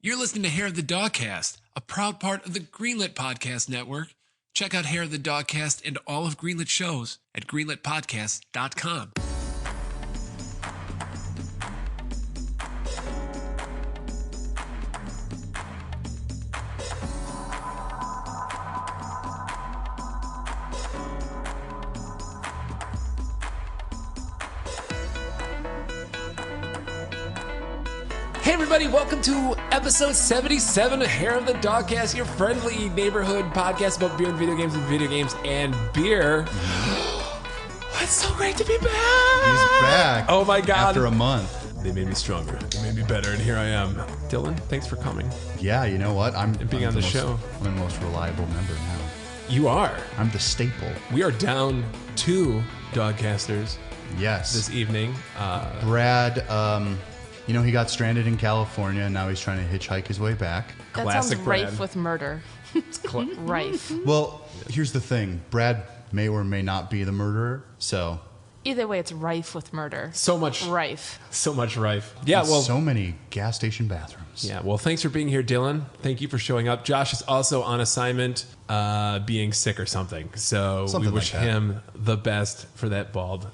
You're listening to Hair of the Dogcast, a proud part of the Greenlit Podcast Network. Check out Hair of the Dogcast and all of Greenlit shows at greenlitpodcast.com. Hey everybody, welcome to episode 77 of Hair of the Dogcast, your friendly neighborhood podcast about beer and video games and beer. It's so great to be back. He's back. Oh my God. After a month. They made me stronger. They made me better, and here I am. Dylan, thanks for coming. Yeah, you know what? I'm on the show. I'm the most reliable member now. You are. I'm the staple. We are down 2 Dogcasters Yes. this evening. Brad, you know, he got stranded in California, and now he's trying to hitchhike his way back. That Classic sounds Brad. rife with murder. Rife. Well, here's the thing. Brad may or may not be the murderer, so... Either way, it's rife with murder. So much Rife. rife. Yeah, well, so many gas station bathrooms. yeah, well, thanks for being here, Dylan. Thank you for showing up. Josh is also on assignment, being sick or something. So Something we wish like that. him the best for that bald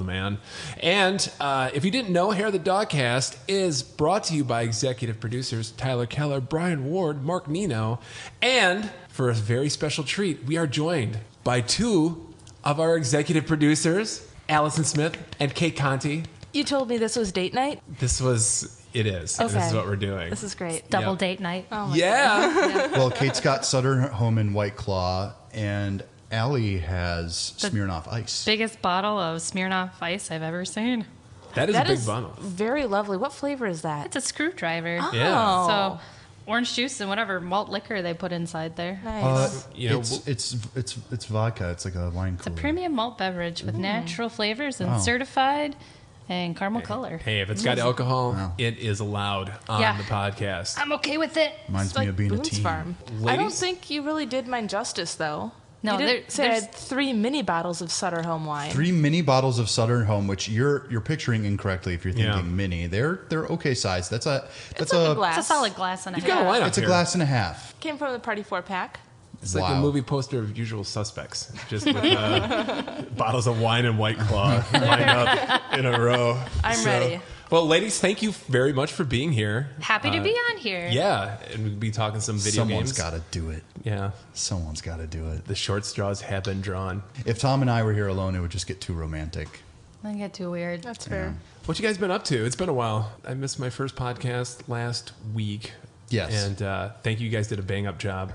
man. And if you didn't know, Hair of the Dogcast is brought to you by executive producers Tyler Keller, Brian Ward, Mark Nino, and for a very special treat, we are joined by 2 of our executive producers, Allison Smith and Kate Conti. You told me this was date night? It is. Okay. This is what we're doing. This is great. Double Yep. date night. Oh my Yeah. Well, Kate's got Sutter home in White Claw, and Allie has Smirnoff Ice. Biggest bottle of Smirnoff Ice I've ever seen. That is That a big is bottle. very lovely. What flavor is that? It's a screwdriver. Yeah. So orange juice and whatever malt liquor they put inside there. Nice. You know, It's vodka. It's like a wine It's a cooler. premium malt beverage with natural flavors and Wow. certified and caramel color. hey, if it's got alcohol, Wow. it is allowed on Yeah. the podcast. I'm okay with it. Reminds It's me like of being Boone's a teen. Farm. I don't Ladies? think you really did mine justice, though. No, you didn't say I there's- had 3 mini bottles of Sutter Home wine. 3 mini bottles of Sutter Home, which you're picturing incorrectly if you're thinking Yeah. mini. They're okay size. That's a It's like a glass. It's a solid glass and a You've got a half. lineup it's a here. glass and a half. Came from the Party 4-pack. It's like the Wow. movie poster of Usual Suspects, just with bottles of wine and White Claw lined up in a row. I'm ready. Well, ladies, thank you very much for being here. Happy to be on here. Yeah, and we'll be talking some video Someone's games. got to do it. Yeah, Someone's got to do it. the short straws have been drawn. If Tom and I were here alone, it would just get too romantic. Doesn't get too weird. That's fair. What you guys been up to? It's been a while. I missed my first podcast last week. Yes. And thank you. You guys did a bang-up job.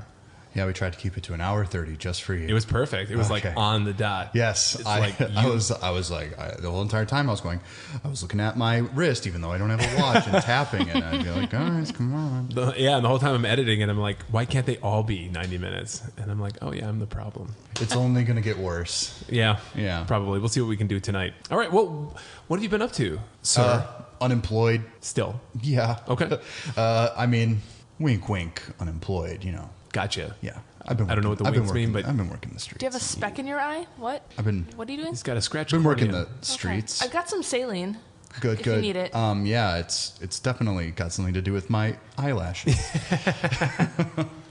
Yeah, we tried to keep it to an hour 30 just for you. It was perfect. It was like Okay. on the dot. Yes, It's I like I you- was like the whole entire time I was looking at my wrist, even though I don't have a watch, and tapping, and I'd be like, guys, come on. Yeah, and the whole time I'm editing and I'm like, why can't they all be 90 minutes? And I'm like, oh yeah, I'm the problem. It's only gonna get worse. Yeah. Yeah. Probably. We'll see what we can do tonight. All right. Well, what have you been up to, sir? Unemployed. Still. Yeah. Okay. I mean, wink, wink. Unemployed. You know. Gotcha. Yeah. I've been. I don't know what the I've been winks mean, working- but- I've been working the streets. Do you have a speck in your eye? What? I've been What are you doing? He's got a scratch. working cornea. the streets. I've got some saline. Good, if good. you need it. Yeah, it's definitely got something to do with my eyelashes.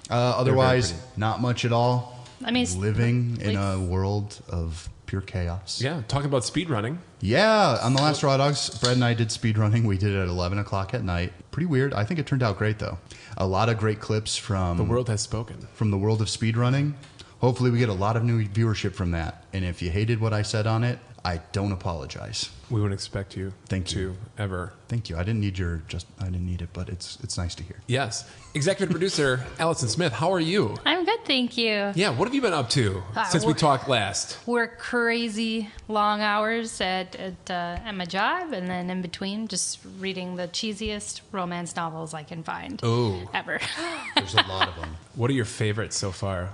Otherwise, pretty. not much at all. I mean, Living in like- a world of pure chaos. Yeah. Talking about speed running. Yeah, on the last Raw Dogs, Brad and I did speed running. We did it at 11 o'clock at night. Pretty weird. I think it turned out great, though. A lot of great clips from The world has spoken. from the world of speed running. Hopefully, we get a lot of new viewership from that. And if you hated what I said on it, I don't apologize. We wouldn't expect you Thank to you. ever. Thank you. I didn't need I didn't need it, but it's nice to hear. Yes. Executive producer Allison Smith, how are you? I'm good, thank you. Yeah. What have you been up to since we we're- talked last? Work crazy long hours at my job, and then in between, just reading the cheesiest romance novels I can find. Oh. Ever. There's a lot of them. What are your favorites so far?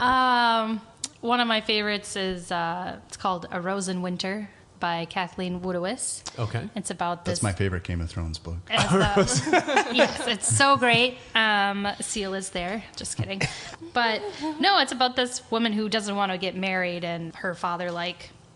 One of my favorites is it's called A Rose in Winter by Kathleen Woodiwiss. Okay. It's about this. That's my favorite Game of Thrones book. Yes, it's so great. Seal is there. Just kidding. But no, it's about this woman who doesn't want to get married, and her father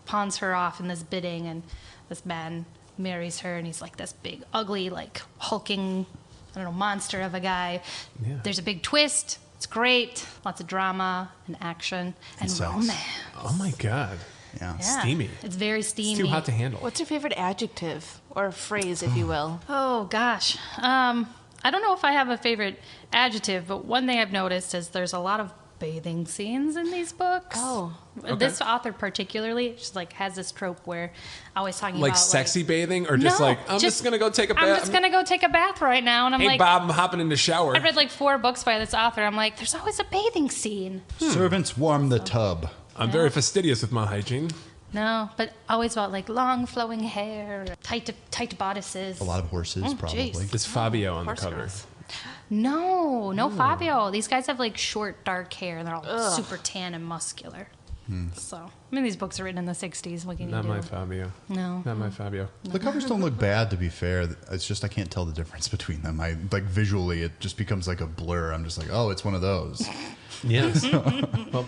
pawns her off in this bidding, and this man marries her, and he's like this big, ugly, hulking I don't know, monster of a guy. Yeah. There's a big twist. It's great. Lots of drama and action and sex. romance. Oh my god. Yeah. Yeah. Steamy. It's very steamy. It's too hot to handle. What's your favorite adjective or phrase, if you will? Oh gosh. I don't know if I have a favorite adjective, but one thing I've noticed is there's a lot of bathing scenes in these books. Oh. This author particularly just like has this trope where always talking Like about sexy bathing, or just No, like I'm just gonna go take a bath. I'm just gonna go take a bath right now, and I'm Hey like, Bob, I'm hopping in the shower. I read like 4 books by this author. I'm like, there's always a bathing scene. Servants warm the tub. I'm very fastidious with my hygiene. No, but always about like long flowing hair, tight bodices. A lot of horses, probably. jeez. It's Fabio on the Horse cover. girls. No, Fabio. These guys have like short, dark hair, and they're all super tan and muscular. So, I mean, these books are written in the 60s. What can you Not do? my Fabio. No. Not my Fabio. The covers don't look bad, to be fair. It's just I can't tell the difference between them. I like visually, it just becomes like a blur. I'm just like, oh, it's one of those. Yes. Well,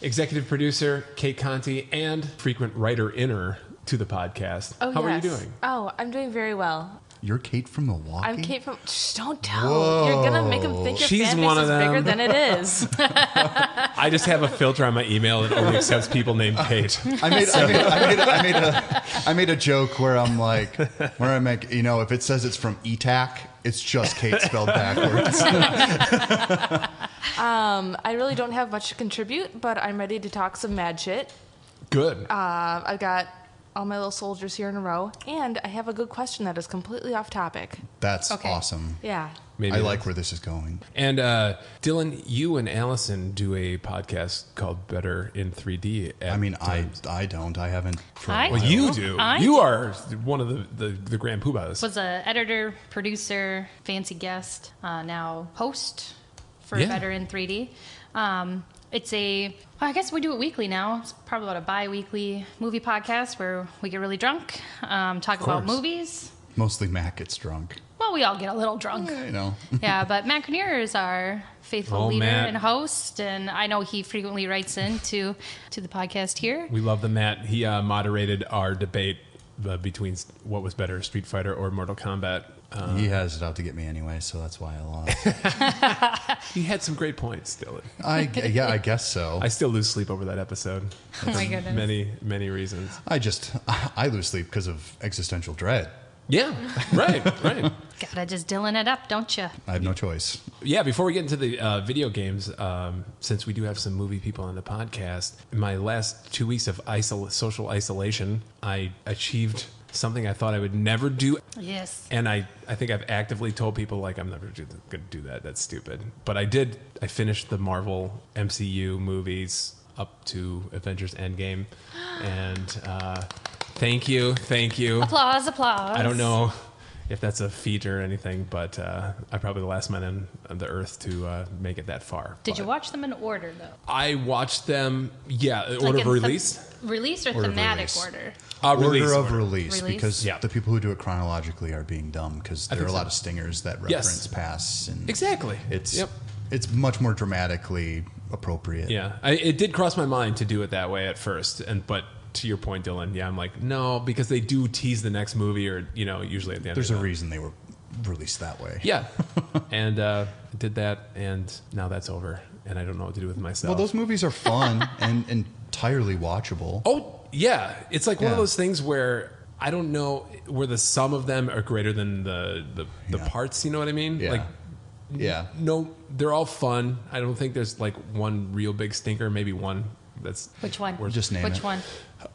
executive producer Kate Conti and frequent writer-inner to the podcast. Oh, How are you yes. doing? Oh, I'm doing very well. You're Kate from Milwaukee? I'm Kate from. Shh, don't tell. Whoa. You're gonna make them think your She's fan one base of is bigger them. than it is. I just have a filter on my email that only accepts people named Kate. I made a joke where I'm like, if it says it's from ETAC, it's just Kate spelled backwards. I really don't have much to contribute, but I'm ready to talk some mad shit. Good. I've got all my little soldiers here in a row, and I have a good question that is completely off topic. That's Okay. awesome. Yeah. Maybe I it like is. where this is going. And Dylan, you and Allison do a podcast called Better in 3D. I mean, times. I don't. I haven't. For a I while. Well, you do. I You do. are one of the grand poobahs. Was a editor, producer, fancy guest, now host for Yeah. Better in 3D. I guess we do it weekly now. It's probably about a bi-weekly movie podcast where we get really drunk, talk about course. movies. Mostly Matt gets drunk. Well, we all get a little drunk. You know. Yeah, but Matt Kinnear is our faithful Oh, leader Matt. and host, and I know he frequently writes in to the podcast here. We love the Matt. He moderated our debate between what was better, Street Fighter or Mortal Kombat. He has it out to get me anyway, so that's why I lost. He had some great points, Dylan. I guess so. I still lose sleep over that episode. Oh my goodness. Many reasons. I lose sleep because of existential dread. Yeah, right. Gotta just Dylan it up, don't you? I have no choice. Yeah, before we get into the video games, since we do have some movie people on the podcast, in my last 2 weeks of social isolation, I achieved something I thought I would never do. Yes. And I think I've actively told people, like, I'm never going to do that. That's stupid. But I did. I finished the Marvel MCU movies up to Avengers Endgame. And thank you. Applause. I don't know if that's a feat or anything, but I'm probably the last man on the earth to make it that far. Did you But watch them in order, though? I watched them, order of in release. Release or Order of thematic release. order? Release Order of order. release, Release? because Yeah. the people who do it chronologically are being dumb because there are think a lot so. of stingers that Yes. reference past. And Exactly. It's Yep. it's much more dramatically appropriate. Yeah, it did cross my mind to do it that way at first, but to your point, Dylan, yeah, I'm like, no, because they do tease the next movie, or usually at the end. There's of a the, reason they were released that way. Yeah, and did that, and now that's over, and I don't know what to do with myself. Well, those movies are fun and entirely watchable. Oh yeah, it's like one of Yeah. those things where I don't know where the sum of them are greater than the Yeah. parts. You know what I mean? Yeah. Like, Yeah. no, they're all fun. I don't think there's like one real big stinker. Maybe one that's Which one? Just name Which it. one?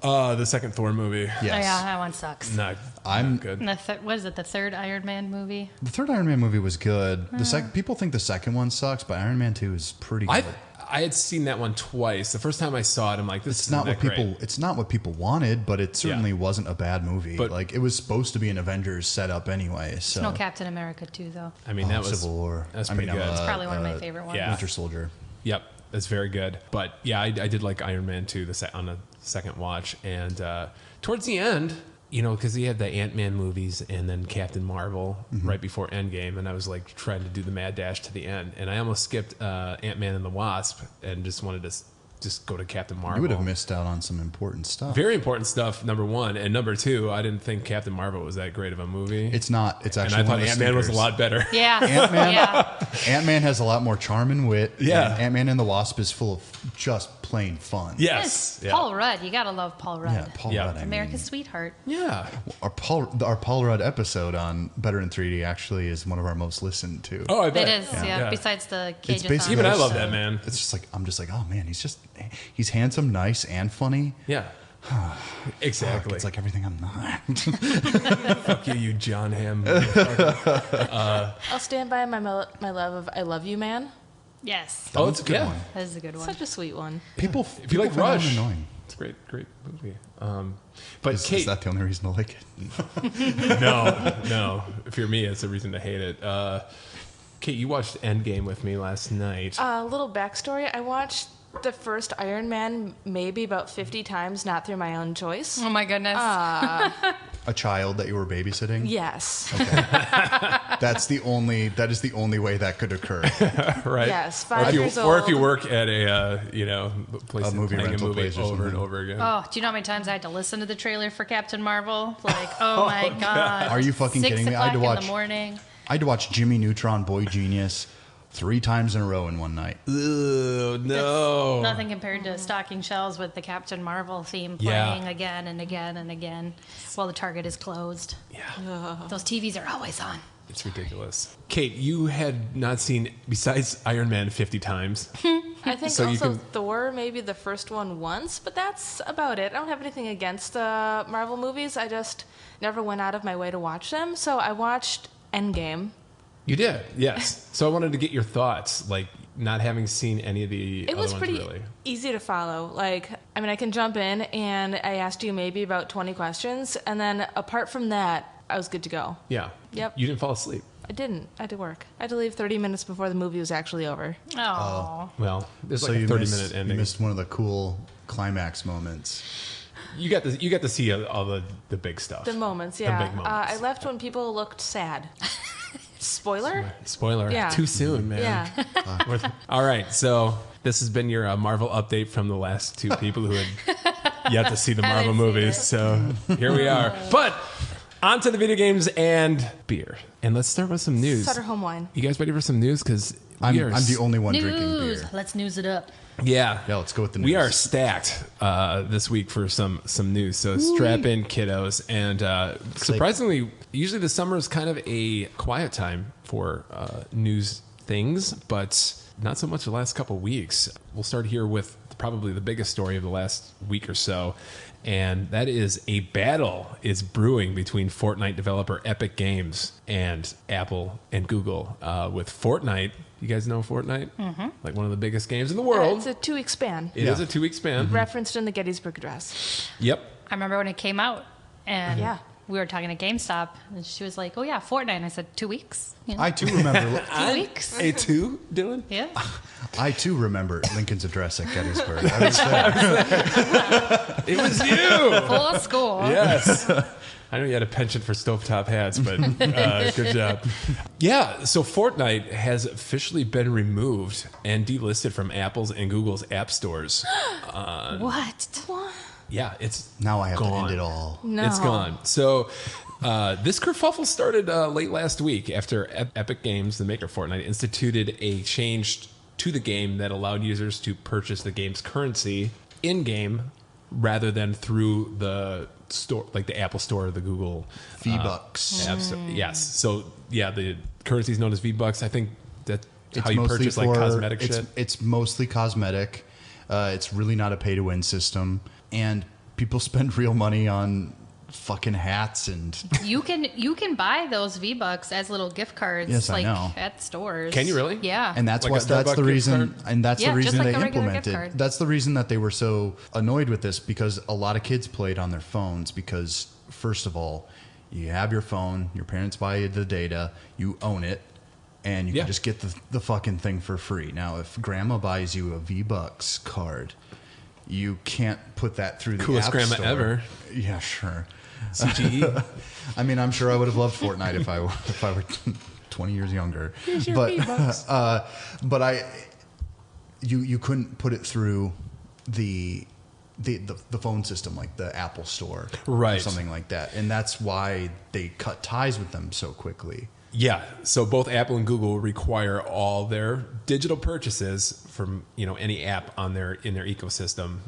the second Thor movie. Yes. Oh, yeah, that one sucks. Not I'm- not good. And what is it, the third Iron Man movie? The third Iron Man movie was good. People think the second one sucks, but Iron Man 2 is pretty good. I had seen that one twice. The first time I saw it, I'm like, this It's isn't not that what people. great. It's not what people wanted, but it certainly Yeah. wasn't a bad movie. But- like it was supposed to be an Avengers setup anyway. So No Captain America 2, though. I mean, that was Civil War. That's I pretty mean, good. It's probably one of my favorite ones. yeah. Winter Soldier. Yep, that's very good. But yeah, I did like Iron Man 2 on a second watch, and towards the end, because he had the Ant-Man movies and then Captain Marvel right before Endgame, and I was like trying to do the mad dash to the end, and I almost skipped Ant-Man and the Wasp and just wanted to just go to Captain Marvel. You would have missed out on some important stuff. Very important stuff, number one. And number two, I didn't think Captain Marvel was that great of a movie. It's not. It's and actually I thought one of the Ant-Man was a stinkers. lot better. Yeah. Ant-Man, Yeah. Ant-Man has a lot more charm and wit. Yeah. and Ant-Man and the Wasp is full of just plain fun. Yes. Yeah. Paul Rudd. You gotta love Paul Rudd. Yeah, Paul Yeah. Rudd. I America's mean, sweetheart. Yeah. our Paul Rudd episode on Better in 3D actually is one of our most listened to. Oh, I bet. It is, yeah. Besides the cage basically- Even I love that, man. It's just like I'm just like, oh man, he's handsome, nice, and funny. Yeah. Exactly. It's like everything I'm not. Fuck you, John Hamm. I'll stand by my love of I Love You Man. Yes. That one's a good yeah. one. That is a good one. Such a sweet one. People, If you like people find that Rush, annoying. it's a great movie. But Is Kate, that the only reason to like it? no. If you're me, it's a reason to hate it. Kate, you watched Endgame with me last night. A little backstory. I watched the first Iron Man maybe about 50 times, not through my own choice. Oh my goodness. A child that you were babysitting? Yes. That is the only way that could occur. Right? Yes, Or 5 if you, years or if you old. work at a place A movie playing a rental movie place or over and something. over again. Oh, do you know how many times I had to listen to the trailer for Captain Marvel? Like, oh my god. Are you fucking 6 kidding me? I had to o'clock in watch- the morning. I had to watch Jimmy Neutron, Boy Genius 3 times in a row in one night. Ugh, no. Nothing compared to stocking shelves with the Captain Marvel theme Yeah. playing again and again and again while the Target is closed. Yeah, Those TVs are always on. it's ridiculous. Kate, you had not seen, besides Iron Man 50 times. I think So you also can- Thor, maybe the first one once, but that's about it. I don't have anything against the Marvel movies. I just never went out of my way to watch them. So I watched Endgame. You did, yes. So I wanted to get your thoughts, like not having seen any of the It other was ones pretty really. easy to follow. Like, I mean, I can jump in and I asked you maybe about 20 questions. And then apart from that, I was good to go. Yeah. Yep. You didn't fall asleep. I didn't. I had to work. I had to leave 30 minutes before the movie was actually over. Oh. Well, there's So like a you 30-minute you ending. missed one of the cool climax moments. You got to see all the big stuff. The moments, The yeah. big moments. I left when people looked sad. Spoiler? Spoiler. Yeah. Too soon, man. Yeah. All right. So this has been your Marvel update from the last two people who had yet to see the Marvel Haven't seen movies. it. So here we are. But on to the video games and beer. And let's start with some news. Sutter home wine. You guys ready for some news? Because I'm the only one drinking News. beer. Let's news it up. Yeah. Yeah, let's go with the news. We are stacked this week for some news. So strap in, kiddos. And surprisingly, usually the summer is kind of a quiet time for news things, but not so much the last couple of weeks. We'll start here with probably the biggest story of the last week or so. And that is a battle is brewing between Fortnite developer Epic Games and Apple and Google with Fortnite. You guys know Fortnite? Mm-hmm. Like one of the biggest games in the world. It's a 2-week span. It is a 2-week span. Referenced in the Gettysburg Address. Yep. I remember when it came out and Yeah. we were talking to GameStop and she was like, oh yeah, Fortnite. And I said, 2 weeks? You know? I too remember. 2 weeks? A2, Dylan? Yeah. I too remember Lincoln's address at Gettysburg. I was there. It was you! Full score. Yes. I know you had a penchant for stovetop hats, but good job. Yeah, so Fortnite has officially been removed and delisted from Apple's and Google's app stores. What? Yeah, it's Now I have gone. to end it all. No. It's gone. So this kerfuffle started late last week after Epic Games, the maker of Fortnite, instituted a change to the game that allowed users to purchase the game's currency in-game rather than through the store, like the Apple Store or the Google V-Bucks. App Store. Yes. So yeah, the currency is known as V-Bucks. I think that's It's how you mostly purchase like for- cosmetic it's, shit. It's mostly cosmetic. It's really not a pay-to-win system. And people spend real money on fucking hats and... You can buy those V-Bucks as little gift cards Yes, I like know. at stores. Can you really? Yeah. And that's Like a what that's Starbucks the gift reason card? and that's Yeah, the just reason like they a regular gift implemented. card. That's the reason that they were so annoyed with this, because a lot of kids played on their phones because first of all, you have your phone, your parents buy you the data, you own it, and you Yeah. can just get the fucking thing for free. Now, if grandma buys you a V-Bucks card, you can't put that through the Coolest App grandma Store. ever. Yeah, sure. CGE. I mean, I'm sure I would have loved Fortnite if I were 20 years younger. But you couldn't put it through the phone system, like the Apple Store, Right. or something like that, and that's why they cut ties with them so quickly. Yeah, so both Apple and Google require all their digital purchases from any app in their ecosystem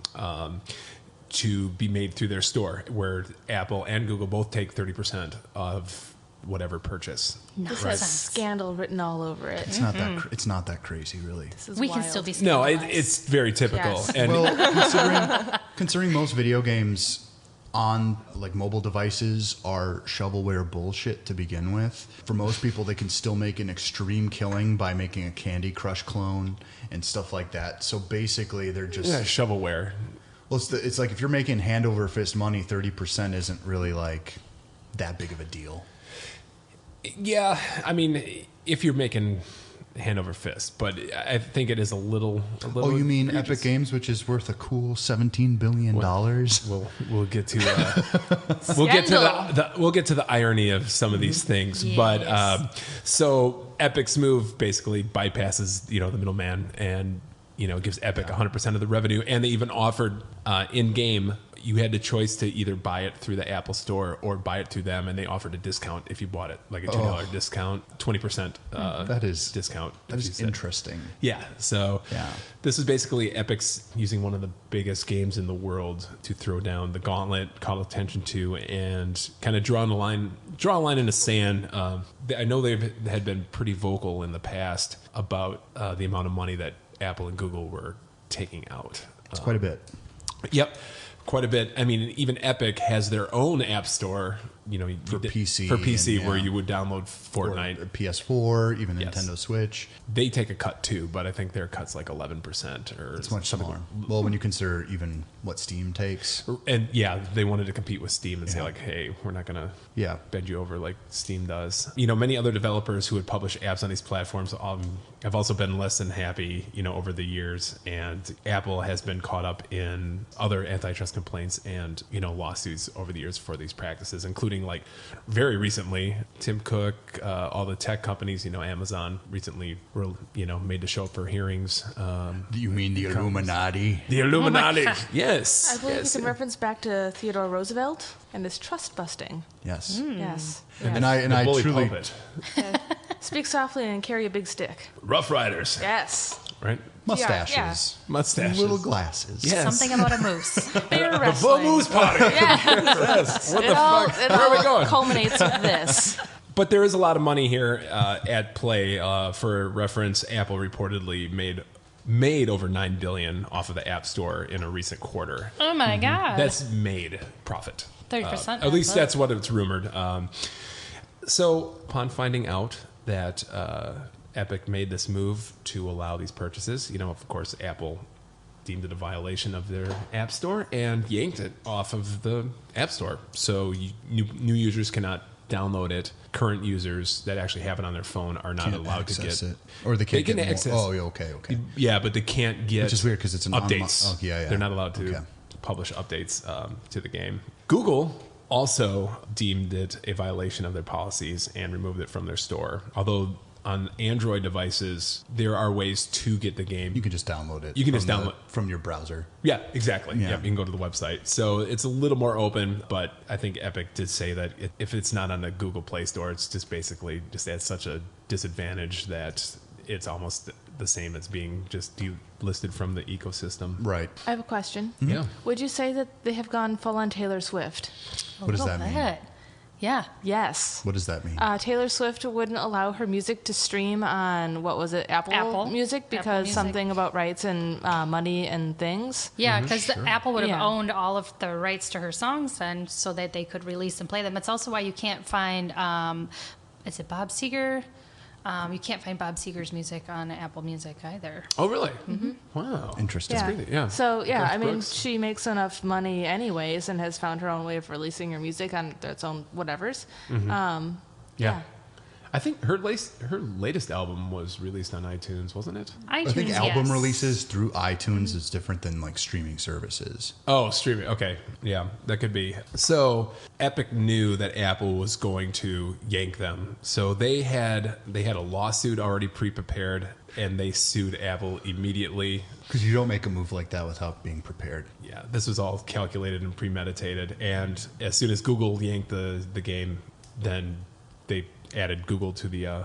to be made through their store, where Apple and Google both take 30% of whatever purchase. This has scandal written all over it. It's not that. It's not that crazy, really. This is We can wild. still be No, scandalized. it's very typical. Yes. And Well, considering most video games on like mobile devices are shovelware bullshit to begin with, for most people they can still make an extreme killing by making a Candy Crush clone and stuff like that. So basically, they're just shovelware. well, it's like if you're making hand over fist money, 30% isn't really like that big of a deal. Yeah, I mean, if you're making hand over fist, but I think it is a little. Oh, you mean egregious. Epic Games, which is worth a cool $17 billion? We'll get to we'll get to the irony of some of these things, Yes. but so Epic's move basically bypasses the middleman and gives Epic 100% of the revenue, and they even offered in game. You had the choice to either buy it through the Apple Store or buy it through them, and they offered a discount if you bought it, like a $2 discount, 20% That is discount. That if you is said. interesting. Yeah, so Yeah. this is basically Epic's using one of the biggest games in the world to throw down the gauntlet, call attention to, and kind of draw a line in the sand. I know they had been pretty vocal in the past about the amount of money that Apple and Google were taking out. It's quite a bit. Yep. Quite a bit. I mean, even Epic has their own app store, For PC where and, you would download Fortnite. Or PS4, even Yes. Nintendo Switch. They take a cut too, but I think their cut's like 11% or It's much something. smaller. Well, when you consider even what Steam takes. And yeah, they wanted to compete with Steam and say Yeah. like, hey, we're not going to Yeah. bend you over like Steam does. Many other developers who would publish apps on these platforms have also been less than happy, over the years. And Apple has been caught up in other antitrust complaints and, lawsuits over the years for these practices, including like very recently, Tim Cook, all the tech companies, Amazon recently were, made to show up for hearings. You mean the Illuminati? The Illuminati. Yes. I believe yes. you can reference back to Theodore Roosevelt and his trust busting. Yes. Yes. And yes. I Bully truly pulpit. Speak softly and carry a big stick. Rough Riders. Yes. Right? mustaches, Yeah. Mustaches. little glasses. Yes. Something about a moose. They're The wrestling. Moose Party. Yes. What It the all, fuck? it Where are we all going? culminates with this. But there is a lot of money here at play. For reference, Apple reportedly made over $9 billion off of the App Store in a recent quarter. Oh my god. That's made profit. 30%. At least that's what it's rumored. So upon finding out that Epic made this move to allow these purchases, of course, Apple deemed it a violation of their App Store and yanked it off of the App Store. So new users cannot download it. Current users that actually have it on their phone are not Can't allowed to access get it, or they can't can get more. access. Oh, yeah, okay. Yeah, but they can't get. Which is weird because it's an updates. Oh, yeah. They're not allowed to Okay. publish updates to the game. Google also deemed it a violation of their policies and removed it from their store. Although on Android devices, there are ways to get the game. You can just download it. You can from just download from your browser. Yeah, exactly. Yeah. Yeah, you can go to the website. So it's a little more open, but I think Epic did say that if it's not on the Google Play Store, it's just basically just at such a disadvantage that it's almost the same as being just delisted from the ecosystem. Right. I have a question. Yeah. Would you say that they have gone full on Taylor Swift? A What does little that mean? bit. Yeah. Yes. What does that mean? Taylor Swift wouldn't allow her music to stream on, what was it, Apple Music? Apple Because Music. something about rights and money and things. Yeah, because Apple would have Yeah. owned all of the rights to her songs then so that they could release and play them. It's also why you can't find, is it Bob Seger? You can't find Bob Seger's music on Apple Music either. Oh, really? Mm-hmm. Wow. Interesting. Yeah. crazy, yeah. So, yeah, Garth I mean, Brooks. she makes enough money anyways and has found her own way of releasing her music on its own whatevers. Yeah. I think her latest album was released on iTunes, wasn't it? iTunes, I think album yes. releases through iTunes is different than like streaming services. Oh, streaming. Okay. Yeah, that could be. So Epic knew that Apple was going to yank them. So they had a lawsuit already pre-prepared, and they sued Apple immediately. Because you don't make a move like that without being prepared. Yeah, this was all calculated and premeditated. And as soon as Google yanked the game, then they added Google to the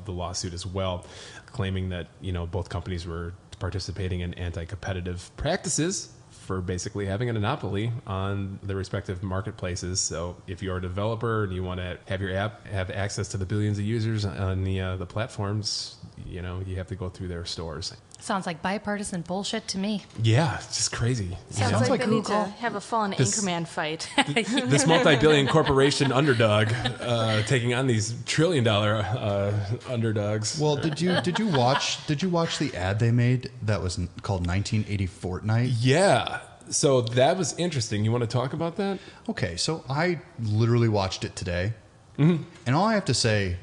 lawsuit as well, claiming that both companies were participating in anti-competitive practices for basically having a monopoly on their respective marketplaces. So if you're a developer and you want to have your app have access to the billions of users on the platforms, you have to go through their stores. Sounds like bipartisan bullshit to me. Yeah, it's just crazy. Sounds like they need Google. to have a fallen Anchorman fight. This multi-billion corporation underdog taking on these trillion-dollar underdogs. Well, did you watch the ad they made that was called 1980 Fortnite? Yeah. So that was interesting. You want to talk about that? Okay, so I literally watched it today, and all I have to say,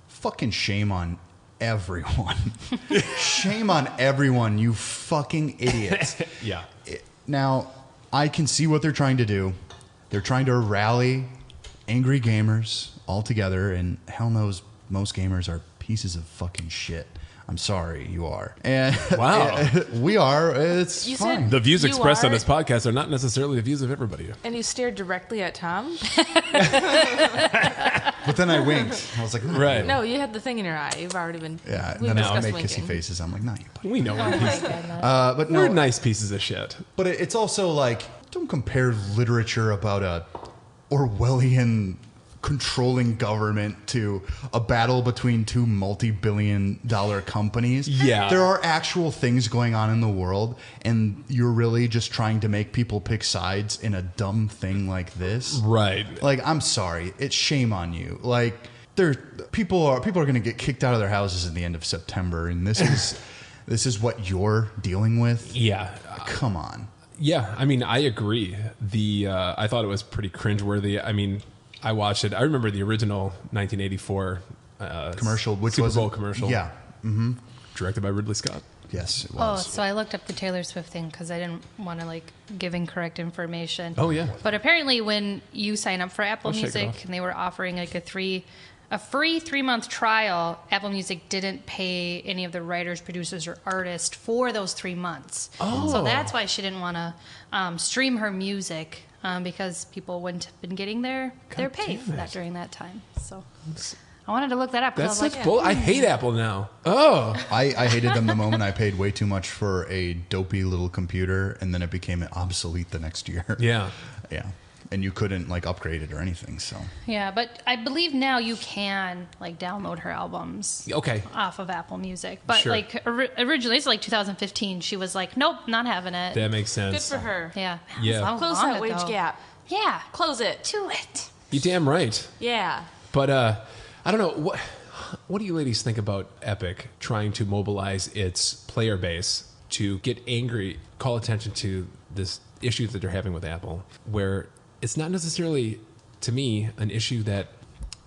fucking shame on everyone. Shame on everyone, you fucking idiots. Yeah. Now, I can see what they're trying to do. They're trying to rally angry gamers all together, and hell knows most gamers are pieces of fucking shit. I'm sorry, you are. And Wow. we are. It's You fine. said- The views You expressed on are- this podcast are not necessarily the views of everybody. And you stared directly at Tom? But then I winked. I was like, no. Right. No, you had the thing in your eye. You've already been. Yeah, We've and then I discussed make winking. kissy faces. I'm like, no, you put We know we're, But no, we're nice pieces of shit. but it's also like, don't compare literature about a Orwellian controlling government to a battle between two multi-billion-dollar companies. Yeah. There are actual things going on in the world, and you're really just trying to make people pick sides in a dumb thing like this. Right. Like, I'm sorry, it's shame on you. Like, people are going to get kicked out of their houses at the end of September, and this is what you're dealing with. Yeah. Come on. Yeah. I mean, I agree. I thought it was pretty cringeworthy. I mean, I watched it. I remember the original 1984 Commercial, which Super was Bowl commercial. Yeah. directed by Ridley Scott. Yes, it Oh, was. so I looked up the Taylor Swift thing because I didn't want to give incorrect information. Oh, yeah. But apparently, when you sign up for Apple I'll shake it Music off. and they were offering a free 3-month trial, Apple Music didn't pay any of the writers, producers, or artists for those 3 months. Oh. So that's why she didn't want to stream her music because people wouldn't have been getting their God pay damn for it. that during that time. So I wanted to look that up. 'cause That's I was such like, bull. I hate Apple now. Oh. I hated them the moment I paid way too much for a dopey little computer, and then it became obsolete the next year. Yeah. Yeah. And you couldn't upgrade it or anything. So yeah, but I believe now you can download her albums Okay. off of Apple Music. But Sure. originally, it's 2015. She was like, nope, not having it. That makes Good sense. for her. Yeah. Yeah. That was Close long that wage ago. gap. Yeah. Close it. Do it. You're damn right. Yeah. But I don't know what do you ladies think about Epic trying to mobilize its player base to get angry, call attention to this issue that they're having with Apple, where it's not necessarily, to me, an issue that.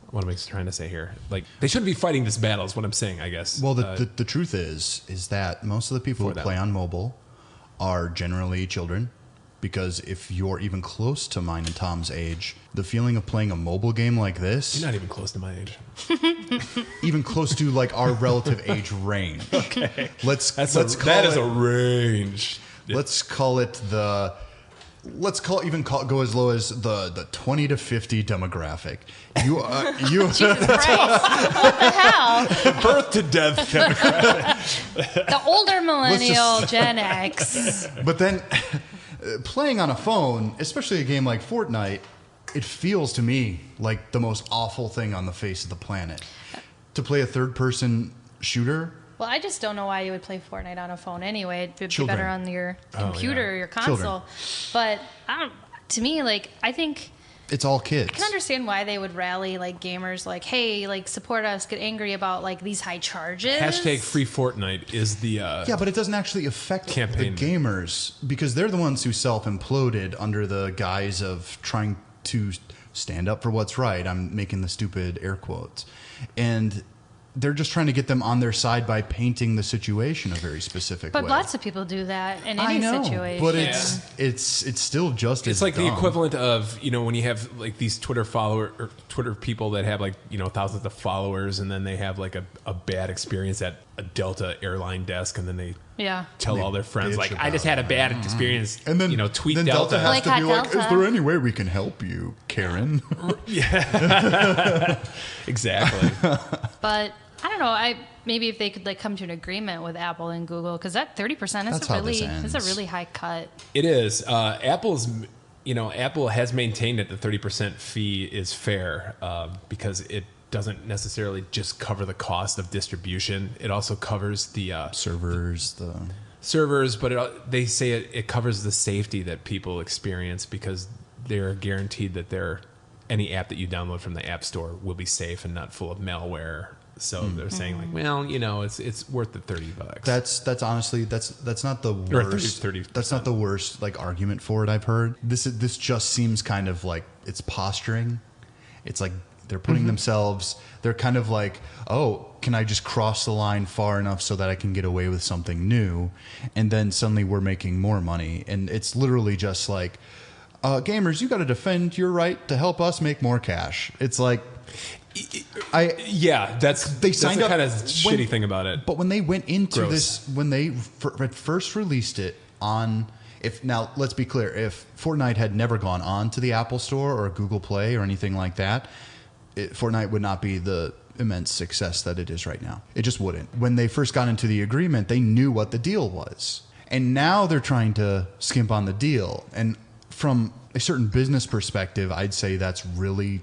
What am I trying to say here? They shouldn't be fighting this battle. Is what I'm saying. I guess. well, the truth is that most of the people who For that. play on mobile are generally children. Because if you're even close to mine and Tom's age, the feeling of playing a mobile game like this, You're not even close to my age. even close to our relative age range. Okay, let's call That is it, a range. let's call it the. Go as low as the 20 to 50 demographic. You Jesus Christ. What the hell? Birth to death. The older millennial Gen X. But then playing on a phone, especially a game like Fortnite, it feels to me like the most awful thing on the face of the planet. To play a third-person shooter, Well, I just don't know why you would play Fortnite on a phone anyway. It'd be Children. better on your Oh, computer yeah. or your console. Children. But to me, I think it's all kids. I can understand why they would rally gamers hey, support us, get angry about these high charges. Hashtag free Fortnite is the. Yeah, but it doesn't actually affect Campaign. the gamers because they're the ones who self-imploded under the guise of trying to stand up for what's right. I'm making the stupid air quotes. And they're just trying to get them on their side by painting the situation a very specific way. But lots of people do that in any situation. But it's still just It's as like dumb. the equivalent of, when you have like these Twitter Twitter people that have like, thousands of followers, and then they have like a bad experience at a Delta airline desk, and then they tell all their friends like, I just had a bad experience, and then tweet then Delta has Like to be like, Delta. is there any way we can help you, Karen? Exactly. But I don't know. Maybe if they could like come to an agreement with Apple and Google, because that 30% That's how this is a ends. really high cut. It is. Apple has maintained that the 30% fee is fair because it doesn't necessarily just cover the cost of distribution. It also covers the servers, but they say it covers the safety that people experience because they're guaranteed that any app that you download from the App Store will be safe and not full of malware. So they're saying like, well, it's worth the $30. That's honestly that's not the worst. 30. That's not the worst like argument for it I've heard. This just seems kind of like it's posturing. It's like they're putting themselves. They're kind of like, oh, can I just cross the line far enough so that I can get away with something new, and then suddenly we're making more money, and it's literally just like, gamers, you got to defend your right to help us make more cash. It's like. That's signed the up kind of shitty thing about it. But when they went into Gross. this, when they first released it on, now let's be clear, if Fortnite had never gone on to the Apple Store or Google Play or anything like that, Fortnite would not be the immense success that it is right now. It just wouldn't. When they first got into the agreement, they knew what the deal was. And now they're trying to skimp on the deal. And from a certain business perspective, I'd say that's really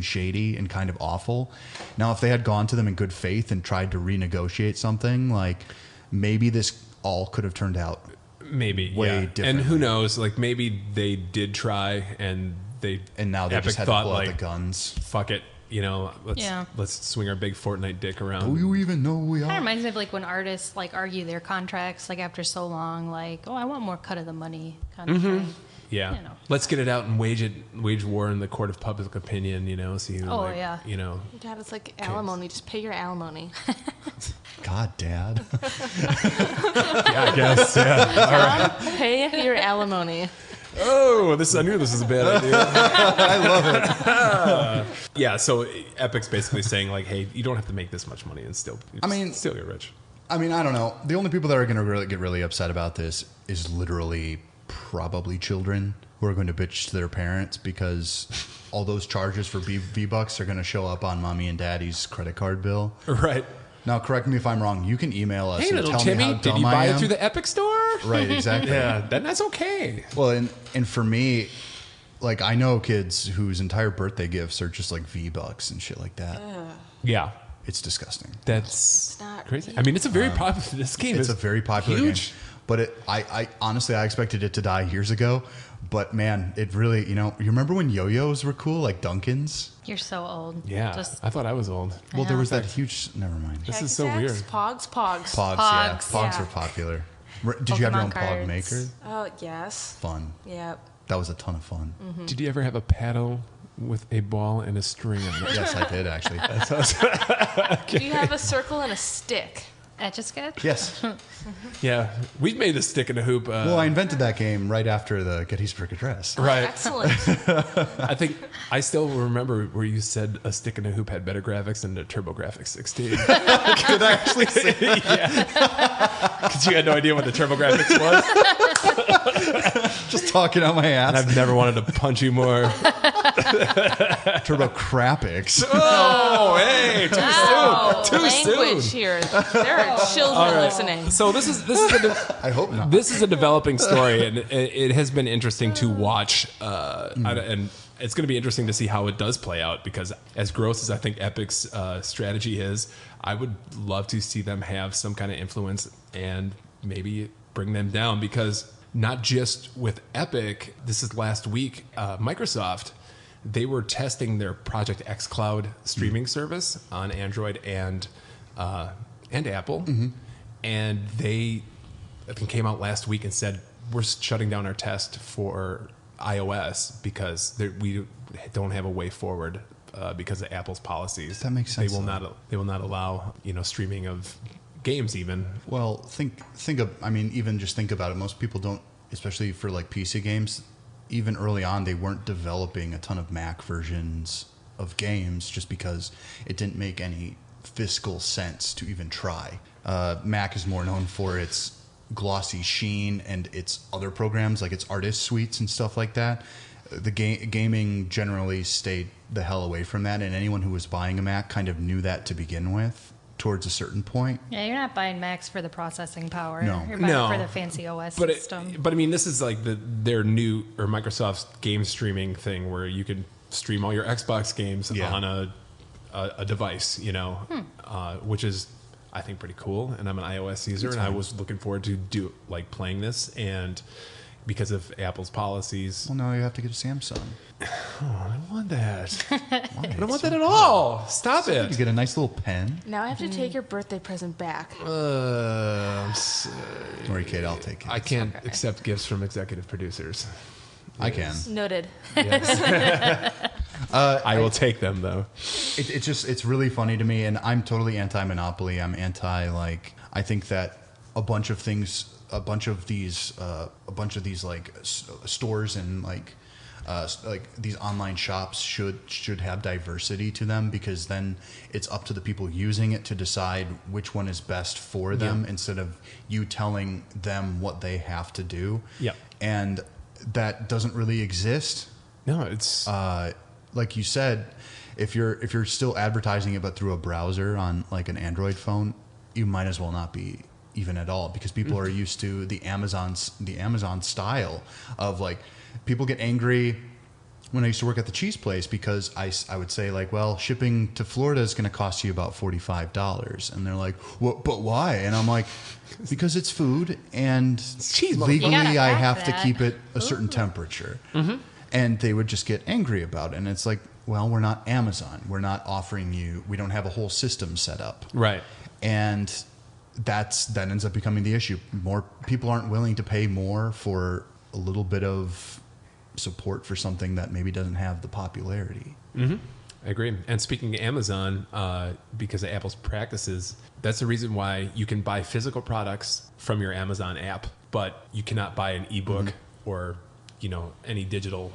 shady and kind of awful. Now, if they had gone to them in good faith and tried to renegotiate something, like maybe this all could have turned out maybe way differently. And who knows? Like maybe they did try and now they Epic just had thought, to pull out like, the guns. Fuck it, let's swing our big Fortnite dick around. Do you even know who we Kind of are? reminds me of like when artists like argue their contracts like after so long, like, oh, I want more cut of the money kind of thing. Yeah, let's get it out and wage war in the court of public opinion. See who. Dad, it's like alimony. Just pay your alimony. God, Dad. Yeah, I guess. Yeah. Pay your alimony. Oh, I knew this was a bad idea. I love it. Yeah, so Epic's basically saying like, hey, you don't have to make this much money and still get rich. I mean, I don't know. The only people that are going to get really upset about this is literally probably children who are going to bitch to their parents because all those charges for V-Bucks are going to show up on mommy and daddy's credit card bill. Right. Now, correct me if I'm wrong. You can email us Hey, and little tell Timmy, me how did dumb you I buy am. it through the Epic Store? Right, exactly. Yeah, that's okay. Well, and for me, like I know kids whose entire birthday gifts are just like V-Bucks and shit like that. Yeah. It's disgusting. That's not crazy. I mean, it's a very popular. This game It's is a very popular huge. game. But I honestly, I expected it to die years ago. But man, it really, you remember when yo-yos were cool, like Dunkin's? You're so old. Yeah, I thought I was old. Well, there know. was that huge. Never mind. This is so weird. Pogs. Pogs, Pogs, Pogs yeah. were popular. Did you have your own Pokemon Pog cards. maker? Oh, yes. Fun. Yep. That was a ton of fun. Did you ever have a paddle with a ball and a string on it? Yes, I did actually. Do you have a circle and a stick? Etch-a-sketch? Yes. Yeah, we've made a stick and a hoop. Well, I invented that game right after the Gettysburg Address. right. Excellent. I think I still remember where you said a stick and a hoop had better graphics than the TurboGrafx 16. Did I actually say Yeah, because you had no idea what the TurboGrafx was, just talking out my and ass? I've never wanted to punch you more. Turbo Crapix. Oh, hey, too Language soon. here. There are children listening. So this is I hope not. This is a developing story, and it has been interesting to watch. And it's going to be interesting to see how it does play out, because as gross as I think Epic's strategy is, I would love to see them have some kind of influence and maybe bring them down, because not just with Epic, this is last week, Microsoft, they were testing their Project xCloud streaming service on Android and Apple. And they, I think, came out last week and said, we're shutting down our test for iOS because don't have a way forward because of Apple's policies. That makes sense, They will though. not. They will not allow streaming of games even. Well, think of. I mean, even just think about it. Most people don't, especially for like PC games. Even early on, they weren't developing a ton of Mac versions of games just because it didn't make any fiscal sense to even try. Mac is more known for its glossy sheen and its other programs, like its artist suites and stuff like that. The gaming generally stayed the hell away from that, and anyone who was buying a Mac kind of knew that to begin with towards a certain point. Yeah, you're not buying Macs for the processing power. No. You're buying No. it for the fancy OS But system. but I mean, this is like their new or Microsoft's game streaming thing where you can stream all your Xbox games Yeah. on a device, which is I think pretty cool. And I'm an iOS user, and I was looking forward to playing this, and because of Apple's policies, Well, now you have to get a Samsung. I don't want that. I don't want that at all. Stop You it. get a nice little pen. Now I have to take your birthday present back. Don't worry, Kate, I'll take it. I can't accept gifts from executive producers. I can. Noted. I will take them though. It's really funny to me, and I'm totally anti-monopoly. I'm anti, I think that a bunch of these stores and these online shops should have diversity to them, because then it's up to the people using it to decide which one is best for them instead of you telling them what they have to do. Yep. And that doesn't really exist. No, it's Like you said, if you're still advertising it but through a browser on like an Android phone, you might as well not be even at all, because people are used to the Amazon style of people get angry. When I used to work at the cheese place, because I would say well, shipping to Florida is going to cost you about $45, and they're like, well, but why? And I'm like, because it's food, and cheese, legally You gotta I pack have to that. keep it a certain temperature. And they would just get angry about it. And it's like, well, we're not Amazon. We're not offering you. We don't have a whole system set up. right. And that ends up becoming the issue. More people aren't willing to pay more for a little bit of support for something that maybe doesn't have the popularity. I agree. And speaking of Amazon, because of Apple's practices, that's the reason why you can buy physical products from your Amazon app, but you cannot buy an ebook or any digital.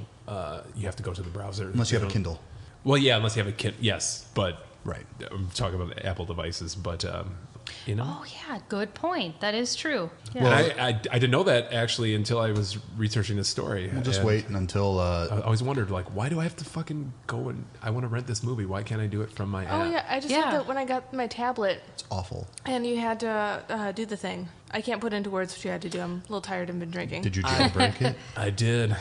You have to go to the browser Unless you have a Kindle. Well, yeah, unless you have a Kindle. Yes, but Right. I'm talking about the Apple devices, but Oh, yeah, good point. That is true. Yeah. And I didn't know that actually until I was researching this story. We'll just And wait until... I always wondered, why do I have to fucking go and I want to rent this movie? Why can't I do it from my app? Oh yeah, I just Yeah. had that when I got my tablet, it's awful. and you had to do the thing. I can't put into words what you had to do. I'm a little tired and been drinking. Did you jailbreak it? I did.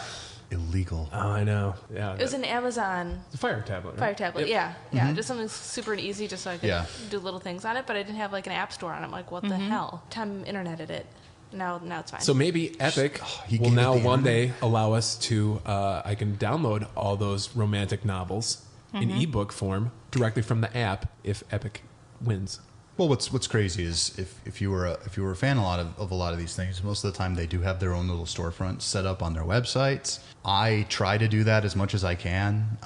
Illegal. Oh, I know. Yeah. It was an Amazon the Fire tablet. Right? Fire tablet. Yep. Yeah. Just something super and easy, just so I could Yeah. do little things on it. But I didn't have an app store on it. I'm like, what the hell? Time interneted it. Now it's fine. So maybe Epic he will gave it now the one internet. day allow us to. I can download all those romantic novels in ebook form directly from the app if Epic wins. Well, what's crazy is if you were a fan of a lot of these things, most of the time they do have their own little storefront set up on their websites. I try to do that as much as I can.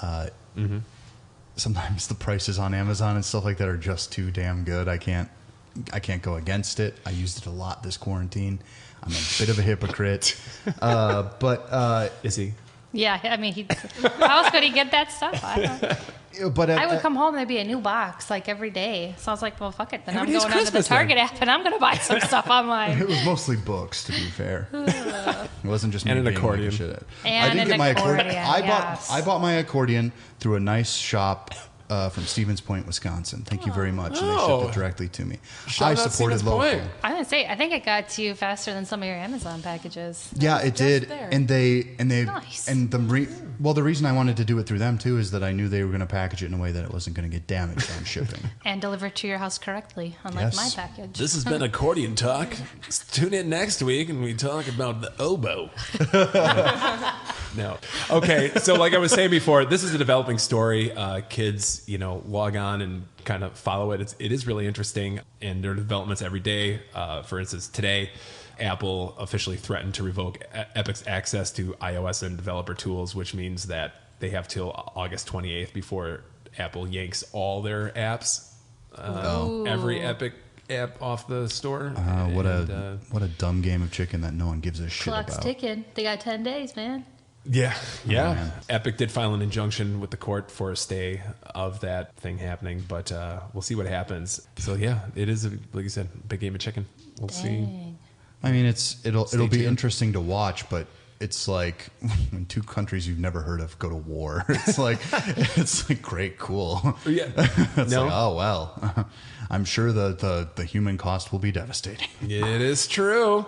Sometimes the prices on Amazon and stuff like that are just too damn good. I can't go against it. I used it a lot this quarantine. I'm a bit of a hypocrite, but Is he? Yeah, I mean, how else could he get that stuff? I don't know. but I would come home and there'd be a new box every day. So I was like, well, fuck it. Then Every I'm day's going onto the Christmas then. Target app and I'm going to buy some stuff online. It was mostly books, to be fair. It wasn't just me And an being accordion. Like a shit. And I did an get my accordion. accordion, yes. I bought my accordion through a nice shop from Stevens Point, Wisconsin. Thank you very much. And they shipped Oh. it directly to me. Shout I out supported Stevens local. Point. I'm going to say, I think it got to you faster than some of your Amazon packages. Yeah, it just did. there. And they Nice. and the reason I wanted to do it through them too is that I knew they were going to package it in a way that it wasn't going to get damaged on shipping. And deliver to your house correctly, unlike Yes. my package. This has been Accordion Talk. Tune in next week and we talk about the oboe. No. Okay, so like I was saying before, this is a developing story. Kids, log on and kind of follow it. It is really interesting, and there are developments every day. For instance, today, Apple officially threatened to revoke Epic's access to iOS and developer tools, which means that they have till August 28th before Apple yanks all their apps, every Epic app off the store. What a dumb game of chicken that no one gives a shit Clock's about. ticking. They got 10 days, man. Yeah. man. Epic did file an injunction with the court for a stay of that thing happening, but we'll see what happens. So yeah, it is like you said, big game of chicken. We'll see. I mean, it'll be tuned. interesting to watch, but it's like when two countries you've never heard of go to war. It's like great, cool. Yeah. It's No. like, oh well. I'm sure the human cost will be devastating. It is true.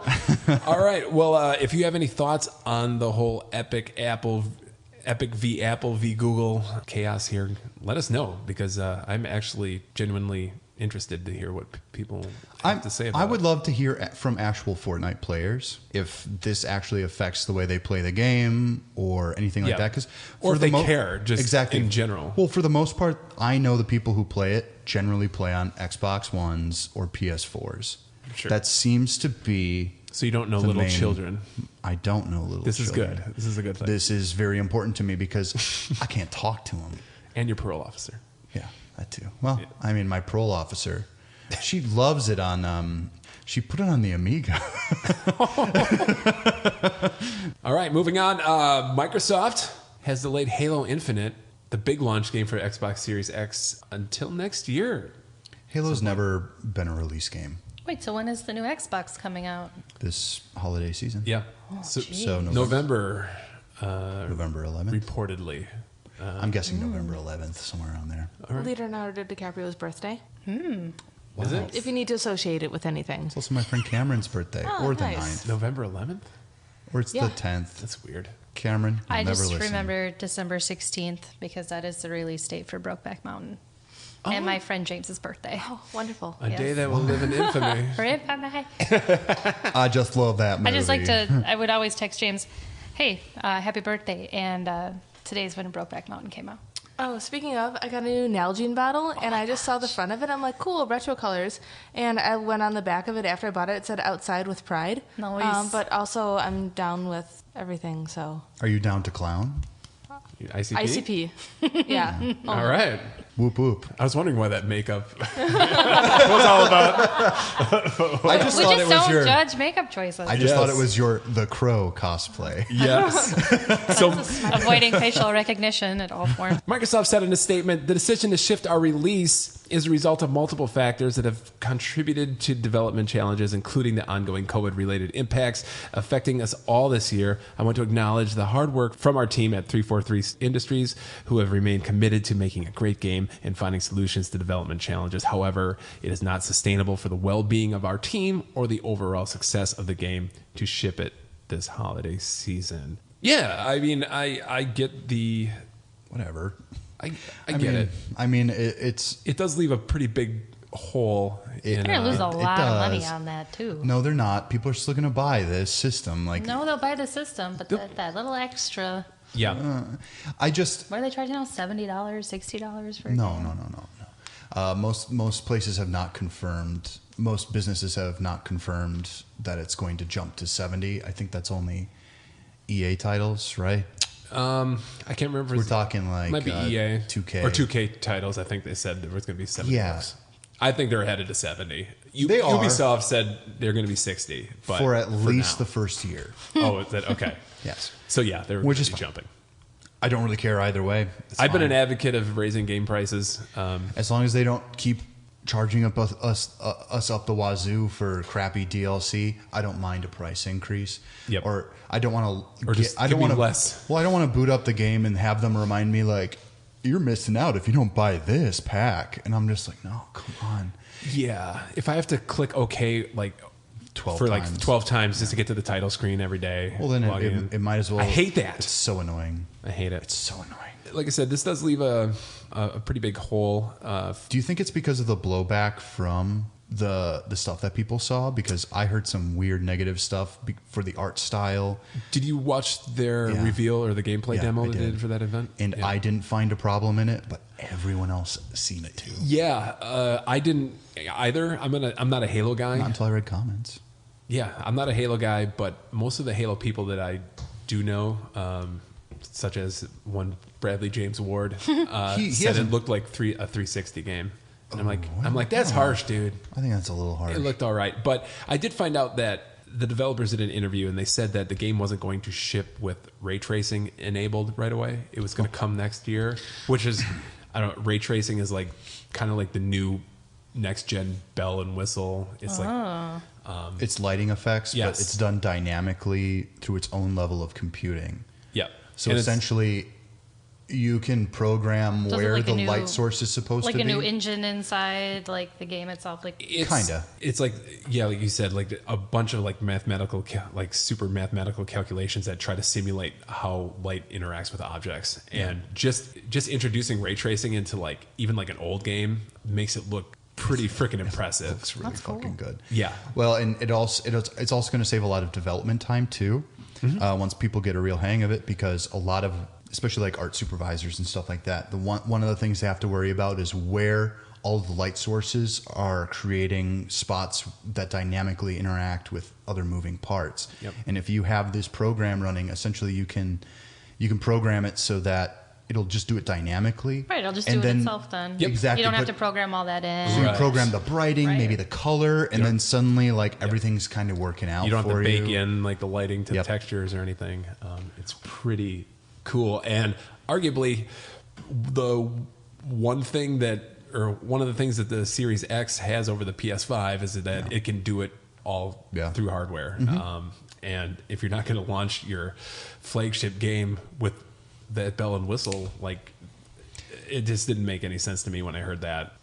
All right. Well, if you have any thoughts on the whole Epic v Apple v Google chaos here, let us know, because I'm actually genuinely interested to hear what people have to say about it. I would love to hear from actual Fortnite players if this actually affects the way they play the game or anything like that. Or if they care, just in general. Well, for the most part, I know the people who play it generally play on Xbox Ones or PS4s. Sure. That seems to be... So you don't know the little main- children. I don't know little This is children. good. This is a good thing. This is very important to me because I can't talk to them. And your parole officer. Yeah, that too. Well, I mean, my parole officer, she loves it on... she put it on the Amiga. All right, moving on. Microsoft has delayed Halo Infinite, the big launch game for Xbox Series X, until next year. Halo's never been a release game Wait, so when is the new Xbox coming out? this holiday season. Yeah. So November, November 11th. reportedly. I'm guessing November 11th, somewhere around there. Leonardo DiCaprio's birthday. Is it? If you need to associate it with anything. It's also my friend Cameron's birthday, Oh, or the nice. 9th, November 11th? or it's Yeah. the 10th. That's weird. Cameron, you'll I never just listen. remember December 16th because that is the release date for Brokeback Mountain. And my friend James's birthday. Oh, wonderful. A Yes. day that will live in infamy. I just love that movie. I just like to, I would always text James, hey, happy birthday. And today's when Brokeback Mountain came out. Oh, speaking of, I got a new Nalgene bottle, and I just saw the front of it. I'm like, cool, retro colors. And I went on the back of it after I bought it. It said outside with pride. Nice. But also, I'm down with everything, so. Are you down to clown? ICP? ICP. Yeah. All right. Whoop whoop. I was wondering why that makeup was all about. I just We thought just it was don't your. judge makeup choices. I just thought it was your The Crow cosplay. Yes. So Avoiding facial recognition at all forms. Microsoft said in a statement, the decision to shift our release is a result of multiple factors that have contributed to development challenges, including the ongoing COVID-related impacts affecting us all this year. I want to acknowledge the hard work from our team at 343 Industries, who have remained committed to making a great game and finding solutions to development challenges. However, it is not sustainable for the well-being of our team or the overall success of the game to ship it this holiday season. Yeah, I mean, I get the... Whatever. I get it. I mean, it's. It does leave a pretty big hole. They're going to lose a It lot of money does. on that, too. No, they're not. People are still going to buy this system. Like, No, they'll buy the system, but that little extra. Yeah. I just. What are they charging now? $70, $60 for a No, game? no. Most places have not confirmed. Most businesses have not confirmed that it's going to jump to 70. I think that's only EA titles, right? I can't remember. if We're it's- talking like might be EA 2K or 2K titles. I think they said there was going to be 70. Yeah. I think they're headed to 70. They are. Ubisoft said they're going to be 60, but for at least now. the first year. Oh, is that okay? Yes. So yeah, they're Which going is to be fine. jumping. I don't really care either way. It's I've been fine. an advocate of raising game prices. As long as they don't keep charging up us up the wazoo for crappy DLC, I don't mind a price increase. Yep. Or I don't want to. Or just I give don't me want to less. Well, I don't want to boot up the game and have them remind me like, you're missing out if you don't buy this pack. And I'm just like, no, come on. Yeah, if I have to click OK like 12 for like times. 12 times just to get to the title screen every day. Well, then log in. it might as well. I hate that. It's so annoying. I hate it. It's so annoying. Like I said, this does leave a pretty big hole. Do you think it's because of the blowback from the stuff that people saw? Because I heard some weird negative stuff for the art style. Did you watch their Yeah. reveal or the gameplay Yeah, demo I they did. did for that event? And Yeah. I didn't find a problem in it, but everyone else seen it too. Yeah, I didn't either. I'm not a Halo guy. Not until I read comments. Yeah, I'm not a Halo guy, but most of the Halo people that I do know such as one Bradley James Ward He said hasn't- it looked like a 360 game. And I'm like, that's harsh, dude. I think that's a little hard. It looked all right. But I did find out that the developers did an interview and they said that the game wasn't going to ship with ray tracing enabled right away. It was going to come next year, which is, I don't know, ray tracing is like kind of like the new next gen bell and whistle. It's like, It's lighting effects, Yes. but it's done dynamically through its own level of computing. yeah. So And it's- essentially, you can program So is it where like a the new- light source is supposed Like to a be. new engine inside, like the game itself. Like Kinda. It's like, yeah, like you said, like a bunch of like mathematical, like super mathematical calculations that try to simulate how light interacts with objects. And just introducing ray tracing into like even like an old game makes it look pretty freaking impressive. Looks really fucking good. Yeah. Well, and it's also going to save a lot of development time too. Once people get a real hang of it, because a lot of, especially like art supervisors and stuff like that, one of the things they have to worry about is where all of the light sources are creating spots that dynamically interact with other moving parts. Yep. And if you have this program running, essentially you can program it so that it'll just do it dynamically. right, it'll just And do it then- itself then. Yep. Exactly, You don't have but- to program all that in. So you Right. program the brighting, Right. maybe the color, and then suddenly like everything's kind of working out. You don't have for to bake you. in like the lighting to Yep. the textures or anything. It's pretty cool. And arguably the one thing that, or one of the things that the Series X has over the PS5 is that it can do it all Yeah. through hardware. Mm-hmm. And if you're not going to launch your flagship game with that bell and whistle, like it just didn't make any sense to me when I heard that.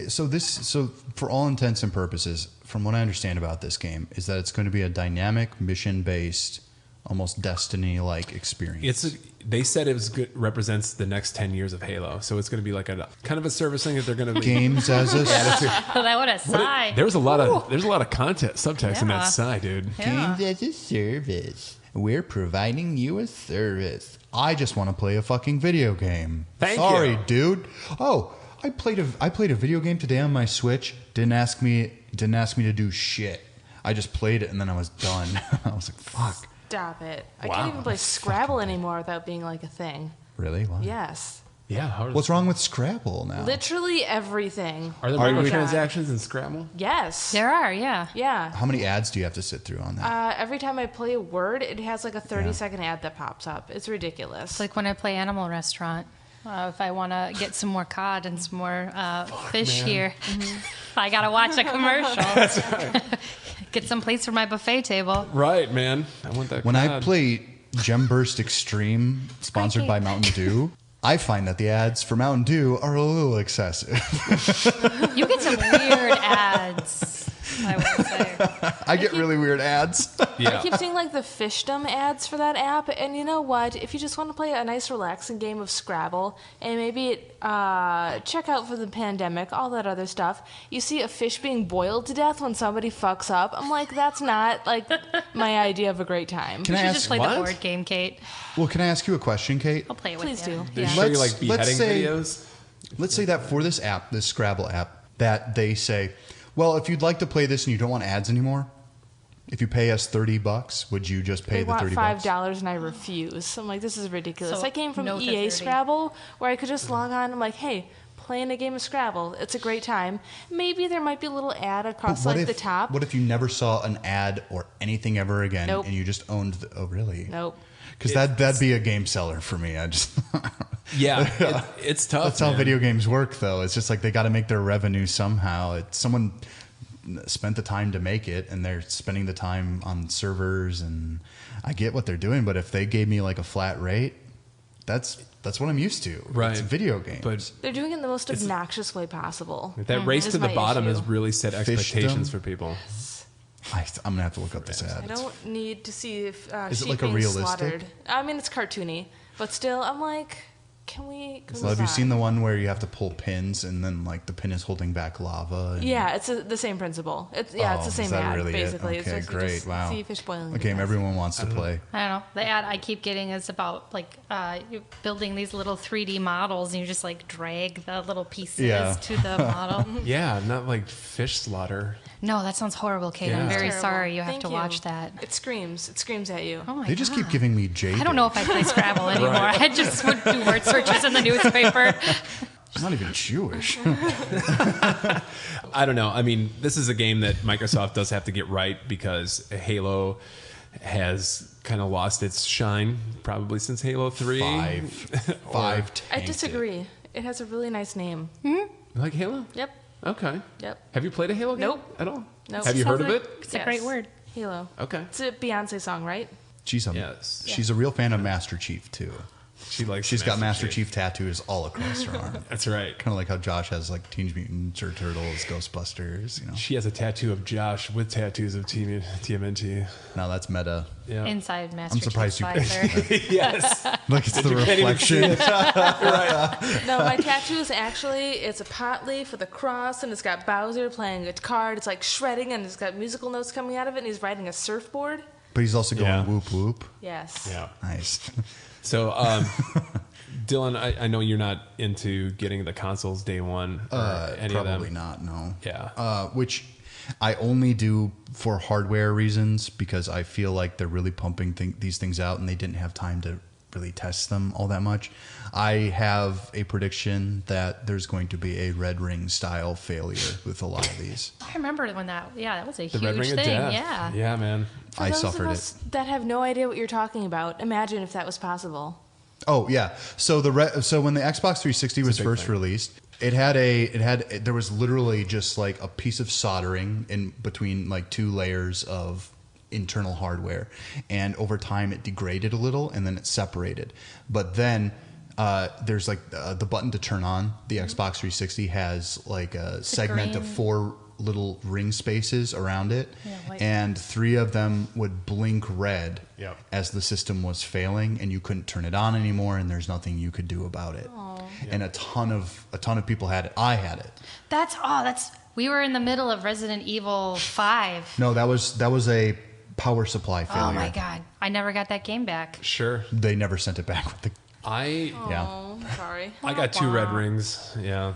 So for all intents and purposes, from what I understand about this game, is that it's going to be a dynamic, mission-based, almost Destiny-like experience. They said it was good, represents the next 10 years of Halo. So it's going to be like a kind of a service thing that they're going to be. Games as a Oh, that would have sigh. There's a lot of content subtext in that Yeah. side, dude. Yeah. Games as a service. We're providing you a service. I just want to play a fucking video game. Thank Sorry, you. dude. Oh, I played a video game today on my Switch. Didn't ask me to do shit. I just played it and then I was done. I was like, fuck. Stop it. I Wow. can't even play Scrabble anymore without being like a thing. Really? Why? Yes. Yeah. What's wrong with Scrabble now? Literally everything. Are there Are you- microtransactions in Scrabble? Yes. There are, yeah. Yeah. How many ads do you have to sit through on that? Every time I play a word, it has like a 30-second ad that pops up. It's ridiculous. It's like when I play Animal Restaurant. If I want to get some more cod and some more fish man. here, I got to watch a commercial. Get some plates for my buffet table. Right, man. I want that. When I cod. play Gem Burst Extreme, sponsored by Mountain Dew, I find that the ads for Mountain Dew are a little excessive. You get some weird ads, I would say. I get really weird ads. I yeah. keep seeing like the fishdom ads for that app, and you know what? If you just want to play a nice, relaxing game of Scrabble and maybe check out for the pandemic, all that other stuff, you see a fish being boiled to death when somebody fucks up. I'm like, that's not like my idea of a great time. Can You I should ask just play what? the board game, Kate. Well, can I ask you a question, Kate? I'll play it with Please you. do. They Yeah. show you like Let's beheading say- videos. Let's say that for this app, this Scrabble app, that they say, well, if you'd like to play this and you don't want ads anymore, if you pay us $30, would you just pay They the want $30? $5 and I refuse. I'm like, this is ridiculous. So, I came from no to EA 30. Scrabble where I could just log on. I'm like, hey, playing a game of Scrabble. It's a great time. Maybe there might be a little ad across like the top. What if you never saw an ad or anything ever again, Nope. and you just owned? Oh, really? Nope. Because that'd be a game seller for me. I just Yeah, it's tough. that's how man. video games work, though. It's just like they got to make their revenue somehow. Someone spent the time to make it, and they're spending the time on servers. And I get what they're doing, but if they gave me like a flat rate, that's what I'm used to. Right. It's video games. But They're doing it in the most obnoxious way possible. that race Is to the my bottom issue. has really set expectations for people. I'm gonna have to look up this ad. I don't need to see if Is it sheep like a being realistic? slaughtered. I mean, it's cartoony, but still, I'm like, can we Well, have you stop? seen the one where you have to pull pins and then like the pin is holding back lava? And Yeah, it's the same principle. It's Oh, the is same that ad, really it? basically. It's Okay, like you great. just Wow. see fish boiling. A to game death. everyone wants to play. I don't know. The ad I keep getting is about like you building these little 3D models, and you just like drag the little pieces Yeah. to the model. Yeah, not like fish slaughter. No, that sounds horrible, Kate. Yeah. I'm very Terrible. sorry you have Thank to watch that. It screams at you. Oh my They just God. keep giving me J. I don't know if I play Scrabble anymore. I just would do word searches in the newspaper. She's not even Jewish. I don't know. I mean, this is a game that Microsoft does have to get right because Halo has kind of lost its shine probably since Halo 3. Five. I tanked disagree. It has a really nice name. You like Halo? Yep. Okay. Yep. Have you played a Halo game Nope. at all? Nope. Have you heard of Sounds it? like- It's a great word. Halo. Okay. It's a Beyonce song, right? She's Yes. a real fan of Master Chief too. She's Got Master Chief tattoos all across her arm. That's right. Kind of like how Josh has like Teenage Mutant Ninja Turtles, Ghostbusters. You know, She has a tattoo of Josh with tattoos of TMNT. now that's meta. Yeah. Inside Master I'm surprised Chief's you visor. picked Yes. like it's the You can't even see reflection. No, my tattoo is actually, it's a pot leaf with a cross, and it's got Bowser playing a card. It's like shredding, and it's got musical notes coming out of it, and he's riding a surfboard. But he's also going Yeah. whoop whoop. Yes. Yeah. Nice. So, Dylan, I know you're not into getting the consoles day one or any of them. Probably not. No. Yeah. Which I only do for hardware reasons because I feel like they're really pumping these things out and they didn't have time to really test them all that much. I have a prediction that there's going to be a Red Ring style failure with a lot of these. I remember when that was a The Red huge Ring of thing. Death. Yeah. Yeah, man. For I those suffered of it. us that have no idea what you're talking about, imagine if that was possible. Oh yeah. So when the Xbox 360 was big first thing. released, there was literally just like a piece of soldering in between like two layers of internal hardware, and over time it degraded a little and then it separated. But then there's like the button to turn on the Xbox 360 has like a segment of green. 4 little ring spaces around it, Yeah, white. and 3 of them would blink red Yep. as the system was failing, and you couldn't turn it on anymore, and there's nothing you could do about it. And a ton of people had it. I had it. We were in the middle of Resident Evil 5. No, that was a power supply failure. Oh my God. I never got that game back. Sure. They never sent it back with the. Yeah. Oh, sorry. I got 2 red rings. Yeah.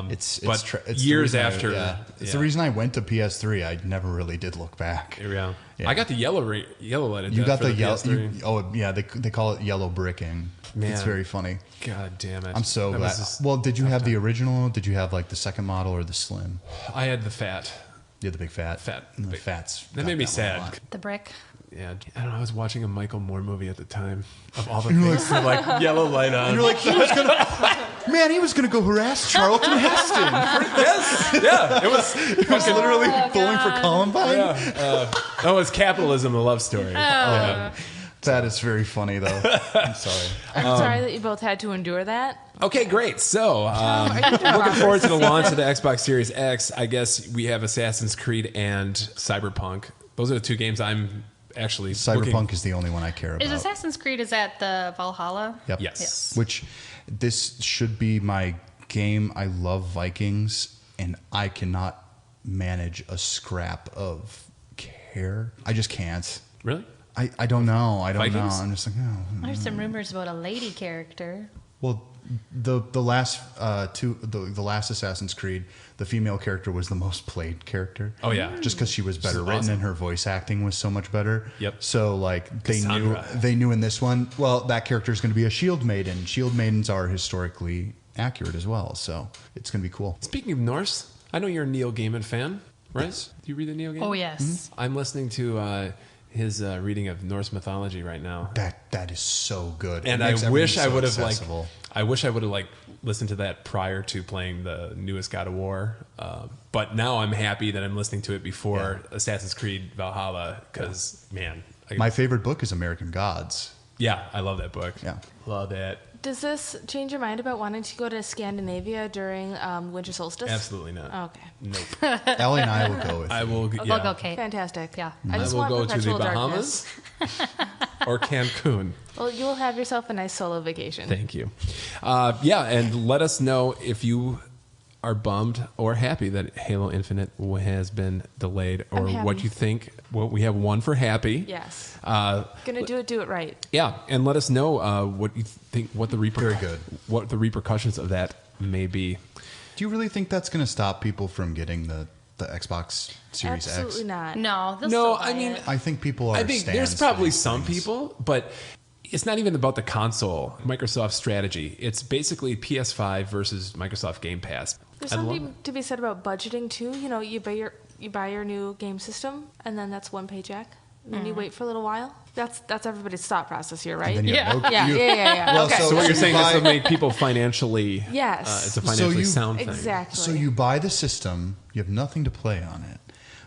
It's but it's years the reason after. yeah. It's the reason I went to PS3. I never really did look back. Yeah. Yeah. I got the yellow light of You death got for the the yellow. PS3. They call it yellow bricking. Man. It's very funny. God damn it. I'm so That glad. was just- Well, did you have the original? Did you have like the second model or the slim? I had the fat. You had the big fat. Fat. The Big- fats. That got made me one a sad. lot. The brick. Yeah. I don't know. I was watching a Michael Moore movie at the time. Of all the things to like yellow light on. You're like, he was gonna go harass Charlton Heston. Yes. Yeah. It was. He was literally bowling for Columbine. That was capitalism, a love story. Yeah. That is very funny, though. I'm sorry. I'm sorry that you both had to endure that. Okay, great. So, Are you looking forward to the launch of the Xbox Series X. I guess we have Assassin's Creed and Cyberpunk. Those are the 2 games I'm actually Cyberpunk looking. is the only one I care about. Is Assassin's Creed, is that the Valhalla? Yep. Yes. Which this should be my game. I love Vikings, and I cannot manage a scrap of care. I just can't. Really? I don't know. I don't know. Vikings? I'm just like, no. There's some rumors about a lady character. Well, the last the last Assassin's Creed, the female character was the most played character. Oh, yeah. Just because she was better She's written awesome. and her voice acting was so much better. Yep. So like Cassandra. they knew in this one, well, that character is going to be a shield maiden. Shield maidens are historically accurate as well, so it's going to be cool. Speaking of Norse, I know you're a Neil Gaiman fan, right? Yes. Do you read the Neil Gaiman? Oh, yes. I'm listening to his reading of Norse mythology right now. That is so good. And It I makes wish I everything so would have accessible. I wish I would have listened to that prior to playing the newest God of War. But now I'm happy that I'm listening to it before Assassin's Creed Valhalla because man, My favorite book is American Gods. yeah, I love that book. Yeah. Love it. Does this change your mind about wanting to go to Scandinavia during winter solstice? Absolutely not. Oh, okay. Nope. Ellie and I will go with I you. will. I'll Yeah. go, Kate. Fantastic. Yeah. I just will want go to the perpetual Bahamas darkness. or Cancun. Well, you'll have yourself a nice solo vacation. Thank you. Yeah, and let us know if you are bummed or happy that Halo Infinite has been delayed, or I'm what happy. you think. Well, we have one for happy. Yes. Uh, Gonna do it right. yeah, and let us know what you think. What the Very good. What the repercussions of that may be. Do you really think that's going to stop people from getting the the Xbox Series Absolutely X? not. No, they'll No, still buy I mean, it. I think people are. I think there's stands probably to these some things. people, but it's not even about the console, Microsoft's strategy. It's basically PS5 versus Microsoft Game Pass. There's I love something to be said about budgeting too. You know, you buy your new game system, and then that's one paycheck. And then you wait for a little while. That's everybody's thought process here, right? And then you have no, Yeah, you- yeah. Well, Okay. So what you're you saying is buy- to make people financially, Yes. it's a financially you- sound thing. Exactly. So you buy the system, you have nothing to play on it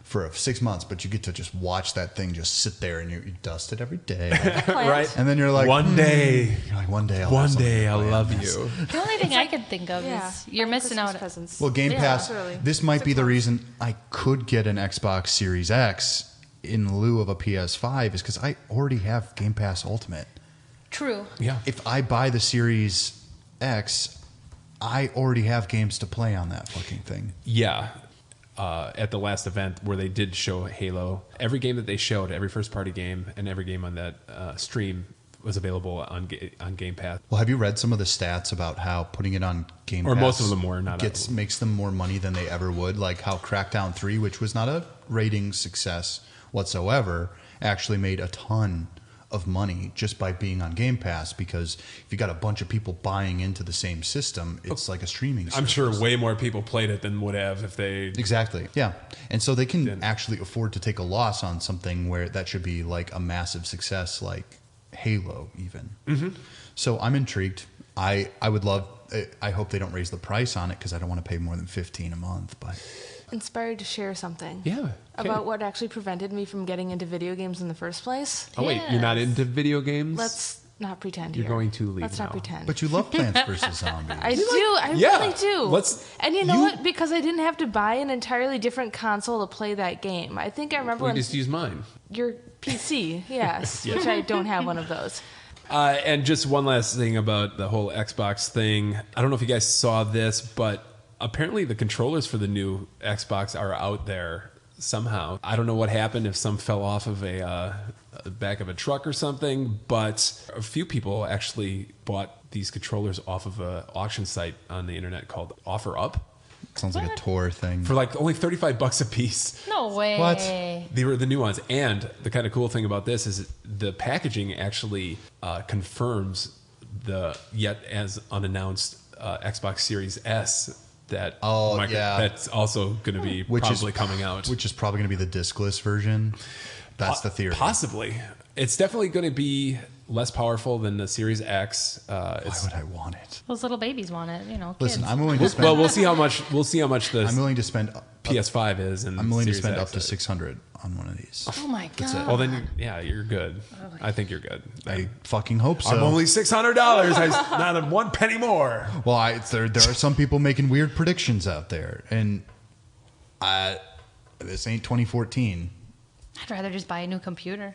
for 6 months, but you get to just watch that thing just sit there and you dust it every day. Right? And then you're like, one day, you're like, one day I'll one have something day to I'll play on love this." you. The only thing I could think of is you're buying missing Christmas out. presents. Well, Game Yeah, Pass, literally. this might 6 be the months. reason I could get an Xbox Series X in lieu of a PS5 is because I already have Game Pass Ultimate. True. Yeah. If I buy the Series X, I already have games to play on that fucking thing. Yeah. At the last event where they did show Halo, every game that they showed, every first party game and every game on that stream was available on Game Pass. Well, have you read some of the stats about how putting it on Game Or Pass most of them were, not all of them. makes them more money than they ever would? Like how Crackdown 3, which was not a rating success whatsoever, actually made a ton of money just by being on Game Pass, because if you got a bunch of people buying into the same system, it's like a streaming service. I'm sure way more people played it than would have if they. Exactly. Yeah. And so they can Didn't. actually afford to take a loss on something where that should be like a massive success, like Halo even. Mm-hmm. So I'm intrigued. I would love, I hope they don't raise the price on it because I don't want to pay more than $15 a month, but Inspired to share something. Yeah. okay. About what actually prevented me from getting into video games in the first place. Oh, wait, you're not Yes. into video games? Let's not pretend You're here. going to leave Let's now. not pretend. but you love Plants vs. Zombies. I do. I Yeah, really do. let's- and you know you- what? Because I didn't have to buy an entirely different console to play that game. I think I remember We when just use mine. your PC, yes, which I don't have one of those. And just one last thing about the whole Xbox thing. I don't know if you guys saw this, but apparently the controllers for the new Xbox are out there somehow. I don't know what happened, if some fell off of a back of a truck or something, but a few people actually bought these controllers off of an auction site on the internet called OfferUp Sounds like a tour thing. for like only $35 a piece. No way. What? They were the new ones. And the kind of cool thing about this is the packaging actually confirms the yet as unannounced Xbox Series S that that's also going to be probably coming out. Which is probably going to be the discless version. That's the theory. Possibly. It's definitely going to be less powerful than the Series X. Why would I want it? Those little babies want it, you know. Listen, kids. I'm willing to spend. Well, we'll see how much the I'm willing to spend. PS5 is, and I'm willing to Series spend X up to is. 600 on one of these. Oh my god. it. Well, then, you're good. I think you're good. I fucking hope so. I'm only $600. Not a one penny more. Well, there are some people making weird predictions out there, and this ain't 2014. I'd rather just buy a new computer.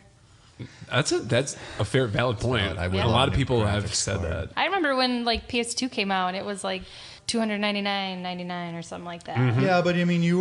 That's a fair, valid point. I would A love lot of a new people have graphics said card. that. I remember when like PS2 came out and it was like $299.99 or something like that. Mm-hmm. Yeah, but I mean, you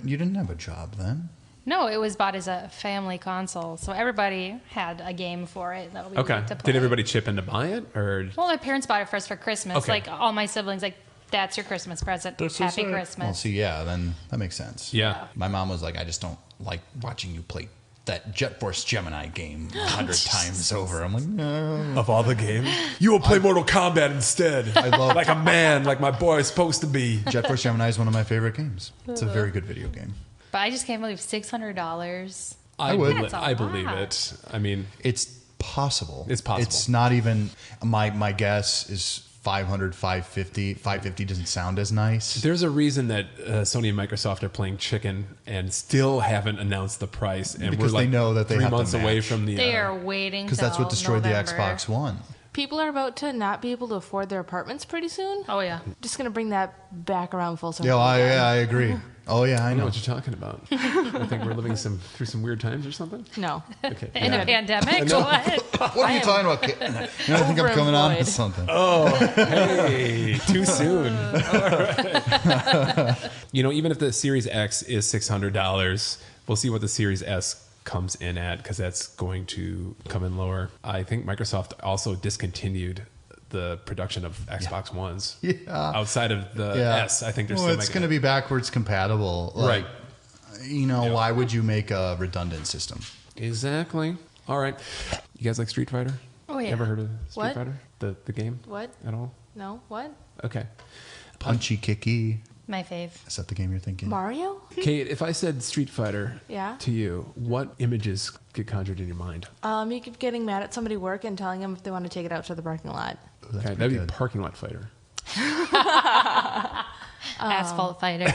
didn't have a job then. No, it was bought as a family console, so everybody had a game for it that we Okay. liked to play. Did everybody chip in to buy it, or Well, my parents bought it for us for Christmas. Okay. Like all my siblings, like that's your Christmas present. Happy Christmas. Well, see, yeah, then that makes sense. yeah? My mom was like, I just don't like watching you play that Jet Force Gemini game 100 times over. I'm like, no. Of all the games, you will play Mortal Kombat instead. I love like a man, like my boy is supposed to be. Jet Force Gemini is one of my favorite games. It's a very good video game. But I just can't believe $600. I would. That's a I believe lot. it. I mean, It's possible. It's possible. It's not even my guess is 500, 550. 550 doesn't sound as nice. there's a reason that Sony and Microsoft are playing chicken and still haven't announced the price, and Because we're like they know that they 3 have to months away match. from the. They are waiting Because that's what destroyed November. the Xbox One. People are about to not be able to afford their apartments pretty soon. Oh yeah. Just gonna bring that back around full circle. Yeah, again. I agree. Oh yeah, I I know know. what you're talking about. I think we're living through some weird times or something. No. Okay. In a pandemic? What? What are you talking about, kid? You don't think I'm coming on overemployed. with something? Hey, too soon. All right. Even if the Series X is $600, we'll see what the Series S comes in at, because that's going to come in lower. I think Microsoft also discontinued the production of Xbox Ones. Yeah. Outside of the Yeah. S, I think they're Well, still it's making going to be backwards compatible. Right. Why would you make a redundant system? Exactly. All right. You guys like Street Fighter? Oh, yeah. Ever heard of Street What? Fighter? The game? What? At all? No? What? Okay. Punchy kicky. My fave. Is that the game you're thinking? Mario? Kate, if I said Street Fighter Yeah? to you, what images get conjured in your mind? You keep getting mad at somebody at work and telling them if they want to take it out to the parking lot. Ooh, that's Okay, pretty that'd be good. Parking Lot Fighter. Asphalt fighter.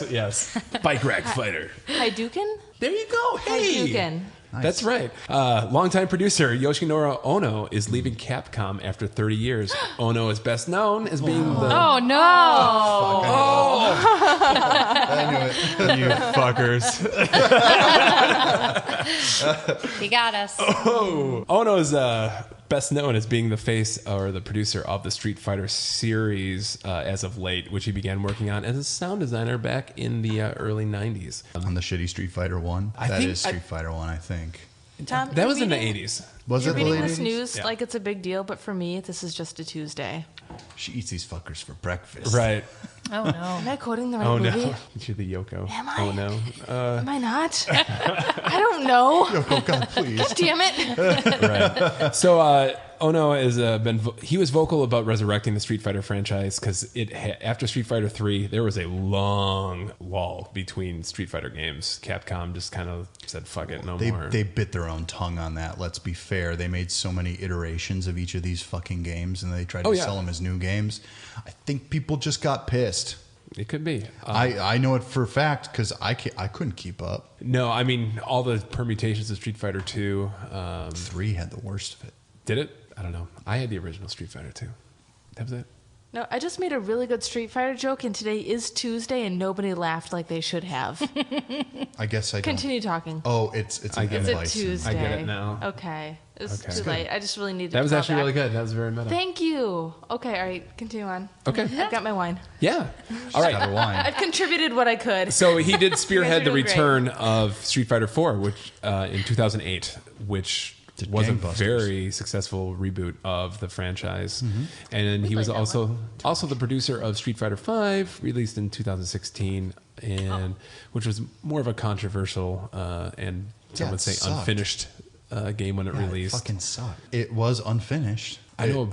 Yes. Bike Rack Fighter. Hadouken? There you go. Hey. Hadouken. Nice. That's right. Longtime producer Yoshinori Ono is leaving Capcom after 30 years. Ono is best known as being the... Oh, no. I knew it. You fuckers. He got us. Ono is best known as being the face or the producer of the Street Fighter series as of late, which he began working on as a sound designer back in the early 90s. On the shitty Street Fighter 1. I That think- is Street Fighter 1, I think. Tom, That was in the reading- 80s. Was You're it the reading late this 80s? news Yeah. like it's a big deal, but for me, this is just a Tuesday. She eats these fuckers for breakfast. Right. Oh, no. Am I quoting the right Oh, movie? no. You're the Yoko. Am I? Oh, no. Am I not? I don't know. Oh, God, please. Damn it. Right. So Ono has he was vocal about resurrecting the Street Fighter franchise because after Street Fighter 3 there was a long lull between Street Fighter games. Capcom just kind of said fuck it, no more. They bit their own tongue on that. Let's be fair. They made so many iterations of each of these fucking games, and they tried to sell them as new games. I think people just got pissed. It could be. I know it for a fact because I couldn't keep up. No, I mean all the permutations of Street Fighter 2. 3 had the worst of it. Did it? I don't know. I had the original Street Fighter 2. That was it. No, I just made a really good Street Fighter joke, and today is Tuesday, and nobody laughed like they should have. I guess I don't. Continue talking. Oh, it's I an get It's it. a bison. Tuesday. I get it now. Okay. It's Okay. too late. I just really needed That was to call actually back. really good. That was very meta. Thank you. Okay, all right. Continue on. Okay. I've got my wine. Yeah. All right. Got a wine. I've contributed what I could. So he did spearhead the doing great. return of Street Fighter 4, which in 2008, which Did was a gangbusters. very successful reboot of the franchise. And then he was played that also the producer of Street Fighter 5, released in 2016, and which was more of a controversial and some Yeah, would it say sucked. unfinished game when it Yeah, released. It fucking sucked. It was unfinished. I know.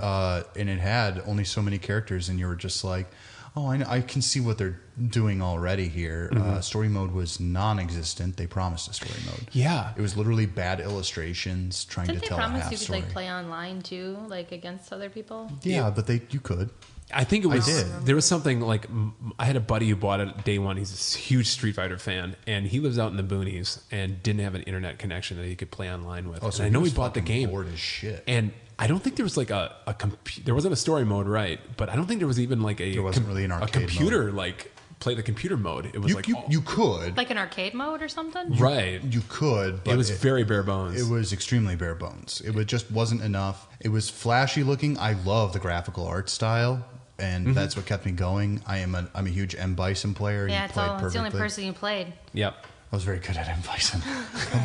And it had only so many characters, and you were just like, oh, I can see what they're doing already here. Story mode was non-existent. They promised a story mode. Yeah. It was literally bad illustrations trying Didn't to they tell a promise half you could story. like play online too, like against other people? Yeah, but you could. I think it was. did. There was something like I had a buddy who bought it day one. He's a huge Street Fighter fan, and he lives out in the boonies and didn't have an internet connection that he could play online with. Oh, so and I know he was bought the fucking game, bored as shit. and I don't think there was like there wasn't a story mode, right? But I don't think there was even like There wasn't really an a arcade computer like play the computer mode. It was you could. Like an arcade mode or something? right. You could, but It was very bare bones. It was extremely bare bones. Just wasn't enough. It was flashy looking. I love the graphical art style, and that's what kept me going. I'm a huge M Bison player. Yeah, He it's played the only perfectly. person you played. Yep. I was very good at M Bison,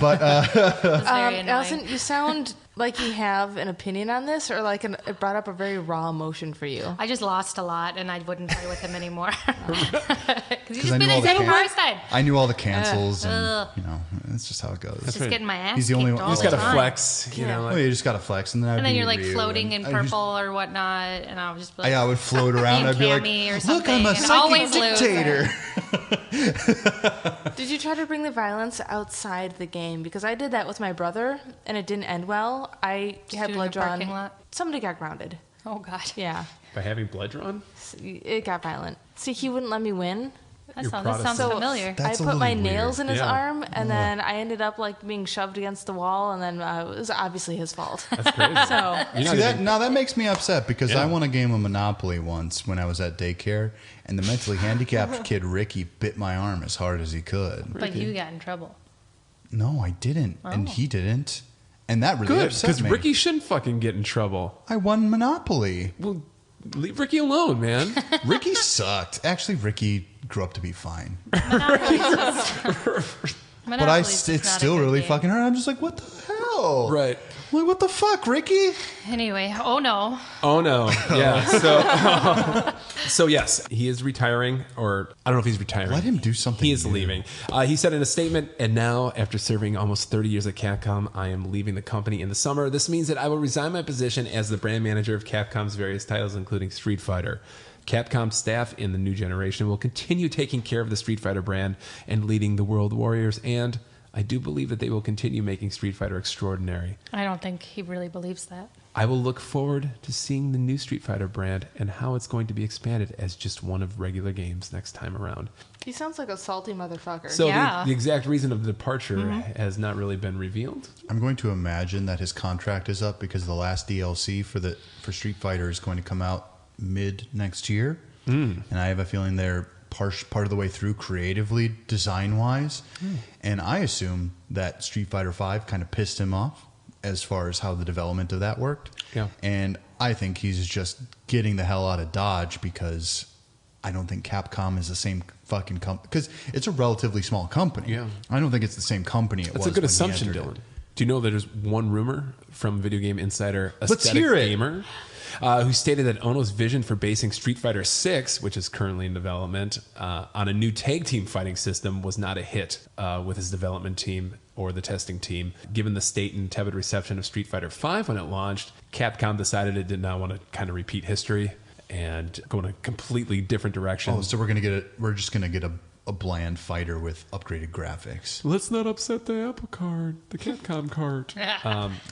but It was very annoying. Allison, you sound like you have an opinion on this, or like it brought up a very raw emotion for you. I just lost a lot, and I wouldn't play with him anymore. Because you just I been knew all in the second can- side. I knew all the cancels, Ugh. and it's just how it goes. Just right. getting my ass He's the only kicked one- all You just the got to time. flex, you know. Oh, Like, you just gotta flex, and then And then I'd you're be like Ryu, floating and in I just- purple or whatnot, and I would just be like, I would float around. I'd be like, Cammy or "Look, I'm something, a and psychic always lose. dictator." Did you try to bring the violence outside the game? Because I did that with my brother, and it didn't end well. I had do it in blood a drawn. parking lot? Somebody got grounded. oh god, Yeah, by having blood drawn. it got violent. See, he wouldn't let me win. that You're sounds Protestant. familiar. That's a I put my little nails weird. in his Yeah. arm, and then I ended up like being shoved against the wall, and then it was obviously his fault. That's crazy. So You're See not that makes me upset because Yeah. I won a game of Monopoly once when I was at daycare, and the mentally handicapped kid Ricky bit my arm as hard as he could. But you got in trouble. No, I didn't, and he didn't, and that really good upset because me. Ricky shouldn't fucking get in trouble. I won Monopoly. Well, leave Ricky alone, man. Ricky sucked. Actually, Ricky grew up to be fine, but Monopoly's it's not a still good really game. fucking hurt. I'm just like, what the hell? know. Right. I'm like, what the fuck, Ricky? Anyway, oh no. Oh no. Yeah. So yes, he is retiring, or I don't know if he's retiring. Let him do something. He is new. leaving. He said in a statement, and now, after serving almost 30 years at Capcom, I am leaving the company in the summer. This means that I will resign my position as the brand manager of Capcom's various titles, including Street Fighter. Capcom staff in the new generation will continue taking care of the Street Fighter brand and leading the World Warriors, and I do believe that they will continue making Street Fighter extraordinary. I don't think he really believes that. I will look forward to seeing the new Street Fighter brand and how it's going to be expanded as just one of regular games next time around. He sounds like a salty motherfucker. So Yeah. the exact reason of the departure has not really been revealed. I'm going to imagine that his contract is up because the last DLC for Street Fighter is going to come out mid next year, and I have a feeling they're part of the way through creatively, design wise, and I assume that Street Fighter V kind of pissed him off as far as how the development of that worked. Yeah. And I think he's just getting the hell out of Dodge because I don't think Capcom is the same fucking company, because it's a relatively small company. Yeah. I don't think it's the same company it That's was a good when he assumption, entered Dylan. it. Do you know that there's one rumor from Video Game Insider, Let's Aesthetic hear it. Gamer, who stated that Ono's vision for basing Street Fighter VI, which is currently in development, on a new tag team fighting system was not a hit with his development team or the testing team. Given the state and tepid reception of Street Fighter V when it launched, Capcom decided it did not want to kind of repeat history and go in a completely different direction. Oh, so we're just gonna get a bland fighter with upgraded graphics. Let's not upset the Apple card, the Capcom card.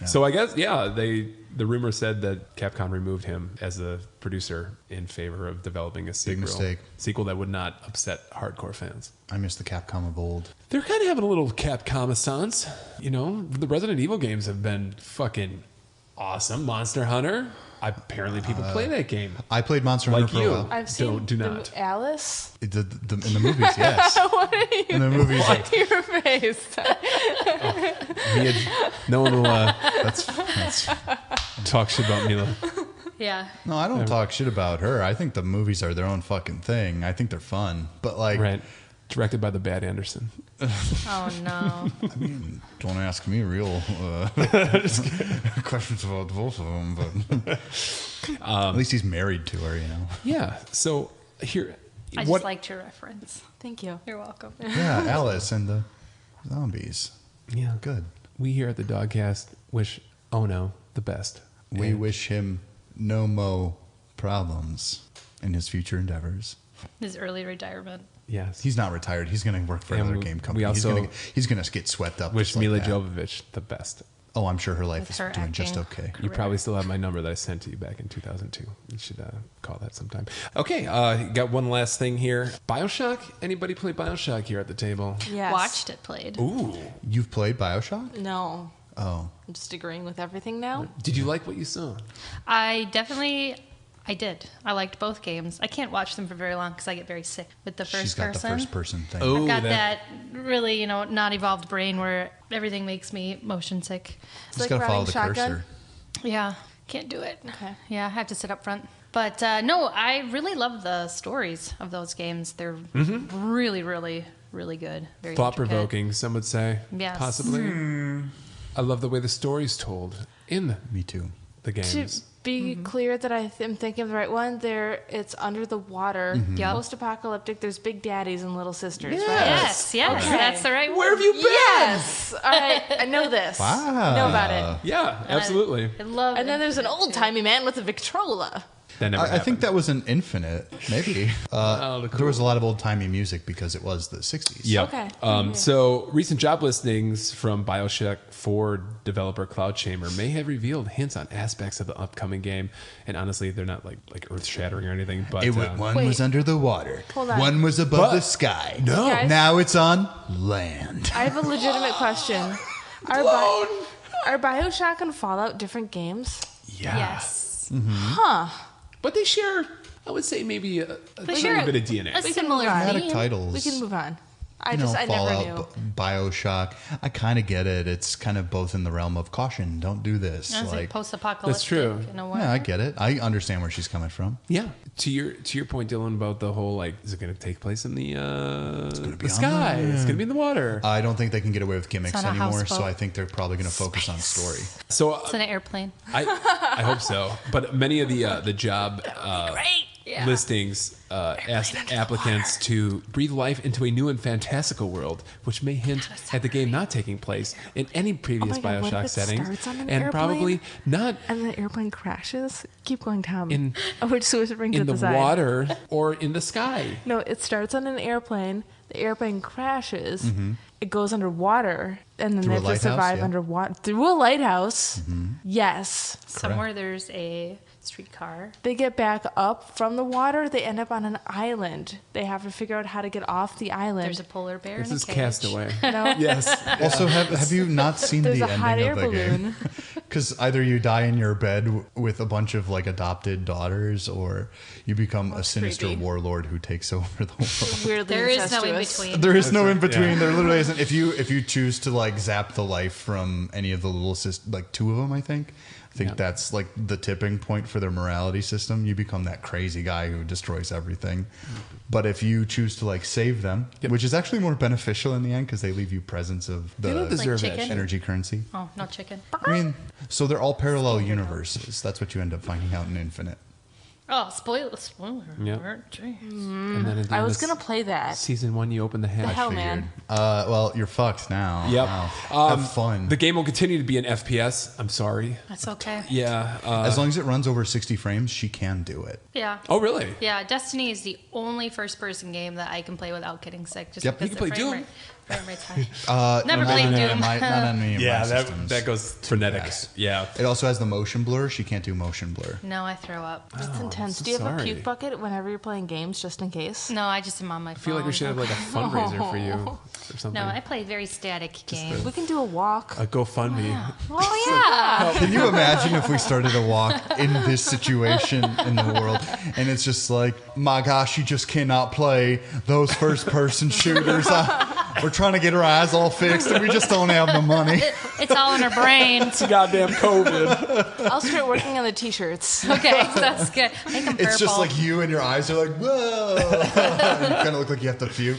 So I guess, the rumor said that Capcom removed him as a producer in favor of developing a sequel. mistake. Sequel that would not upset hardcore fans. I miss the Capcom of old. They're kind of having a little Capcom-assance. You know, the Resident Evil games have been fucking awesome. Monster Hunter. Apparently people play that game. I played Monster Like Hunter for you. a while. I've seen Do not. Alice. In the movies, yes. What are you? In the movies, like, Your face. No one will that's talk shit about Mila. Yeah. no, I don't talk shit about her. I think the movies are their own fucking thing. I think they're fun, but like, Right. Directed by the bad Anderson. Oh no. I mean, don't ask me real questions about both of them. But at least he's married to her, you know. Yeah. So here, I just liked your reference. Thank you. You're welcome. Yeah, Alice and the zombies. Yeah. Good. We here at the Dogcast wish Ono the best. We And wish him no mo problems in his future endeavors. His early retirement. yes, He's not retired. He's going to work for And another we- game company. we also he's going to get swept up. wish just like Mila that. Jovovich the best. Oh, I'm sure her life With is her doing just acting. okay. You Career. probably still have my number that I sent to you back in 2002. You should call that sometime. Okay, got one last thing here. Bioshock? Anybody play Bioshock here at the table? Yes. Watched it played. Ooh. You've played Bioshock? No. Oh. I'm just agreeing with everything now. Did you like what you saw? I did. I liked both games. I can't watch them for very long because I get very sick with the first She's got person. the first person thing. Oh. I've got that- that really, not evolved brain where everything makes me motion sick. Just like got to follow riding the shotgun? cursor. Yeah, can't do it. Okay. Yeah, I have to sit up front. But no, I really love the stories of those games. They're really, really, really good. Very Thought-provoking, some would say. Yes. Possibly. I love the way the story's told in Me too. the To games. be clear that I am thinking of the right one, it's under the water, Yep. post-apocalyptic. There's big daddies and little sisters, right? Yes, yes, Okay. that's the right Where one. have you been? Yes. All right. I know this. Wow. I know about it. Yeah, absolutely. I love And then there's an Infinite, old-timey man with a Victrola. That never I think happened. that was an Infinite, maybe. Oh, There was a lot of old-timey music because it was the 60s. Yeah. Okay. So recent job listings from Bioshock 4 developer Cloud Chamber may have revealed hints on aspects of the upcoming game, and honestly, they're not like earth-shattering or anything. But One Wait. was under the water. Hold on. One was above But- the sky. No. Guys? Now it's on land. I have a legitimate question. Are Bioshock and Fallout different games? yeah. Yes. Huh. But they share, I would say, maybe a share tiny bit of DNA. A similar move on. Thematic theme. titles. We can move on. I never Fallout, knew. Bioshock. I kind of get it. It's kind of both in the realm of caution. Don't do this. As Like, post-apocalyptic. That's true. In a way. yeah, I get it. I understand where she's coming from. Yeah. To your point, Dylan, about the whole like, is it going to take place in the be on sky? the- It's going to be in the water. I don't think they can get away with gimmicks It's on a anymore, so houseboat. I think they're probably going to focus on story. So It's an airplane. I hope so. But many of the job Great. Yeah. listings asked applicants to breathe life into a new and fantastical world, which may hint at the game not taking place in any previous Oh my God, what Bioshock if it settings, starts on an and airplane? probably not And the airplane crashes. Keep going, Tom. In- which switch bring to in the side. water or in the sky. No, it starts on an airplane. The airplane crashes. It goes underwater, and then Through they a have to lighthouse, survive yeah. underwater through a lighthouse. Yes, Somewhere there's a streetcar. they get back up from the water. They end up on an island. They have to figure out how to get off the island. There's a polar bear This in a is cage. Castaway. No, Yes. Also, have you not seen there's the a hot ending air of the balloon. game? Because either you die in your bed with a bunch of like adopted daughters, or you become a sinister creepy. warlord who takes over the world. Weirdly There is no in incestuous. between. There is no in between. Yeah. There literally isn't. If you choose to like zap the life from any of the little like two of them, I think Yeah. that's like the tipping point for their morality system. You become that crazy guy who destroys everything. But if you choose to like save them, Yep. which is actually more beneficial in the end because they leave you presents of They don't the deserve Like that chicken? shit. energy currency. Oh, no chicken. I mean, so they're all parallel universes. That's what you end up finding out in Infinite. Oh, spoiler. Yeah. Gee. And then at the I end was of gonna play that. season 1, you open the hatch. The hell, man. Well, you're fucked now. Yep. Wow. Have fun. The game will continue to be an FPS. I'm sorry. That's okay. Yeah. As long as it runs over 60 frames, she can do it. Yeah. Oh, really? Yeah, Destiny is the only first-person game that I can play without getting sick. Just Yep. because You can the play frame Doom. rate- frame rate's high. Never played Doom. Not on any of Yeah, my that, systems. that goes frenetic. fast. Yeah. It also has the motion blur. She can't do motion blur. No, I throw up. It's intense. so Do you have sorry. a puke bucket whenever you're playing games, just in case? No, I just am on my phone. I feel like we should have like a fundraiser for you or something. No, I play very static games. We can do a walk. A GoFundMe. Oh, yeah. Can you imagine if we started a walk in this situation in the world and it's just like, my gosh, she just cannot play those first person shooters. We're trying to get her eyes all fixed and we just don't have the money. It's all in her brain. It's goddamn COVID. I'll start working on the t-shirts. Okay, that's good. Make them purple. It's just like you and your eyes are like, whoa. And you kind of look like you have to puke.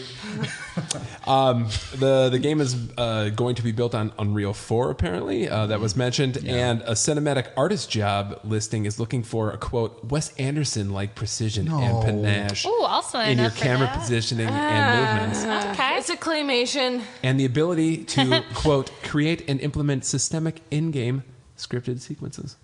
The game is going to be built on Unreal 4, apparently. That was mentioned. And a cinematic artist job listing is looking for a, quote, Wes Anderson-like precision and panache Ooh, I'll sign in your up for camera that. positioning and movements. Okay. It's a claymation. And the ability to, quote, create and implement systemic in-game scripted sequences.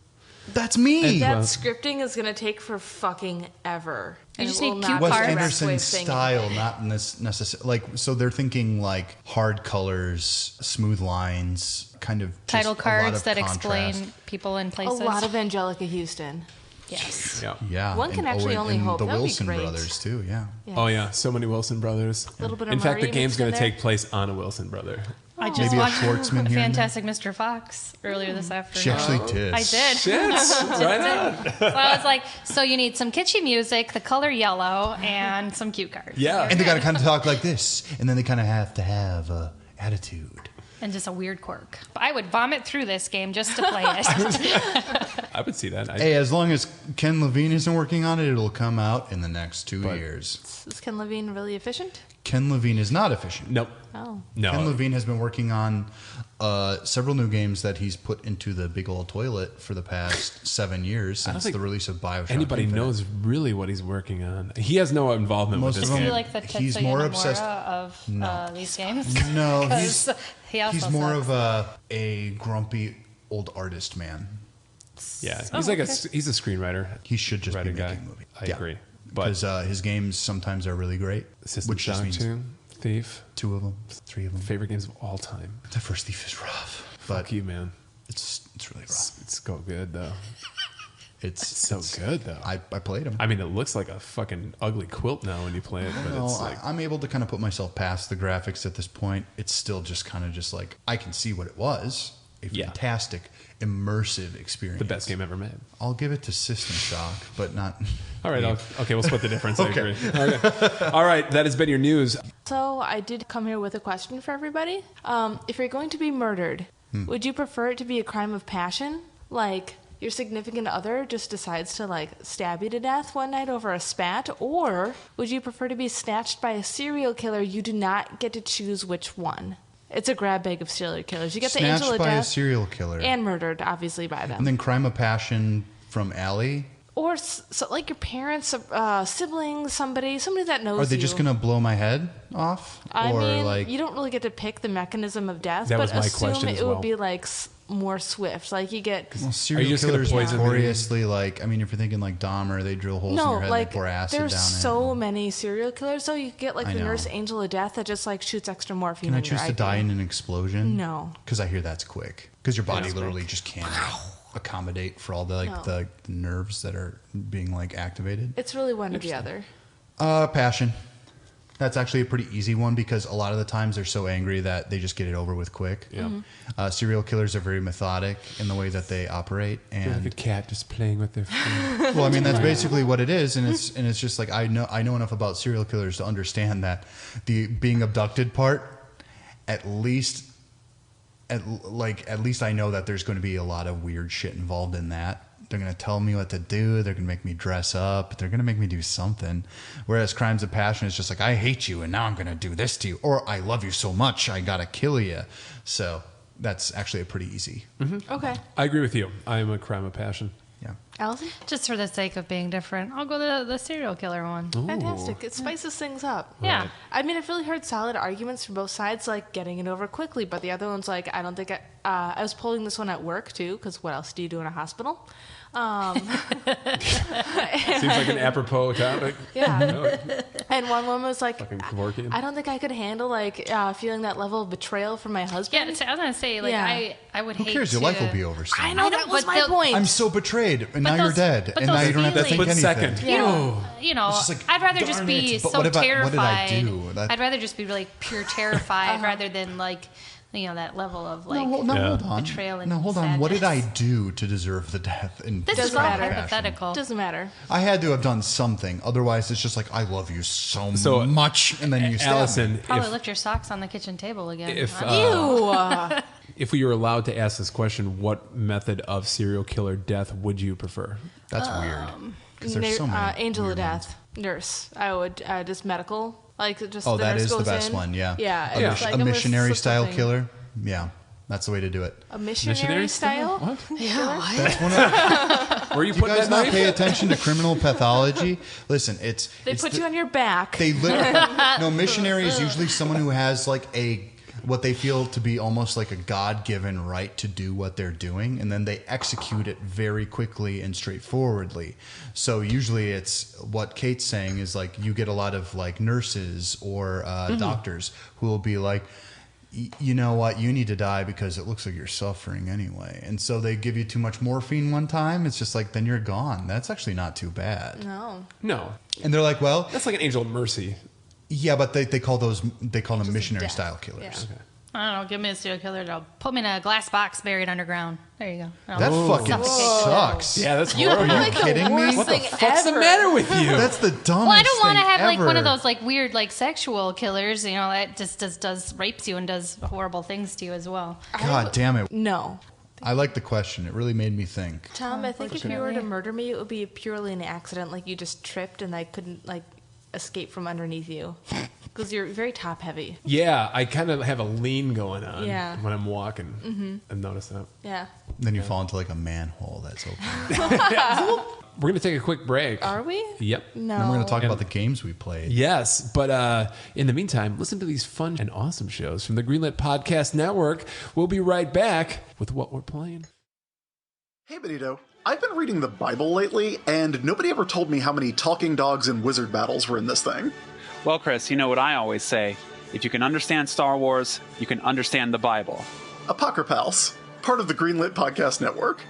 That's me. That scripting is gonna take for fucking ever. You And just it will need not cue be Wes a cards. direct Anderson wave thing. style, not in this necessary. Like, so they're thinking like hard colors, smooth lines, kind of just Title a lot cards of that contrast. explain people in A places. lot of Angelica Houston. yes. Yeah. Yeah, One can and actually Owen- only and hope. the That'd be Wilson great. brothers too. Yeah. Yeah. Oh, yeah. So many Wilson brothers. A little bit of In fact, the Marty game's mixed going in to there. take place on a Wilson brother. I just Maybe a watched Schwartzman here and there. Fantastic Mr. Fox earlier this afternoon. She actually did. I did. Shit. Right on. So I was like, so you need some kitschy music, the color yellow, and some cue cards. Yeah. And they got to kind of talk like this, and then they kind of have to have attitude. And just a weird quirk. I would vomit through this game just to play it. I would see that. Hey, as long as Ken Levine isn't working on it, it'll come out in the next 2 years. Is Ken Levine really efficient? Ken Levine is not efficient. Nope. Oh. No. Ken Levine has been working on several new games that he's put into the big old toilet for the past 7 years I don't since think the release of Bioshock. Anybody Infinite. knows really what he's working on. He has no involvement Most with of this them- game. Is he like the He's Tetsuya more Nomura obsessed- of No. these games? No, 'Cause he also he's more sucks. of a grumpy old artist man. Yeah, Oh, he's like okay. he's a screenwriter. He should just be Writing making guy. movies. I agree. But Because his games sometimes are really great. System which just Shock means 2, Thief, 2 of them, 3 of them. favorite games of all time. The first Thief is rough, Fuck but you, man. it's really rough. It's so good though. It's So good though. I played them. I mean, it looks like a fucking ugly quilt now when you play it, but it's like I'm able to kind of put myself past the graphics at this point. It's still just kind of just like I can see what it was. a Yeah. fantastic, immersive experience. The best game ever made. I'll give it to System Shock, but not... All right. Okay, we'll split the difference. Okay. I agree. Okay. All right. That has been your news. So I did come here with a question for everybody. If you're going to be murdered, would you prefer it to be a crime of passion? Like your significant other just decides to like stab you to death one night over a spat? Or would you prefer to be snatched by a serial killer? You do not get to choose which one. It's a grab bag of serial killers. You get the Snatched angel of by a death serial killer. and murdered, obviously, by them. And then Crime of Passion from Allie. Or so, like your parents, siblings, somebody that knows you. Are they just going to blow my head off? I or mean, like... you don't really get to pick the mechanism of death, That but was my assume question as it well. would be like more swift. Like you get Well, Are serial you just gonna killers poison me? notoriously, like, I mean, if you're thinking like Dahmer, they drill holes in no, your head like and they pour acid there's down so it. many serial killers. So you get like I the know. nurse angel of death that just like shoots extra morphine. Can I in your choose to IV. die in an explosion? No. Because I hear that's quick. Because your body That's literally quick. just can't accommodate for all the like No. the nerves that are being like activated. It's really one or the other. Passion. That's actually a pretty easy one because a lot of the times they're so angry that they just get it over with quick. Yeah. Serial killers are very methodic in the way that they operate, Like a and cat just playing with their food. well, I mean that's basically what it is, and it's just like I know enough about serial killers to understand that the being abducted part, at least I know that there's going to be a lot of weird shit involved in that. They're going to tell me what to do. They're going to make me dress up. They're going to make me do something. Whereas crimes of passion is just like, I hate you and now I'm going to do this to you. Or I love you so much, I got to kill you. So that's actually a pretty easy. Okay, I agree with you. I am a crime of passion. Yeah. Allison, Just for the sake of being different, I'll go the serial killer one. fantastic. It spices things up. Yeah. Right. I mean, I've really heard solid arguments from both sides, like getting it over quickly. But the other one's like, I don't think I was pulling this one at work too, because what else do you do in a hospital? Seems like an apropos topic. Yeah. And one woman was like, Fucking Kevorkian. I don't think I could handle like feeling that level of betrayal from my husband. Yeah, so I was gonna say, like, Yeah. I would Who hate cares? to... Your life will be over soon. I know, that was but my they'll- point. I'm so betrayed, and now those- you're dead, but and now those you don't have to think feelings- Split anything. second. You know, It's just like, I'd rather just darn be it, but so what did I terrified. do? I'd rather just be like pure terrified rather than like, that level of like. No, Yeah. hold on. Betrayal and No, hold on. What did I sadness. do to deserve the death? And This is Doesn't all matter. hypothetical. Doesn't matter. I had to have done something. Otherwise, it's just like, I love you so So, much. And then you stab me. Allison, Probably left your socks on the kitchen table again. if Ew. if we were allowed to ask this question, what method of serial killer death would you prefer? That's weird. Because there's so many. Angel of weird death. Nurse. I would just medical. Like just Oh, the that nurse is the goes best in. one, yeah. Yeah. A, it's like, I'm gonna missionary slip style something. killer. Yeah. That's the way to do it. A missionary style? What? That's one of, Were you do you putting guys that not knife? pay attention to criminal pathology? Listen, it's They put you on your back. They literally no missionary is usually someone who has like what they feel to be almost like a God-given right to do what they're doing, and then they execute it very quickly and straightforwardly. So usually it's what Kate's saying is like you get a lot of like nurses or doctors who will be like, you know what, you need to die because it looks like you're suffering anyway. And so they give you too much morphine one time. It's just like, then you're gone. That's actually not too bad. No. No. And they're like, well, That's like an angel of mercy. yeah, but they call them of missionary death. style killers. Yeah. I don't know. Give me a serial killer. They'll put me in a glass box buried underground. There you go. That I'll fucking suffocate. sucks. Yeah, that's You horrible. are like kidding the me? worst What What the thing fuck's ever. the matter with you? That's the dumbest Well, I don't want to thing have like one of ever. those like weird like sexual killers, that just does rapes you and does horrible things to you as well. God damn it. No. I like the question. It really made me think. Tom, I think if you were to Unfortunately. murder me, it would be purely an accident. Like you just tripped and I couldn't like escape from underneath you. Because you're very top heavy. Yeah, I kind of have a lean going on Yeah. when I'm walking. I've noticed that. Yeah. Then you fall into like a manhole that's open. We're going to take a quick break. Are we? Yep. No. Then we're going to talk And- about the games we played. Yes, but in the meantime, listen to these fun and awesome shows from the Greenlit Podcast Network. We'll be right back with what we're playing. Hey, Benito. I've been reading the Bible lately, and nobody ever told me how many talking dogs and wizard battles were in this thing. Well, Chris, you know what I always say. If you can understand Star Wars, you can understand the Bible. Apocrypals, part of the Greenlit Podcast Network.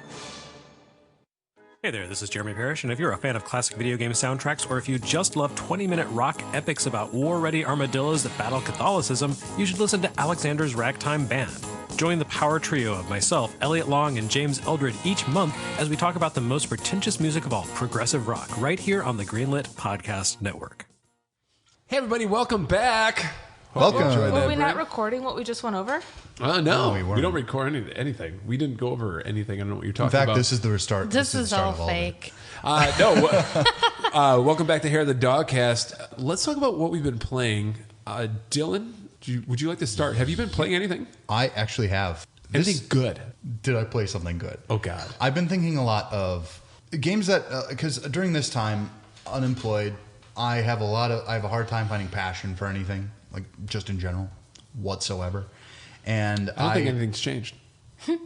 Hey there, this is Jeremy Parrish, and if you're a fan of classic video game soundtracks, or if you just love 20-minute rock epics about war-ready armadillos that battle Catholicism, you should listen to Alexander's Ragtime Band. Join the power trio of myself, Elliot Long, and James Eldred each month as we talk about the most pretentious music of all, progressive rock, right here on the Greenlit Podcast Network. Hey, everybody, welcome back. Welcome. Were we not recording what we just went over? No, we we weren't. don't record anything. We didn't go over anything. I don't know what you're In talking fact, about. this is the restart. This is is the start all of of it. fake. Welcome back to Hair of the Dogcast. Let's talk about what we've been playing. Dylan, would you like to start? Have you been playing anything? I actually have. Anything good? Did I play something good? Oh, God. I've been thinking a lot of games that, because during this time, unemployed, I have a hard time finding passion for anything, like just in general, whatsoever. And I don't think anything's changed.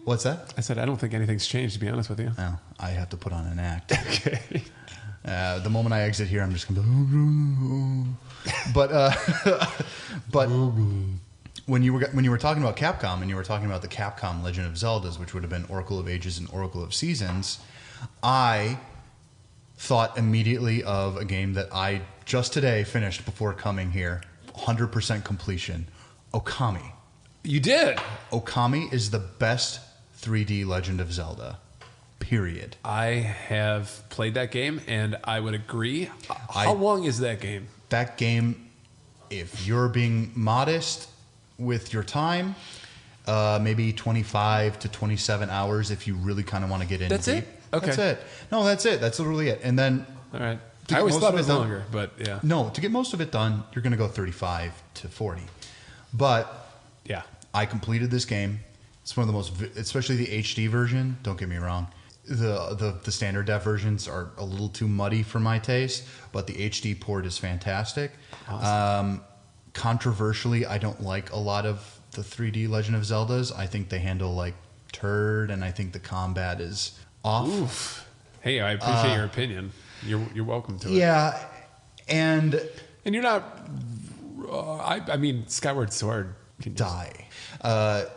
What's that? I said, I don't think anything's changed, to be honest with you. Oh, I have to put on an act. Okay. The moment I exit here, I'm just going to but when you were talking about Capcom and you were talking about the Capcom Legend of Zeldas, which would have been Oracle of Ages and Oracle of Seasons, I thought immediately of a game that I just today finished before coming here, 100% completion, Okami. You did? Okami is the best 3D Legend of Zelda, period. I have played that game, and I would agree. How long is that game? That game, if you're being modest with your time, maybe 25 to 27 hours if you really kind of want to get in. That's deep. it? Okay. That's it. No, that's it. That's literally it. And then... All right. to I get always most thought of it was done- longer, but yeah. No, to get most of it done, you're going to go 35 to 40. But Yeah. I completed this game. It's one of the most... especially the HD version. Don't get me wrong. The standard def versions are a little too muddy for my taste, but the HD port is fantastic. Awesome. Controversially, I don't like a lot of the 3D Legend of Zeldas. I think they handle like turd, and I think the combat is off. Oof. Hey, I appreciate your opinion. You're welcome to it. Yeah, and And you're not... I mean, Skyward Sword can just die.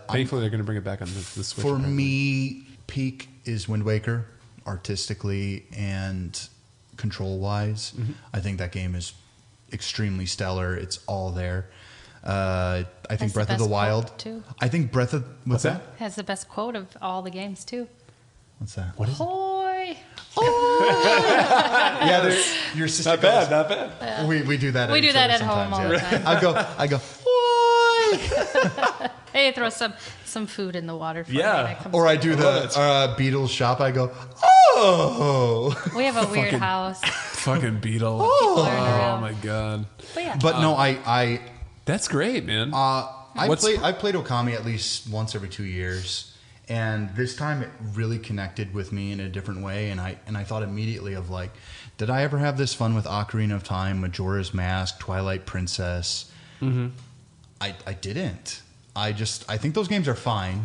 Thankfully, they're going to bring it back on the Switch. For apparently. me, peak is Wind Waker, artistically and control-wise. Mm-hmm. I think that game is extremely stellar. It's all there. I think Has the Breath of the best Wild. quote, too. I think Breath of... What's that? Has the best quote of all the games too. What's that? Hoy! Yeah, your sister Not goes- bad, not bad. We do that. We do each that other at home sometimes, all the time. I go. "Oi!" Hey, throw some food in the water for Yeah. me. And it comes Or I back. do the Beatles shop. I go, oh. We have a weird house. Fucking Beetle. People aren't Oh, around. my God. But yeah. But no, I That's great, man. I What's- played Okami at least once every 2 years, and this time it really connected with me in a different way. And I thought immediately of like, did I ever have this fun with Ocarina of Time, Majora's Mask, Twilight Princess? Mm-hmm. I didn't. I think those games are fine,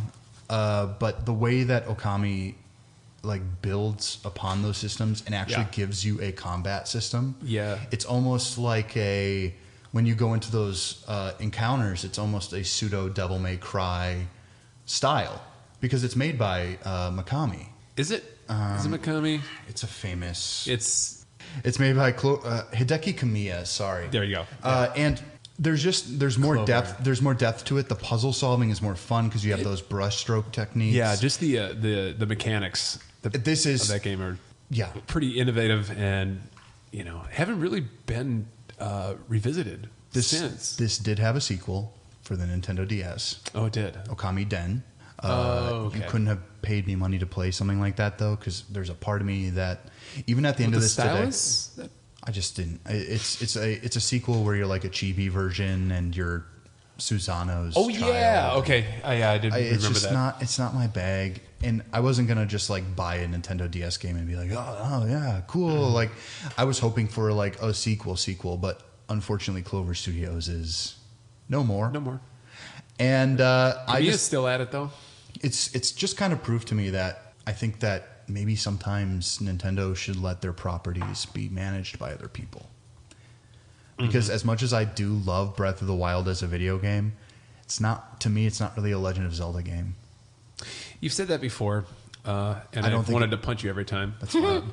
but the way that Okami like builds upon those systems and actually Yeah. gives you a combat system. Yeah. It's almost like when you go into those encounters, it's almost a pseudo Devil May Cry style because it's made by Mikami. Is it? Is it Mikami? It's a famous. It's... It's made by Hideki Kamiya. Sorry. There you go. And there's more Clover. depth. There's more depth to it. The puzzle solving is more fun because you have those brushstroke techniques. Yeah, just the mechanics This is- of that game are Yeah. pretty innovative and, haven't really been revisited since. This did have a sequel for the Nintendo DS, Oh, it did. Okami Den. Okay. You couldn't have paid me money to play something like that though, because there's a part of me that even at the end What of the this style today, is? I just didn't. It's a sequel where you're like a chibi version and you're Susano's. Oh, child. yeah. Okay. Yeah, I did It's remember just that. it's not my bag, and I wasn't gonna just like buy a Nintendo DS game and be like, oh yeah, cool. Like I was hoping for like a sequel, but unfortunately, Clover Studios is no more. No more. And I Kamiya's just still at it, though. it's just kind of proved to me that I think that maybe sometimes Nintendo should let their properties be managed by other people. Because as much as I do love Breath of the Wild as a video game, it's not really a Legend of Zelda game. You've said that before, and I don't I've think wanted to punch you every time.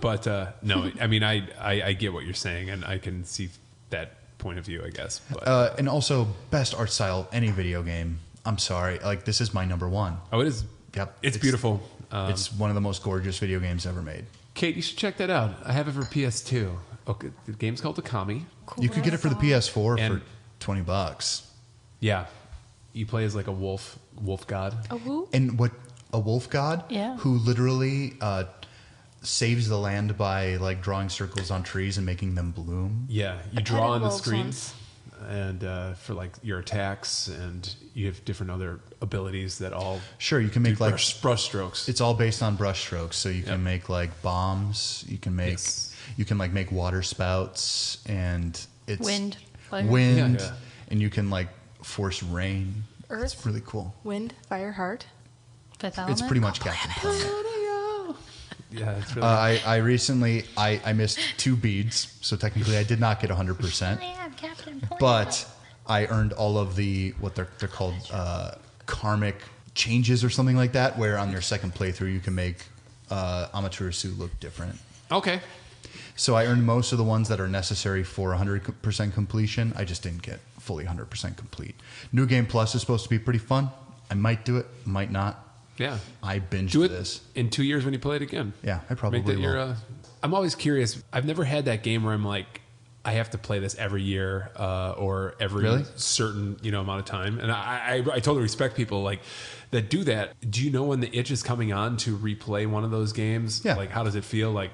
But no, I mean, I get what you're saying, and I can see that point of view, I guess. But And also, best art style, any video game. I'm sorry. Like, this is my number one. Oh, it is. Yep. It's beautiful. It's one of the most gorgeous video games ever made. Kate, you should check that out. I have it for PS2. Okay, the game's called Okami. Cool. You could get it for the PS4 And- for $20. Yeah. You play as like a wolf god. A who? And what a wolf god Yeah. who literally saves the land by like drawing circles on trees and making them bloom. Yeah, you I draw petted on the wolves screen, once. and for like your attacks, and you have different other abilities that all Sure, you can make like brush strokes. it's all based on brush strokes, so you can make like bombs. You can make you can like make water spouts, and it's Wind. wind, Yeah. and you can like force rain. Earth. It's really cool. Wind, fire, heart. Fifth Element. It's pretty much Captain Planet. Yeah, it's really I recently I missed 2 beads, so technically I did not get 100%. Yeah, Captain Planet. But I earned all of the what they're called karmic changes or something like that, where on your second playthrough you can make Amaterasu look different. okay. So I earned most of the ones that are necessary for 100% completion. I just didn't get fully 100% complete. New Game Plus is supposed to be pretty fun. I might do it, might not. Yeah, I binged do it this. in 2 years when you play it again. Yeah, I probably Make that will. your. I'm always curious. I've never had that game where I'm like, I have to play this every year or every Really? certain amount of time. And I totally respect people like that do that. Do you know when the itch is coming on to replay one of those games? Yeah. Like, how does it feel? Like,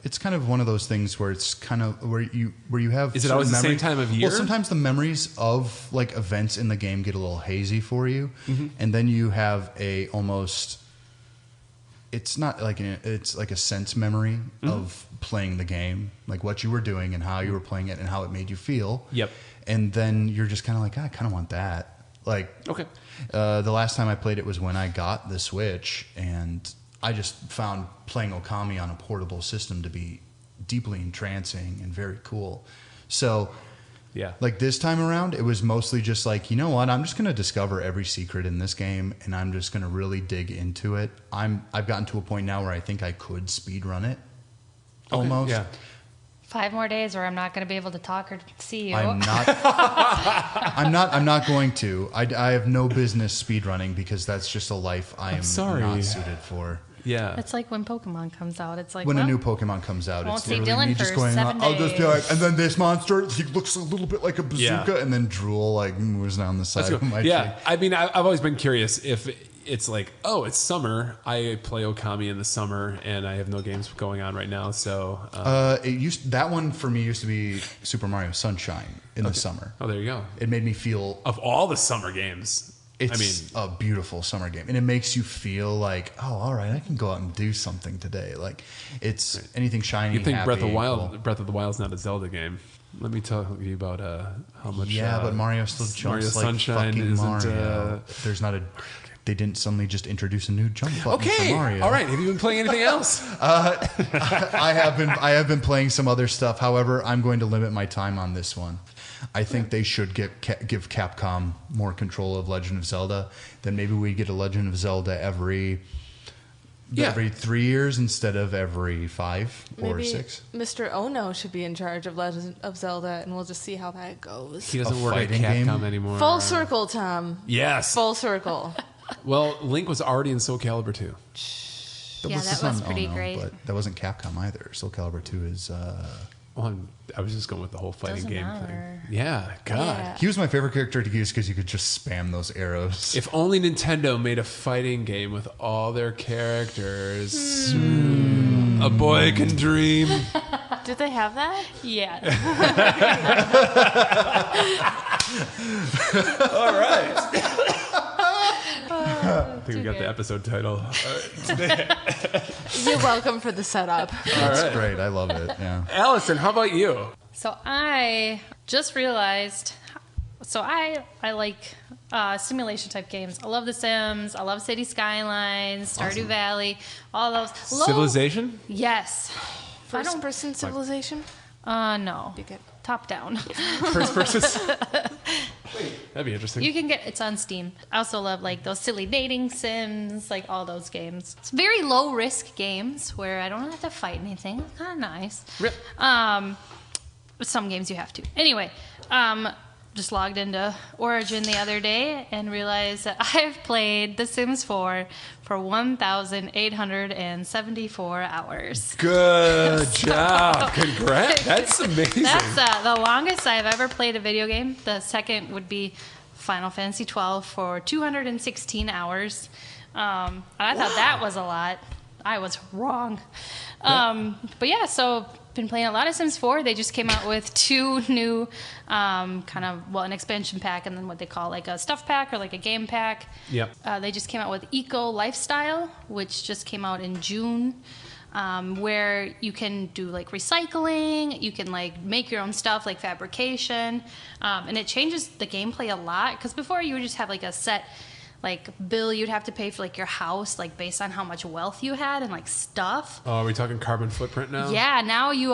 It's kind of one of those things where it's kind of where you have. Is it always the certain same time of year? Well, sometimes the memories of like events in the game get a little hazy for you, Mm-hmm. and then you have a almost. It's not like it's like a sense memory Mm-hmm. of playing the game, like what you were doing and how you were playing it and how it made you feel. Yep. And then you're just kind of like, I kind of want that. Like, okay. the last time I played it was when I got the Switch, and I just found playing Okami on a portable system to be deeply entrancing and very cool. So, Yeah. like this time around, it was mostly just like, you know what? I'm just going to discover every secret in this game, and I'm just going to really dig into it. I've gotten to a point now where I think I could speed run it. Okay, Almost. Yeah. 5 more days, or I'm not going to be able to talk or see you. I'm not. I'm not going to. I have no business speed running because that's just a life I am sorry. not suited for. Yeah. It's like when Pokemon comes out. It's like When well, a new Pokemon comes out, won't it's see literally Dylan me for just going, 7 I'll just be like, days. and then this monster, he looks a little bit like a bazooka, Yeah. and then drool like moves down the Let's side go. of my Yeah. cheek. I mean, I've always been curious if it's like, oh, it's summer. I play Okami in the summer, and I have no games going on right now. So, That one for me used to be Super Mario Sunshine in the summer. oh, there you go. It made me feel Of all the summer games, it's a beautiful summer game, and it makes you feel like, oh, all right, I can go out and do something today. Like it's anything shiny. you think happy, Breath of cool. the Wild's not a Zelda game? Let me tell you about how much. Yeah, but Mario still jumps Mario like Sunshine fucking isn't. Mario. There's not a. They didn't suddenly just introduce a new jump button Okay, for Mario. all right. Have you been playing anything else? I have been playing some other stuff. However, I'm going to limit my time on this one. I think they should give Capcom more control of Legend of Zelda. Then maybe we get a Legend of Zelda every 3 years instead of every 5 or Maybe 6. Mr. Ono should be in charge of Legend of Zelda, and we'll just see how that goes. He doesn't A work at fighting Capcom game? anymore. Full circle, Tom. Yes. Full circle. Well, Link was already in Soul Calibur 2. Yeah, that was pretty great. But that wasn't Capcom either. Soul Calibur 2 is. Well, I was just going with the whole fighting Doesn't game matter. thing. Yeah, God. Yeah. He was my favorite character to use because you could just spam those arrows. If only Nintendo made a fighting game with all their characters. A boy can dream. Did they have that? Yeah. All right. I think we got the episode title. You're welcome for the setup. That's great. I love it. Yeah. Allison, how about you? So I just realized. So I like simulation type games. I love The Sims. I love City Skylines, Stardew Valley, all those. Civilization? Yes. First person civilization? No. You get Top down. First person? That'd be interesting. You can get it's on Steam. I also love like those silly dating sims, like all those games. It's very low risk games where I don't have to fight anything. It's kind of nice. Rip. Some games you have to. Anyway, just logged into Origin the other day and realized that I've played The Sims 4 for 1,874 hours. Good job. Congrats. That's amazing. That's the longest I've ever played a video game. The second would be Final Fantasy 12 for 216 hours. I thought that was a lot. I was wrong. But yeah, so been playing a lot of Sims 4. They just came out with 2 new an expansion pack and then what they call like a stuff pack or like a game pack. Yep. They just came out with Eco Lifestyle, which just came out in June. Where you can do like recycling, you can like make your own stuff like fabrication, and it changes the gameplay a lot, because before you would just have like a set like bill you'd have to pay for like your house, like based on how much wealth you had and like stuff. Oh, are we talking carbon footprint now? Yeah, now you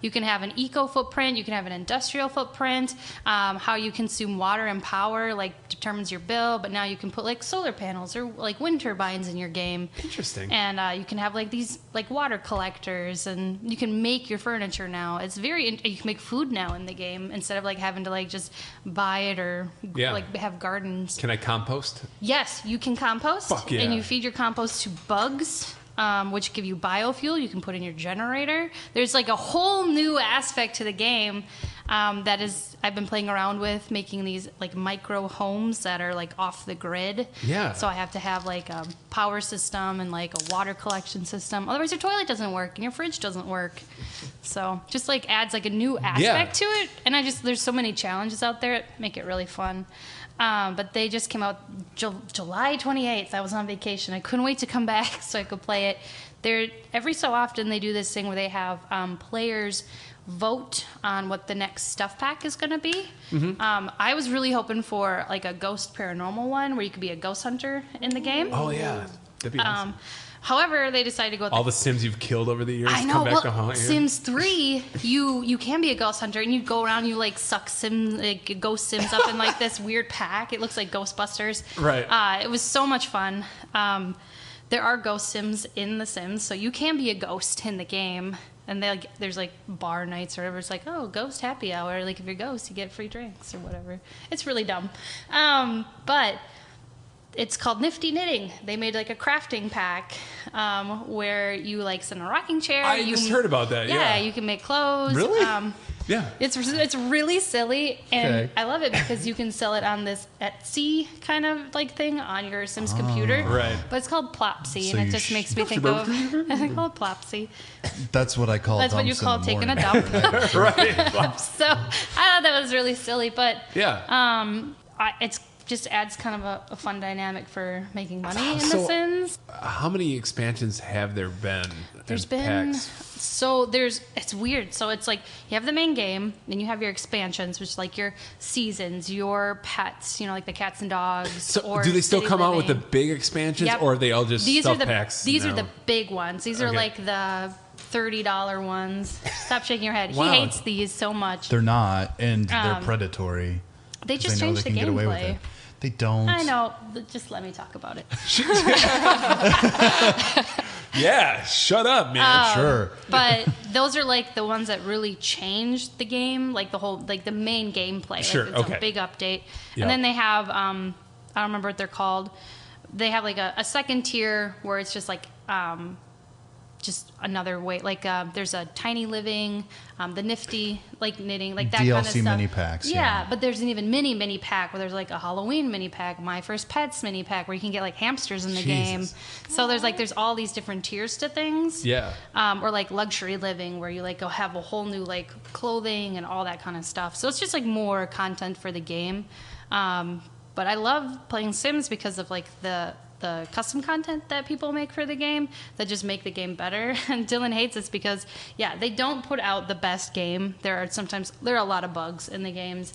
can have an eco footprint, you can have an industrial footprint. How you consume water and power like determines your bill, but now you can put like solar panels or like wind turbines in your game. Interesting. And you can have like these like water collectors, and you can make your furniture now. It's you can make food now in the game instead of like having to like just buy it or like have gardens. Can I compost? Yes, you can compost. Fuck yeah. And you feed your compost to bugs, which give you biofuel you can put in your generator. There's like a whole new aspect to the game that is I've been playing around with, making these like micro homes that are like off the grid. Yeah. So I have to have like a power system and like a water collection system. Otherwise your toilet doesn't work and your fridge doesn't work. So just like adds like a new aspect to it. And there's so many challenges out there that make it really fun. But they just came out July 28th. I was on vacation. I couldn't wait to come back so I could play it. Every so often they do this thing where they have players vote on what the next stuff pack is going to be. Mm-hmm. I was really hoping for like a ghost paranormal one where you could be a ghost hunter in the game. Oh yeah, that'd be awesome. However, they decided to go with all the Sims you've killed over the years. I know. Come back to haunt you. Sims 3, you can be a ghost hunter, and you go around, you like suck ghost Sims up in like this weird pack. It looks like Ghostbusters. Right. It was so much fun. There are ghost Sims in The Sims, so you can be a ghost in the game. And there's like bar nights or whatever. It's like, oh, ghost happy hour. Like if you're a ghost, you get free drinks or whatever. It's really dumb. But it's called Nifty Knitting. They made like a crafting pack where you like sit in a rocking chair. I just heard about that. Yeah, you can make clothes. Really? Yeah. It's really silly, and I love it because you can sell it on this Etsy kind of like thing on your Sims computer. Right. But it's called Plopsy, So and it you just makes me think of it's called Plopsy. That's what I call. That's what you call taking a dump. Right. So I thought that was really silly, but it's just adds kind of a fun dynamic for making money in The Sims. How many expansions have there been? There's been packs? It's weird. So it's like you have the main game, then you have your expansions, which is like your seasons, your pets, like the cats and dogs. So do they still come out with the big expansions, or are they all just stuff packs? These are the big ones. These are like the $30 ones. Stop shaking your head. Wow. He hates these so much. They're not, and they're predatory. They just know changed they the can get away with gameplay. it. They don't. I know. Just let me talk about it. Yeah, shut up, man. Sure. But those are like the ones that really changed the game, like the whole, like the main gameplay. Sure, Like, it's a big update. Yep. And then they have, I don't remember what they're called. They have like a second tier where it's just like, just another way. Like there's a tiny living, the nifty like knitting, like that DLC kind of stuff. mini packs. Yeah, but there's an even mini pack where there's like a Halloween mini pack, My First Pets mini pack where you can get like hamsters in the game. So there's all these different tiers to things. Yeah. Or like luxury living where you like go have a whole new like clothing and all that kind of stuff. So it's just like more content for the game. But I love playing Sims because of like the custom content that people make for the game that just make the game better. And Dylan hates this because, they don't put out the best game. There are a lot of bugs in the games,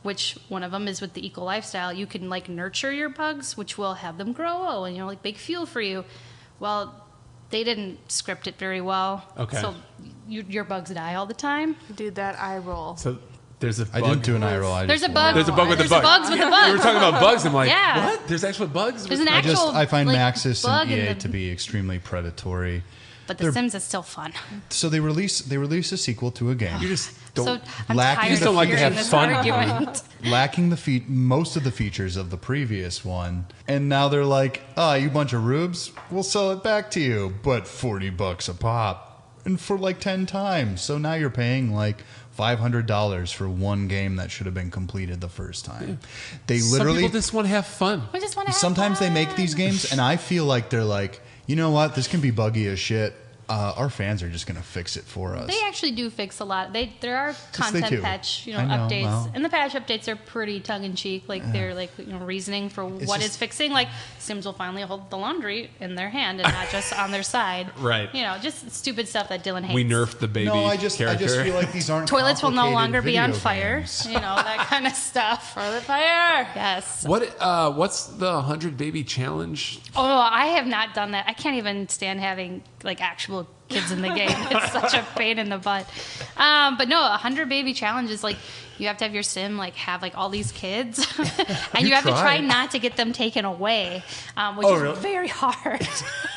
which one of them is with the eco lifestyle. You can like nurture your bugs, which will have them grow and like make fuel for you. Well, they didn't script it very well. Okay. So your bugs die all the time. Dude, that eye roll. So there's a bug. I didn't do an eye roll. There's a bug. There's a bug with a There's bug. bugs with a bug. We were talking about bugs. I'm like, Yeah. what? There's actual bugs? There's an actual. I find like, Maxis bug and in EA the- to be extremely predatory. But The Sims is still fun. So they release a sequel to a game. So I'm lacking tired just of don't like to hearing have this fun. argument. lacking most of the features of the previous one, and now they're like, "Oh, you bunch of rubes, we'll sell it back to you, but $40 a pop, and for like 10 times." So now you're paying like $500 for one game that should have been completed the first time. They Some literally people just want to have fun. We just want to have sometimes they make fun. these games, and I feel like they're like, you know what, this can be buggy as shit. Our fans are just going to fix it for us. They actually do fix a lot. There are Yes, they content do. patch, I know, updates, well. and the patch updates are pretty tongue in cheek. Like they're like reasoning for what just- is fixing. Like Sims will finally hold the laundry in their hand and not just on their side. Right. Just stupid stuff that Dylan hates. We nerfed the baby no, I just character. feel like these aren't Toilets will no complicated longer be on video fire. games. That kind of stuff. Toilet fire. Yes. What's the 100 baby challenge? Oh, I have not done that. I can't even stand having like actual kids in the game. It's such a pain in the butt. But no, 100 baby challenge is like you have to have your sim like have like all these kids, and you have to try tried. not to get them taken away, which Oh, is really? very hard.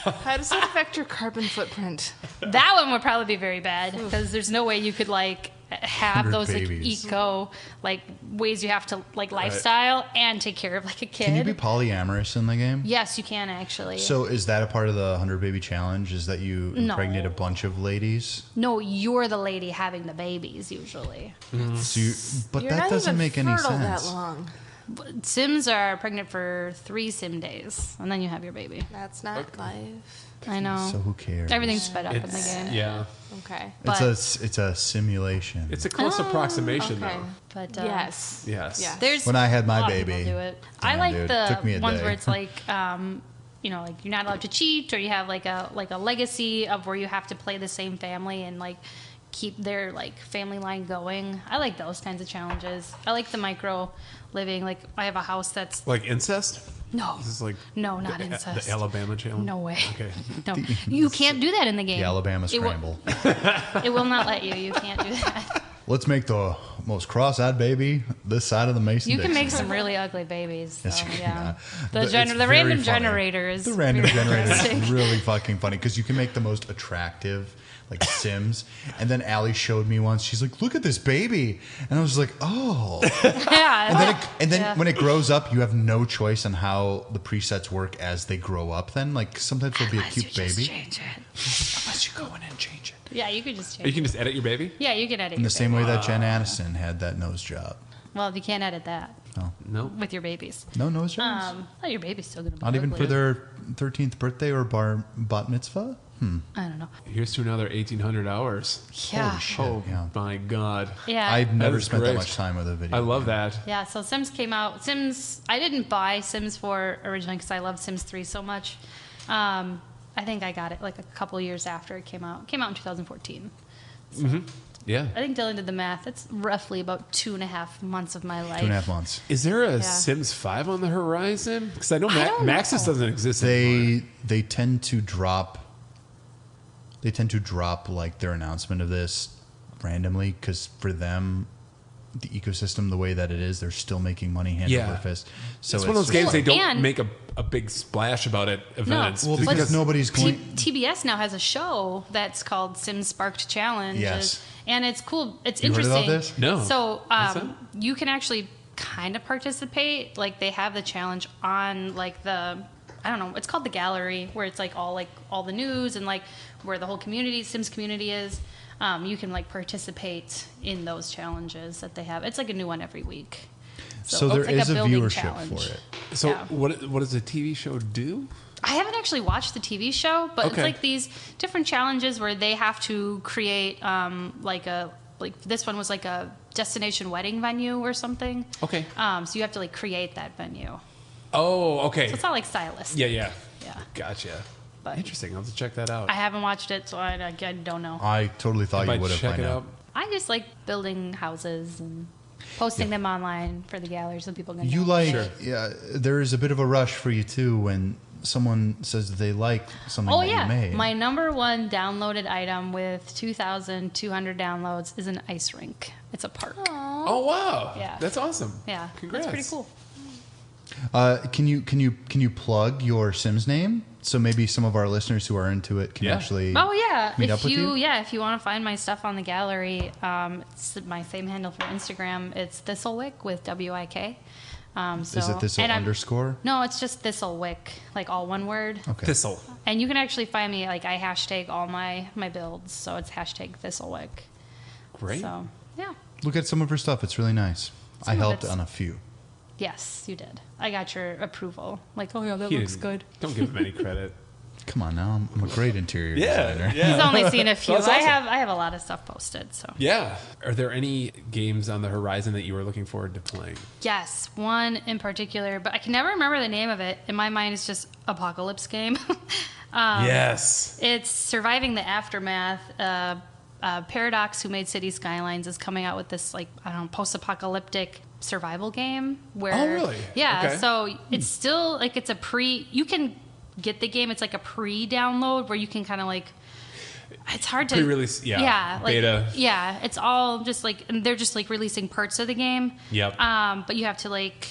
How does that affect your carbon footprint? That one would probably be very bad because there's no way you could like have 100 those like babies. eco like ways you have to like lifestyle and take care of like a kid. Can you be polyamorous in the game? Yes, you can actually. So is that a part of the 100 baby challenge? Is that you No. impregnate a bunch of ladies? No, you're the lady having the babies usually. So you, but You're that not doesn't even make any fertile sense. that long. Sims are pregnant for 3 sim days, and then you have your baby. That's not life. I know. So who cares? Everything's sped up in the It's, game. yeah. Okay. It's a simulation. It's a close approximation, Okay. though. But Yes. Yes. Yeah. there's When I had my a lot of baby, people do it. damn, I like dude, took me the a ones day. where it's like, like you're not allowed to cheat, or you have like a legacy of where you have to play the same family and like keep their like family line going. I like those kinds of challenges. I like the micro living. Like I have a house that's Like incest? no, This is like no, not the, incest. the Alabama challenge? No way. Okay. No, you can't do that in the game. The Alabama It will- Scramble. It will not let you. You can't do that. Let's make the most cross-eyed baby this side of the Mason. You can Dixon. make some really ugly babies. So, Yes, you can. yeah. It's The very random funny. generator is The random really generator interesting. is really fucking funny because you can make the most attractive like Sims. And then Allie showed me once. She's like, "Look at this baby," and I was like, "Oh." Yeah. And then Yeah. when it grows up, you have no choice on how the presets work as they grow up. Then like sometimes it'll be a Unless you cute just baby. change it. Unless you go in and change it. Yeah, you could just You change. can just edit your baby? Yeah, you can edit. In your the same baby. way that Jen Aniston had that nose job. Well, you can't edit that No. with your babies. No nose jobs. Well, your baby's still gonna be Not even ugly. for their 13th birthday or bat mitzvah. I don't know. Here's to another 1,800 hours. Yeah. Holy shit. Oh, Yeah. my God. Yeah. I've never is spent that great. much time with a video. I love game. that. Yeah, so Sims came out. I didn't buy Sims 4 originally because I loved Sims 3 so much. I think I got it like a couple years after it came out. It came out in 2014. Yeah. I think Dylan did the math. It's roughly about 2.5 months of my life. 2.5 months. Is there a Yeah. Sims 5 on the horizon? Because I know I don't Maxis know. doesn't exist anymore. They tend to drop. They tend to drop like their announcement of this randomly because for them, the ecosystem the way that it is, they're still making money hand Yeah. over fist. So It's one of those just games like- they don't and- make a big splash about at events. Well, just because nobody's going. TBS now has a show that's called Sims Sparked Challenge. Yes. And it's cool. It's You heard interesting. about this? No. So What's that? you can actually kind of participate. Like they have the challenge on like the, I don't know, it's called the gallery where it's like all the news and like where the whole community, Sims community is. You can like participate in those challenges that they have. It's like a new one every week. So it's there like is a building viewership challenge. for it. So yeah. what does the TV show do? I haven't actually watched the TV show, but it's Okay. like these different challenges where they have to create like this one was like a destination wedding venue or something. Okay. So you have to like create that venue. Oh, okay. So it's not like stylist. Yeah. Yeah. Gotcha. But Interesting. I'll have to check that out. I haven't watched it, so I don't know. I totally thought If you I would have check by it now. out. I just like building houses and posting them online for the galleries so people can You know. like, Sure. yeah. There is a bit of a rush for you too when someone says that they like something Oh that yeah, you made. my number one downloaded item with 2,200 downloads is an ice rink. It's a park. Oh wow. Yeah. That's awesome. Yeah, Congrats. that's pretty cool. Can you plug your Sims name? So maybe some of our listeners who are into it can actually meet up with you? Yeah, if you want to find my stuff on the gallery, it's my same handle for Instagram. It's Thistlewick with WIK. Is it Thistle underscore? No, it's just Thistlewick, like all one word. Okay. Thistle. And you can actually find me, like I hashtag all my builds, so it's hashtag Thistlewick. Great. So, yeah. Look at some of her stuff. It's really nice. I helped on a few. Yes, you did. I got your approval. Like, oh yeah, that He looks didn't- good. Don't give him any credit. Come on now. I'm a great interior designer. He's only seen a few. That's awesome. I have a lot of stuff posted. So Yeah. Are there any games on the horizon that you were looking forward to playing? yes, one in particular, but I can never remember the name of it. In my mind, it's just Apocalypse Game. Yes. It's Surviving the Aftermath. Paradox, who made City Skylines, is coming out with this post-apocalyptic survival game where Oh, really? Yeah, Okay. so it's still like it's a you can get the game, it's like a pre-download where you can kind of like it's hard to Pre-release, yeah, like, beta. yeah, it's all just like, and they're just like releasing parts of the game. Yep. But you have to like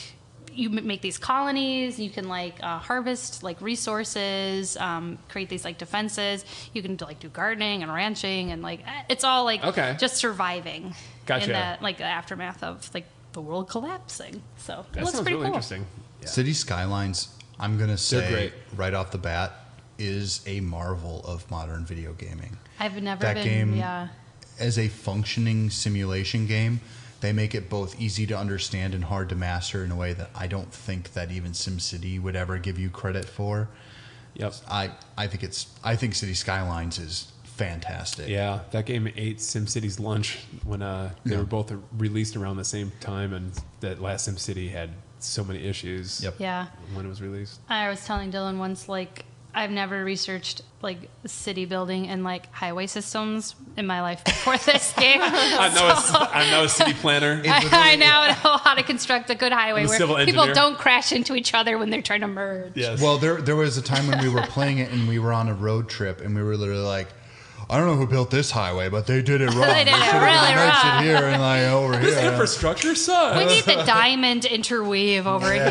you make these colonies, you can like harvest like resources, create these like defenses, you can do gardening and ranching, and like it's all like just surviving Gotcha. in that like the aftermath of like the world collapsing. So it That looks sounds pretty really cool. interesting. City Skylines, I'm going to say great. right off the bat, is a marvel of modern video gaming. I've never That been game, as a functioning simulation game, they make it both easy to understand and hard to master in a way that I don't think that even SimCity would ever give you credit for. Yep. I think City Skylines is fantastic. Yeah, that game ate SimCity's lunch when they were both released around the same time, and that last SimCity had so many issues. Yep. Yeah. When it was released. I was telling Dylan once, like, I've never researched like city building and like highway systems in my life before this game. I'm now a city planner. I now know how to construct a good highway I'm a where civil people engineer. don't crash into each other when they're trying to merge. Yes. Well, there was a time when we were playing it and we were on a road trip and we were literally like, I don't know who built this highway, but they did it wrong. They did it should've really annexed wrong. it here and like over This here. infrastructure sucks. We need the diamond interweave over here.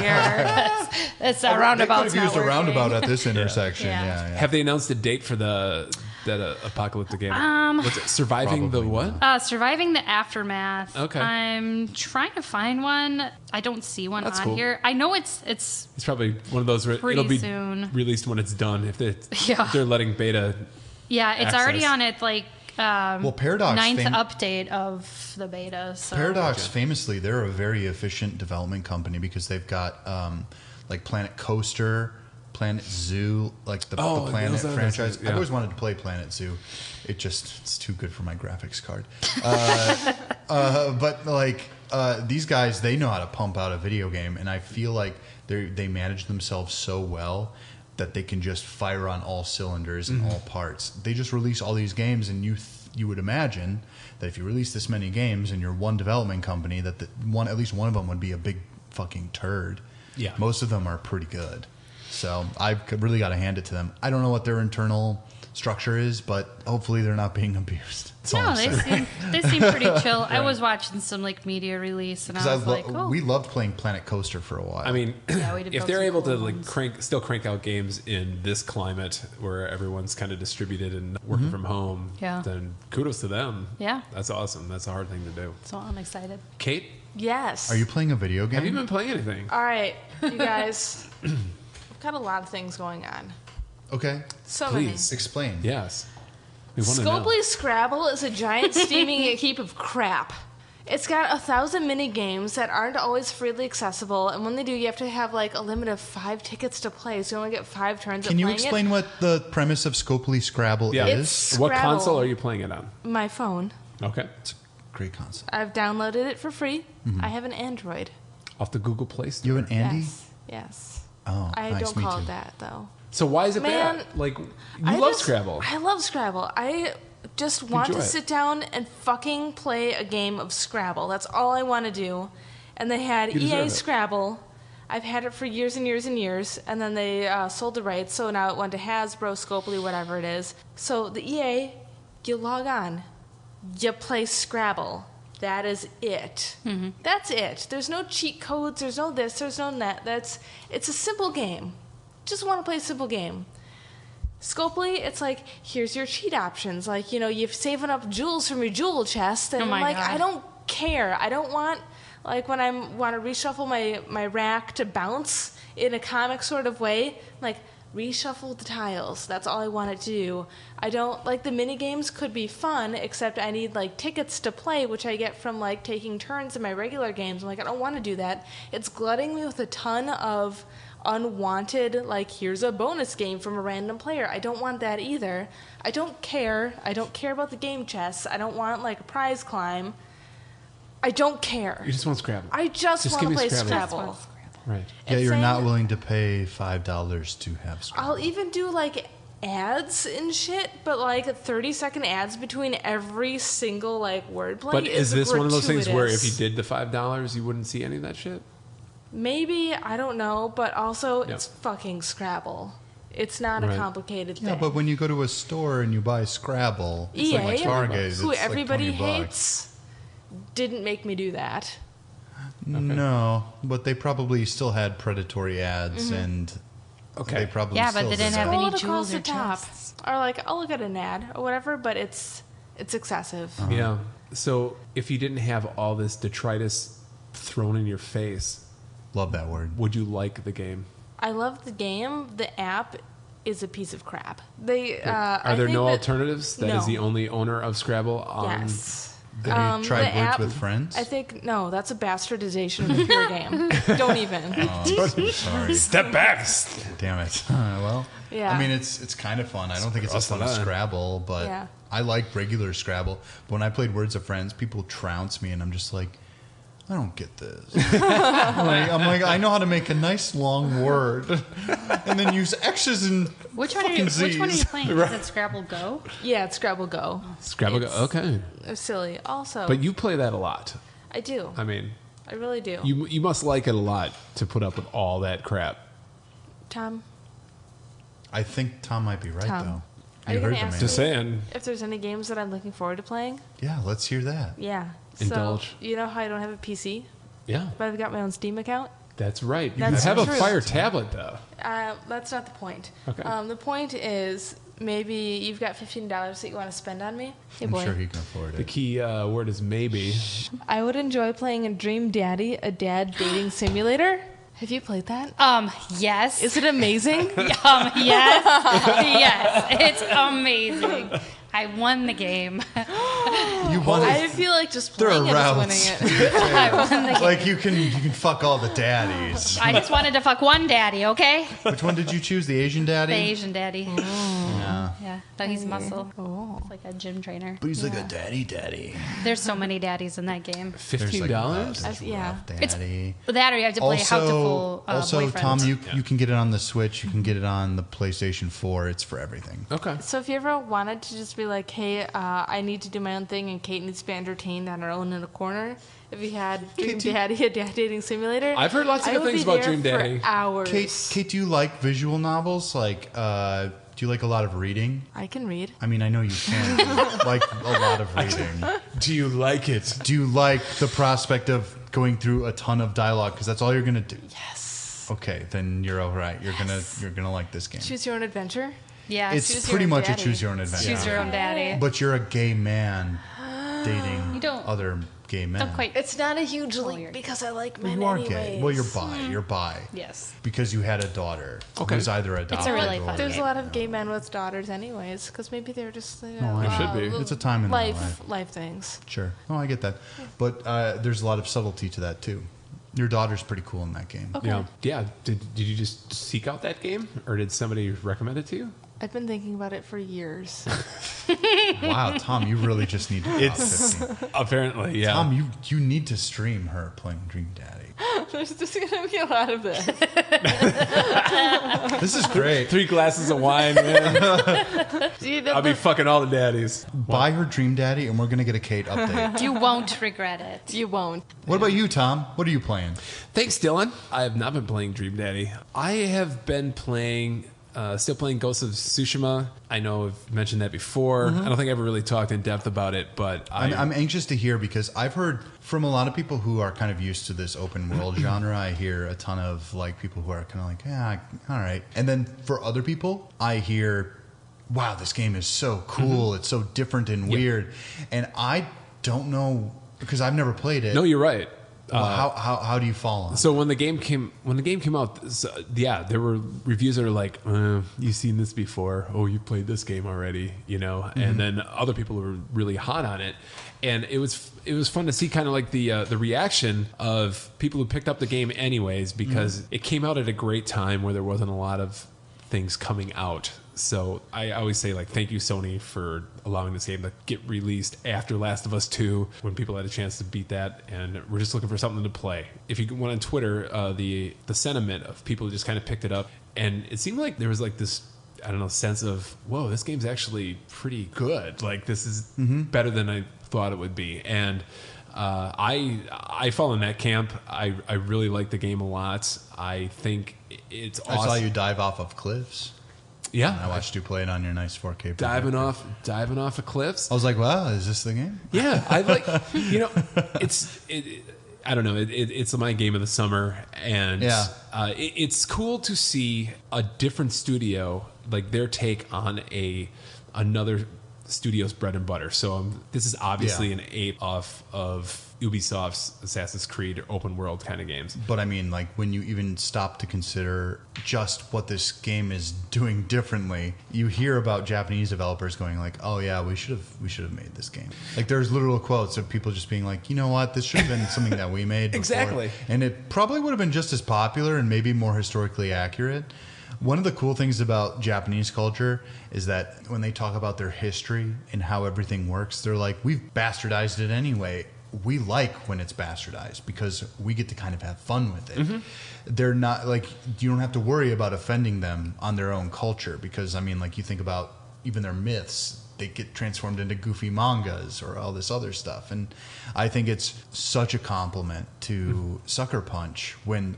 That's a They could roundabout. have used a roundabout at this intersection. Yeah. Yeah. Have they announced a date for that apocalyptic game? What's it? Surviving Probably the what? Surviving the Aftermath. Okay. I'm trying to find one. I don't see one That's on cool. here. I know it's It's probably one of those. Pretty It'll be soon. released when it's done. If Yeah. they're letting beta. yeah, it's already access. on its like Well, Paradox ninth update of the beta. So. Paradox, famously, they're a very efficient development company because they've got like Planet Coaster, Planet Zoo, like the Planet those are franchise. those, yeah. I've always wanted to play Planet Zoo. It's too good for my graphics card. But like these guys, they know how to pump out a video game, and I feel like they manage themselves so well that they can just fire on all cylinders and all parts. They just release all these games, and you would imagine that if you release this many games and you're one development company, that at least one of them would be a big fucking turd. Yeah. Most of them are pretty good. So I've really got to hand it to them. I don't know what their internal structure is, but hopefully they're not being abused. That's all No, I'm saying. they seem pretty chill. I was watching some like media release, and I was like, oh, we loved playing Planet Coaster for a while. I mean, Yeah, we did if build they're some able cool to like ones. still crank out games in this climate where everyone's kind of distributed and working from home, Yeah. then kudos to them. Yeah. That's awesome. That's a hard thing to do. so I'm excited. Kate, Yes. Are you playing a video game? have you been playing anything? All right, you guys. I've got a lot of things going on. Okay. So Please. Explain. Yes. We want to know. Scopely Scrabble is a giant steaming heap of crap. It's got 1,000 mini games that aren't always freely accessible, and when they do, you have to have like a limit of 5 tickets to play, so you only get 5 turns Can of you playing explain what the premise of Scopely Scrabble Yeah. is? It's- What Scrabble. console are you playing it on? My phone. Okay. It's a great concept. I've downloaded it for free. I have an Android. Off the Google Play Store. You have an Andy? Yes. Oh, I nice. don't Me call too. it that though. So why is it Man, bad? Like, you I love just- Scrabble. I love Scrabble. I just want Enjoy to it. sit down and fucking play a game of Scrabble. That's all I want to do. And they had You deserve EA it. Scrabble. I've had it for years and years and years, and then they sold the rights, so now it went to Hasbro, Scopely, whatever it is. So the EA, you log on, you play Scrabble. That is it. That's it. There's no cheat codes. There's no this. There's no that. It's a simple game. Just want to play a simple game. Scopely, it's like, here's your cheat options. Like, you're saving up jewels from your jewel chest. And God. I don't care. I don't want, like, when I want to reshuffle my rack to bounce in a comic sort of way, like, reshuffle the tiles. That's all I want it to do. I don't like the mini games could be fun, except I need like tickets to play, which I get from like taking turns in my regular games. I'm like, I don't want to do that. It's glutting me with a ton of unwanted, like, here's a bonus game from a random player. I don't want that either. I don't care. I don't care about the game chests. I don't want like a prize climb. I don't care. You just want Scrabble. I just want give to me play Scrabble. Scrabble. Right. Yeah, It's you're saying- not willing to pay $5 to have Scrabble. I'll even do like ads and shit, but like 30-second ads between every single like wordplay. But is this one of those things where if you gratuitous. did the $5, you wouldn't see any of that shit? Maybe, I don't know, but also Yeah. it's fucking Scrabble. It's not Right. a complicated thing. Yeah, but when you go to a store and you buy Scrabble, it's EA, like Target, who it's everybody like $20. hates, didn't make me do that. No, but they probably still had predatory ads, Mm-hmm. and Okay. they probably Yeah, but still they did didn't that. have any Scroll it jewels across or the top. chests. Or like, I'll look at an ad or whatever, but it's excessive. Yeah. So if you didn't have all this detritus thrown in your face, Love that word. would you like the game? I love the game. The app is a piece of crap. They Are there no alternatives? That is No. the only owner of Scrabble on. Yes. Have you tried the Words app- with Friends? I think no, that's a bastardization of the pure game. Don't even. Sorry. Step back. Damn it. Well, Yeah. I mean, it's kind of fun. I don't think it's as fun as Scrabble, but Yeah. I like regular Scrabble. But when I played Words of Friends, people trounce me, and I'm just like, I don't get this. I'm like, I know how to make a nice long word, and then use X's and Which one are fucking you Z's. playing? Is it Scrabble Go? Yeah, it's Scrabble Go. Scrabble. It's- Okay. It's silly. Also, But you play that a lot. I do. I mean, I really do. you must like it a lot to put up with all that crap. Tom, I think Tom might be right, Tom, though. are you heard gonna the ask man. Just saying. if there's any games that I'm looking forward to playing? Yeah, let's hear that. Yeah. Indulge. So, you know how I don't have a PC, Yeah, but I've got my own Steam account? that's right. You That's have a true. Fire tablet, though. That's not the point. Okay. The point is maybe you've got $15 that you want to spend on me. Hey, I'm boy. sure he can afford The it. key word is maybe. I would enjoy playing a Dream Daddy, a dad dating simulator. Have you played that? Yes. Is it amazing? yes. Yes. It's amazing. I won the game. You won I it. feel like just There are playing it is routes. winning it. I won the game. Like you can fuck all the daddies. I just wanted to fuck one daddy, okay? Which one did you choose? The Asian daddy? The Asian daddy. Yeah. Yeah, but he's muscle. It's like a gym trainer. But he's like a daddy. There's so many daddies in that game. $15? Yeah. Daddy. That or you have to play how to fool also, boyfriend. Tom, you can get it on the Switch. You can get it on the PlayStation 4. It's for everything. Okay. So if you ever wanted to just be like, hey, I need to do my own thing and Kate needs to be entertained on her own in a corner, if you had Dream Daddy, a dad dating simulator, I've heard lots of I good would things be about there Dream Daddy. For hours. Kate, do you like visual novels? Like, do you like a lot of reading? I can read. I mean, I know you can. But like a lot of reading. Do you like it? Do you like the prospect of going through a ton of dialogue? Because that's all you're gonna do. Yes. Okay, then you're all right. You're gonna like this game. Choose your own adventure. Yeah, It's choose pretty your own much daddy. a choose your own adventure. choose your own daddy. But you're a gay man dating You don't- other gay men. Don't quite. It's not a huge you're leap gay. because I like Well, men you are anyways. gay. Well, you're bi. You're bi. Yes. Because you had a daughter. Okay. Who's either adopted really or... fun There's game. a lot of gay men with daughters anyways, because maybe they're just, you know, There should be. It's a time in their life things. Sure. No, I get that. But there's a lot of subtlety to that, too. Your daughter's pretty cool in that game. Okay. Yeah. Yeah. Did you just seek out that game, or did somebody recommend it to you? I've been thinking about it for years. Wow, Tom, you really just need to drop 15. Apparently, yeah. Tom, you need to stream her playing Dream Daddy. There's just going to be a lot of this. This is great. 3 glasses of wine, man. You know, I'll be fucking all the daddies. Buy her Dream Daddy, and we're going to get a Kate update. You won't regret it. you won't. What about you, Tom? What are you playing? Thanks, Dylan. I have not been playing Dream Daddy. I have been playing Still playing Ghost of Tsushima. I know I've mentioned that before. I don't think I ever really talked in depth about it, but I'm anxious to hear because I've heard from a lot of people who are kind of used to this open world genre. I hear a ton of like people who are kind of like, yeah, all right. And then for other people, I hear, wow, this game is so cool. It's so different and weird. And I don't know because I've never played it. No, you're right. Well, how do you fall on? So when the game came out, there were reviews that are like, "You've seen this before. Oh, you played this game already," And then other people were really hot on it, and it was fun to see kind of like the reaction of people who picked up the game anyways because it came out at a great time where there wasn't a lot of things coming out. So I always say, like, thank you, Sony, for allowing this game to get released after Last of Us 2 when people had a chance to beat that. And we're just looking for something to play. If you went on Twitter, the sentiment of people who just kind of picked it up. And it seemed like there was like this, I don't know, sense of, whoa, this game's actually pretty good. Like, this is better than I thought it would be. And I fall in that camp. I really like the game a lot. I think it's awesome. I saw you dive off of cliffs. Yeah, I watched you play it on your nice 4K. Diving off of cliffs. I was like, "Wow, is this the game?" Yeah, I like. I don't know. It's my game of the summer, and it's cool to see a different studio, like their take on another studio's bread and butter. So this is obviously an ape off of Ubisoft's Assassin's Creed or open world kind of games. But I mean, like, when you even stop to consider just what this game is doing differently, you hear about Japanese developers going like, "Oh yeah, we should have made this game." Like, there's literal quotes of people just being like, "You know what? This should have been something that we made before." Exactly. And it probably would have been just as popular and maybe more historically accurate. One of the cool things about Japanese culture is that when they talk about their history and how everything works, they're like, "We've bastardized it anyway." We like when it's bastardized because we get to kind of have fun with it. They're not like, you don't have to worry about offending them on their own culture because, I mean, like, you think about even their myths, they get transformed into goofy mangas or all this other stuff. And I think it's such a compliment to Sucker Punch when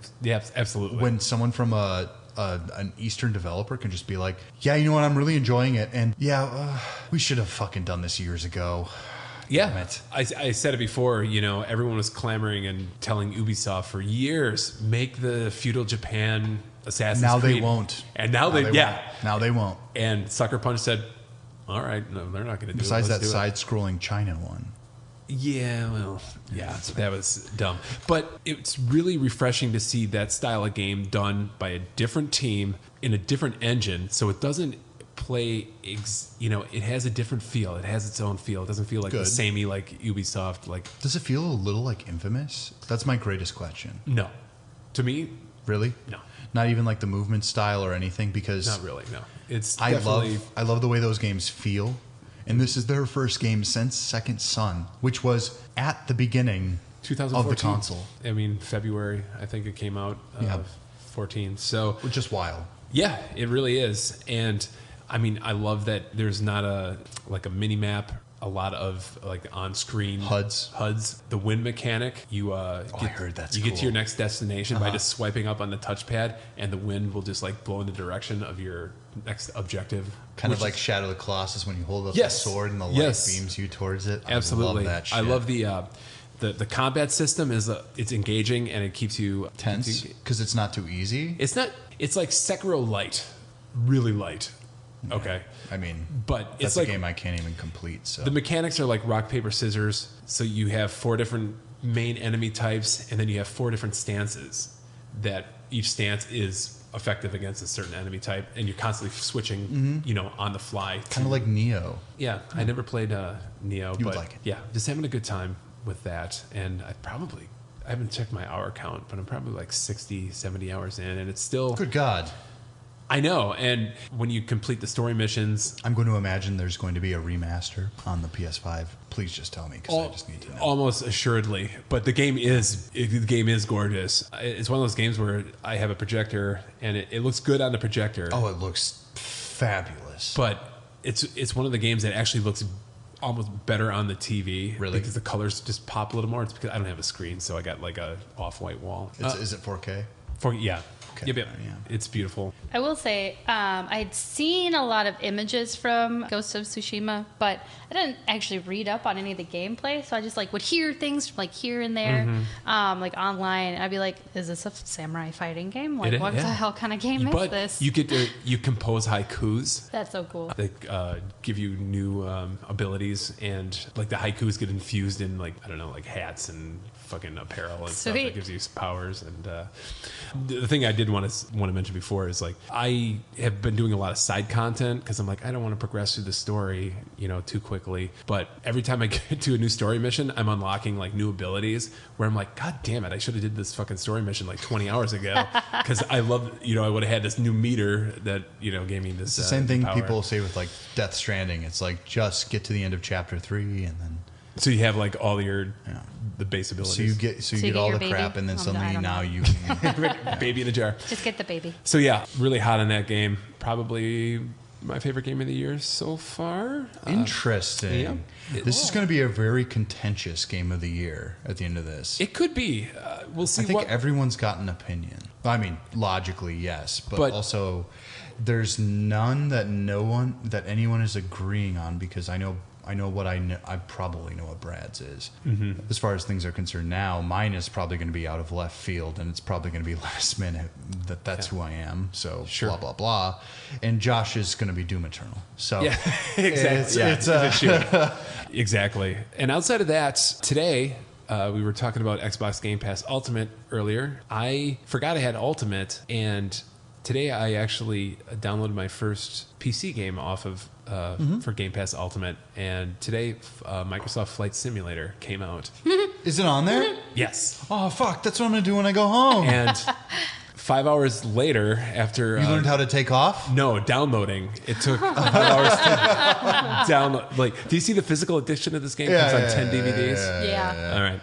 absolutely when someone from an Eastern developer can just be like, "Yeah, you know what? I'm really enjoying it. And we should have fucking done this years ago." Yeah, I said it before. Everyone was clamoring and telling Ubisoft for years, make the feudal Japan Assassin's Creed. Now they won't. And now they won't. And Sucker Punch said, "All right, no, they're not going to do it." Besides that side-scrolling China one. Yeah, well, yeah, that was dumb. But it's really refreshing to see that style of game done by a different team in a different engine, so it doesn't play. It has a different feel. It has its own feel. It doesn't feel like the samey like Ubisoft. Like, does it feel a little like Infamous? That's my greatest question. No, to me, really, no. Not even like the movement style or anything. Because not really. No, it's. I love the way those games feel. And this is their first game since Second Son, which was at the beginning 2014. Of the console. I mean, February, I think it came out, 14. So, just wild. Yeah, it really is. And I mean, I love that there's not a mini map, a lot of like on-screen HUDs. The wind mechanic, I heard that's cool. Get to your next destination by just swiping up on the touchpad, and the wind will just like blow in the direction of your next objective. Kind of like Shadow of the Colossus when you hold up the sword and the light beams you towards it. Absolutely. I love that shit. I love the combat system it's engaging and it keeps you tense because it's not too easy. It's not. It's like Sekiro light, really light. Yeah. Okay. I mean, but that's a game I can't even complete. So the mechanics are like rock, paper, scissors. So you have 4 different main enemy types, and then you have 4 different stances that each stance is effective against a certain enemy type, and you're constantly switching, on the fly. Kind of like Neo. Yeah, I never played Neo, but would like it. Yeah, just having a good time with that. And I haven't checked my hour count, but I'm probably like 60, 70 hours in, and it's still... Good God. I know, and when you complete the story missions... I'm going to imagine there's going to be a remaster on the PS5. Please just tell me, because I just need to know. Almost assuredly, but the game is gorgeous. It's one of those games where I have a projector, and it looks good on the projector. Oh, it looks fabulous. But it's one of the games that actually looks almost better on the TV. Really? Because the colors just pop a little more. It's because I don't have a screen, so I got like a off-white wall. Is it 4K? Yeah. Yep. Yeah. It's beautiful. I will say, I'd seen a lot of images from Ghost of Tsushima, but I didn't actually read up on any of the gameplay, so I just like would hear things from, like here and there, like online. I'd be like, "Is this a samurai fighting game? Like, what the hell kind of game is this?" You compose haikus. That's so cool. They give you new abilities, and like the haikus get infused in like I don't know, like hats and fucking apparel and stuff that gives you powers. And the thing I did want to mention before is like I have been doing a lot of side content because I'm like I don't want to progress through the story, too quickly. But every time I get to a new story mission, I'm unlocking like new abilities where I'm like, God damn it, I should have did this fucking story mission like 20 hours ago because I love, I would have had this new meter that gave me this. It's the same thing power. people say with like Death Stranding. It's like just get to the end of chapter 3 and then. So you have like all the base abilities. So you get all the baby? crap, and then suddenly now you baby in a jar. Just get the baby. So yeah, really hot on that game. Probably my favorite game of the year so far. Interesting. This is going to be a very contentious game of the year at the end of this. It could be. We'll see. I think everyone's got an opinion. I mean, logically, yes, but also there's none that anyone is agreeing on because I know what I know. I probably know what Brad's is. Mm-hmm. As far as things are concerned now, mine is probably going to be out of left field, and it's probably going to be last minute. That's who I am. So blah blah blah. And Josh is going to be Doom Eternal. So yeah, exactly. Exactly. And outside of that, today we were talking about Xbox Game Pass Ultimate earlier. I forgot I had Ultimate, and today I actually downloaded my first PC game off of for Game Pass Ultimate, and today Microsoft Flight Simulator came out. Is it on there? Yes. Oh fuck! That's what I'm gonna do when I go home. And 5 hours later, after you learned how to take off. No, downloading. It took 5 hours to download. Like, do you see the physical edition of this game? It's on 10 DVDs. Yeah. All right.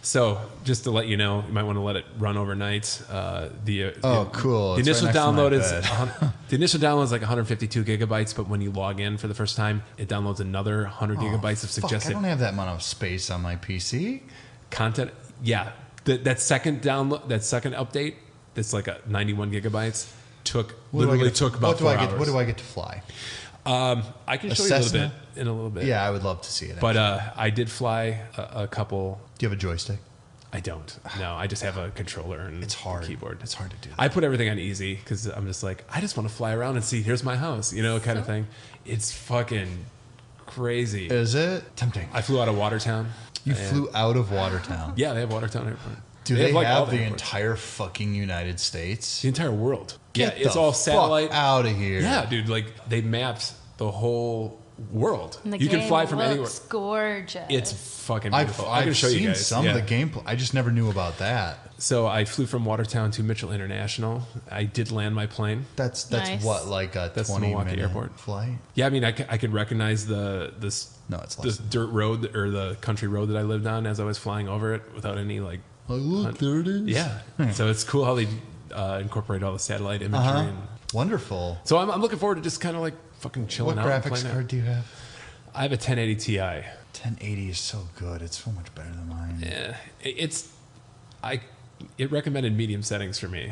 So, just to let you know, you might want to let it run overnight. Cool. The initial download is like 152 gigabytes, but when you log in for the first time, it downloads another 100 gigabytes of suggested. I don't have that amount of space on my PC. Content. Yeah, that second download, that second update, that's like a 91 gigabytes. Took about 4 hours. What do I get to fly? I can show you in a little bit. Yeah, I would love to see it. But I did fly a couple. Do you have a joystick? I don't. No, I just have a controller and it's hard. A keyboard. It's hard to do that. I put everything on easy because I'm just like, I just want to fly around and see, here's my house, kind of thing. It's fucking crazy. Is it? Tempting. I flew out of Watertown. You flew out of Watertown? Yeah, they have Watertown Airport. Do they have the entire fucking United States? The entire world. It's all satellite. Out of here. Yeah, dude. Like, they mapped the whole world. And the you game can fly from anywhere. It's gorgeous. It's fucking beautiful. I'm going to show seen you guys some of the gameplay. I just never knew about that. So I flew from Watertown to Mitchell International. I did land my plane. That's nice. What, like a 20-minute airport flight? Yeah, I mean, I could recognize this dirt road or the country road that I lived on as I was flying over it without any like. Oh, look, there it is. Yeah. So it's cool how they incorporate all the satellite imagery. And, wonderful. so I'm looking forward to just kind of like fucking chilling out. What graphics card do you have? I have a 1080 Ti. 1080 is so good. It's so much better than mine. Yeah, it recommended medium settings for me.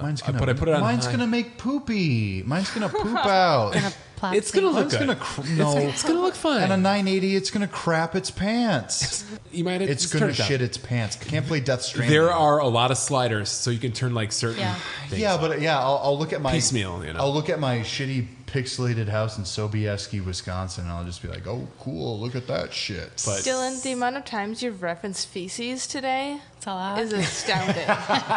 Mine's gonna, but I put it on mine's high. Gonna make poopy. Mine's gonna poop out. It's gonna look good. It's gonna look fine. And a 980, it's gonna crap its pants. You might have it's gonna shit its pants. Can't play Death Stranding. There are a lot of sliders, so you can turn like certain. Things I'll look at my piecemeal. I'll look at my shitty pixelated house in Sobieski, Wisconsin, and I'll just be like, "Oh, cool! Look at that shit." But Dylan, the amount of times you've referenced feces today is astounding.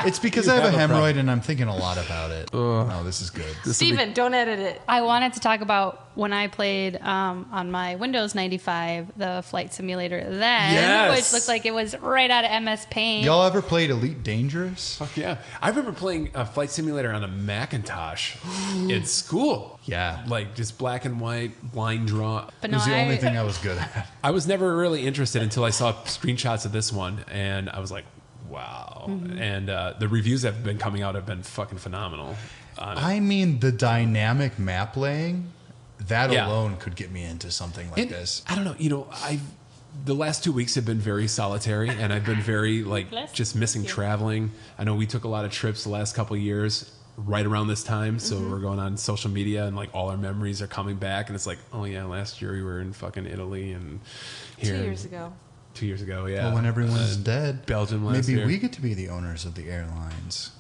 It's because I have a hemorrhoid and I'm thinking a lot about it. Oh, this is good. Steven, don't edit it. I wanted to talk about when I played on my Windows 95 the flight simulator then, which looked like it was right out of MS Paint. Y'all ever played Elite Dangerous? Fuck yeah! I remember playing a flight simulator on a Macintosh in school. Yeah, like just black and white line draw. But it was the only thing I was good at. I was never really interested until I saw screenshots of this one, and I was like, wow. Mm-hmm. And the reviews that have been coming out have been fucking phenomenal. I mean, the dynamic map laying, that alone could get me into something like this. I don't know. the last 2 weeks have been very solitary, and I've been very just missing traveling. I know we took a lot of trips the last couple of years right around this time, so we're going on social media, and all our memories are coming back, and it's like, oh yeah, last year we were in fucking Italy and here. 2 years ago. 2 years ago, yeah. Well, when everyone's dead, Belgium last maybe year. we get to be the owners of the airlines,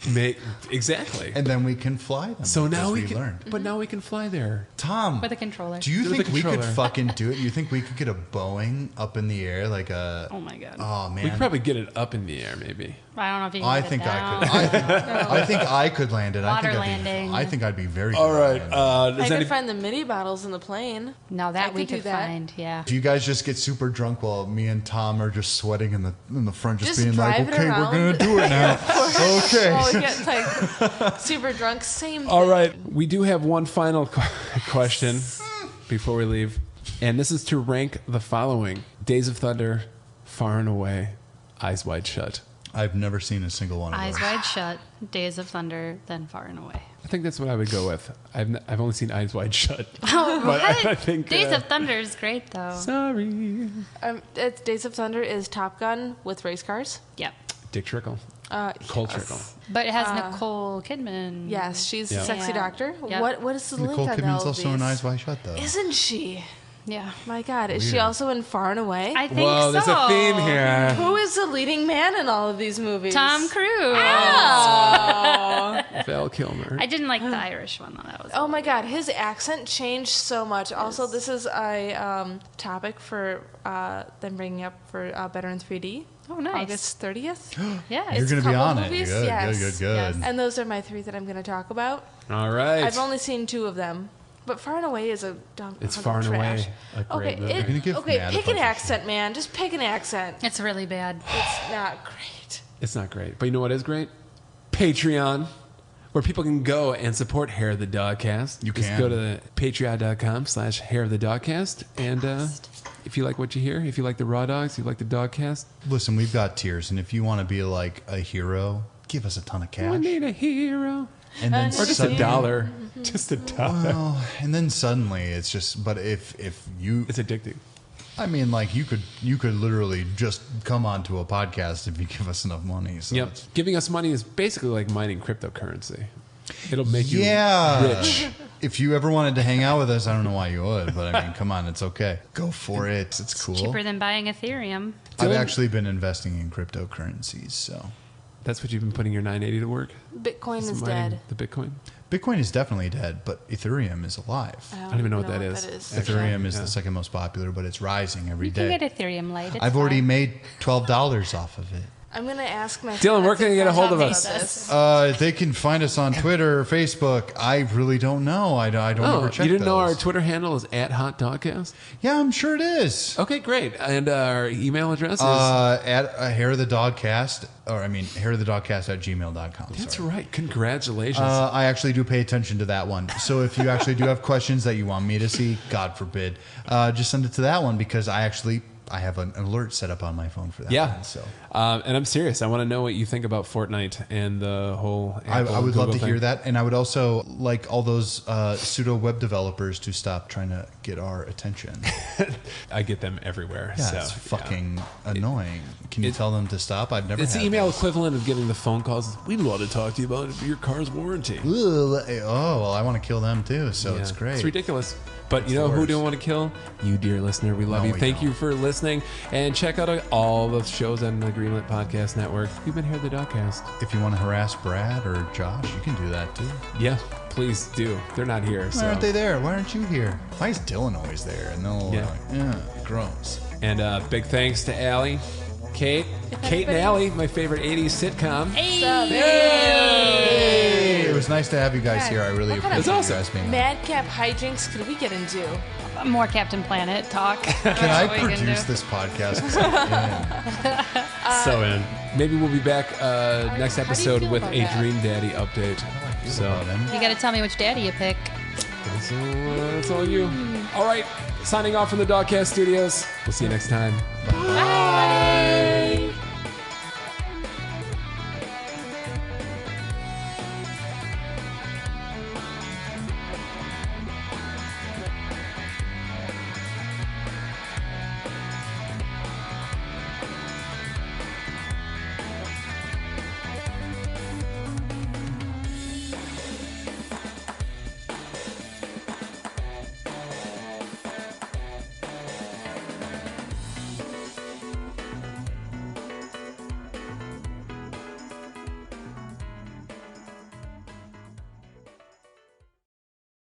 Exactly. and then we can fly them. So now because we can, learned. but now we can fly there. Tom, With a controller. do you With think a we could controller. fucking do it? You think we could get a Boeing up in the air like a? Oh my god. Oh man, We could probably get it up in the air, maybe. I don't know if you can I get think it down. I could. I think I could land it. Water I think landing. I think I'd be very. All good right. at landing. I could find the mini bottles in the plane. No, I that we could do could that. find. Yeah. Do you guys just get super drunk while me and Tom are just sweating in the front, just being like, drive it "Okay, we're around. gonna do it now." Okay. Oh, we get super drunk. Same. All thing. right. We do have one final question before we leave, and this is to rank the following: Days of Thunder, Far and Away, Eyes Wide Shut. I've never seen a single one of Eyes those. Wide Shut, Days of Thunder, then Far and Away. I think that's what I would go with. I've only seen Eyes Wide Shut. Oh, But what? I think, Days of Thunder is great though. Sorry. It's Days of Thunder is Top Gun with race cars. Yep. Dick Trickle. Cole Trickle. But it has Nicole Kidman. Yes, she's a Yeah. sexy Yeah. doctor. Yep. What is the Nicole link on Kidman's all of also in these? Eyes Wide Shut, though. Isn't she? Yeah. My God, is she Weird. also in Far and Away? I think Whoa, so. there's a theme here. Who is the leading man in all of these movies? Tom Cruise. Val Kilmer. I didn't like the Irish one though. That was Oh my God, his accent changed so much. Also, this is a topic for them bringing up for Better in 3D. Oh, nice. August 30th. Yeah. You're It's going to be couple on movies, it. Good, yes. good, good. Yes. And those are my three that I'm going to talk about. All right. I've only seen two of them. But Far and Away is a dumb. It's hunk Far of and trash. Away a great Okay, movie. You're gonna give okay, Matt a pick an bunch of accent, man. Just pick an accent. It's really bad. It's not great. It's not great. But you know what is great? Patreon, where people can go and support Hair of the Dogcast. You Just can. go to patreon.com/Hair of the Dogcast. And if you like what you hear, if you like the Raw Dogs, you like the Dogcast, Listen, we've got tiers, and if you want to be like a hero, give us a ton of we cash. need a hero. And then Or just suddenly- $1. Just $1. Well, and then suddenly it's just. But if you, It's addicting. I mean, like you could literally just come onto a podcast if you give us enough money. So Yep. it's- Giving us money is basically like mining cryptocurrency. It'll make you Yeah. rich. If you ever wanted to hang out with us, I don't know why you would, but I mean, come on, it's okay. Go for it. It's cool. Cheaper than buying Ethereum. I've Dylan- actually been investing in cryptocurrencies, so That's what you've been putting your 980 to work? Bitcoin is Mining dead. The Bitcoin? Bitcoin is definitely dead, but Ethereum is alive. I don't even know what that is. Ethereum is Yeah. the second most popular, but it's rising every You can day. get Ethereum Lite. It's I've already fine. made $12 off of it. I'm gonna ask my Dylan, where friends can you if get a I hold have of us? this. They can find us on Twitter or Facebook. I really don't know. I don't ever check you didn't know our those. Twitter handle is @HotDogcast? Yeah, I'm sure it is. Okay, great. And our email address is... At Hair of the Dogcast, or I mean, Hair of the Dogcast at gmail.com. That's sorry. right. Congratulations. I actually do pay attention to that one. So if you actually do have questions that you want me to see, God forbid, just send it to that one because I have an alert set up on my phone for that yeah. one. So And I'm serious. I want to know what you think about Fortnite and the whole I Apple would love Google to hear thing. that. And I would also like all those pseudo web developers to stop trying to get our attention. I get them everywhere. Yeah, so, it's fucking annoying. Can you tell them to stop? I've never It's the had email this. equivalent of getting the phone calls. We'd love to talk to you about your car's warranty. Ugh, oh, well, I want to kill them too, so it's Yeah. great. It's ridiculous. But you It's know the who worst. don't want to kill? You, dear listener. We love No, you. we Thank don't. you for listening. And check out all the shows on the Greenlit Podcast Network. We've been here at the Dogcast. If you want to harass Brad or Josh, you can do that too. Yeah, please do. They're not here. Why So. aren't they there? Why aren't you here? Why is Dylan always there? And they'll gross. And big thanks to Allie, Kate and Allie, my favorite 80s sitcom. Hey, it was nice to have you guys here. I really What kind appreciate of you guys being on. madcap hijinks could we get into? More Captain Planet talk. Can I produce this podcast? 'Cause I'm So in. Maybe we'll be back next how do you episode feel with about a that? Dream Daddy update. So You got to tell me which daddy you pick. that's all you. All right, signing off from the Dogcast Studios. We'll see you next time. Bye.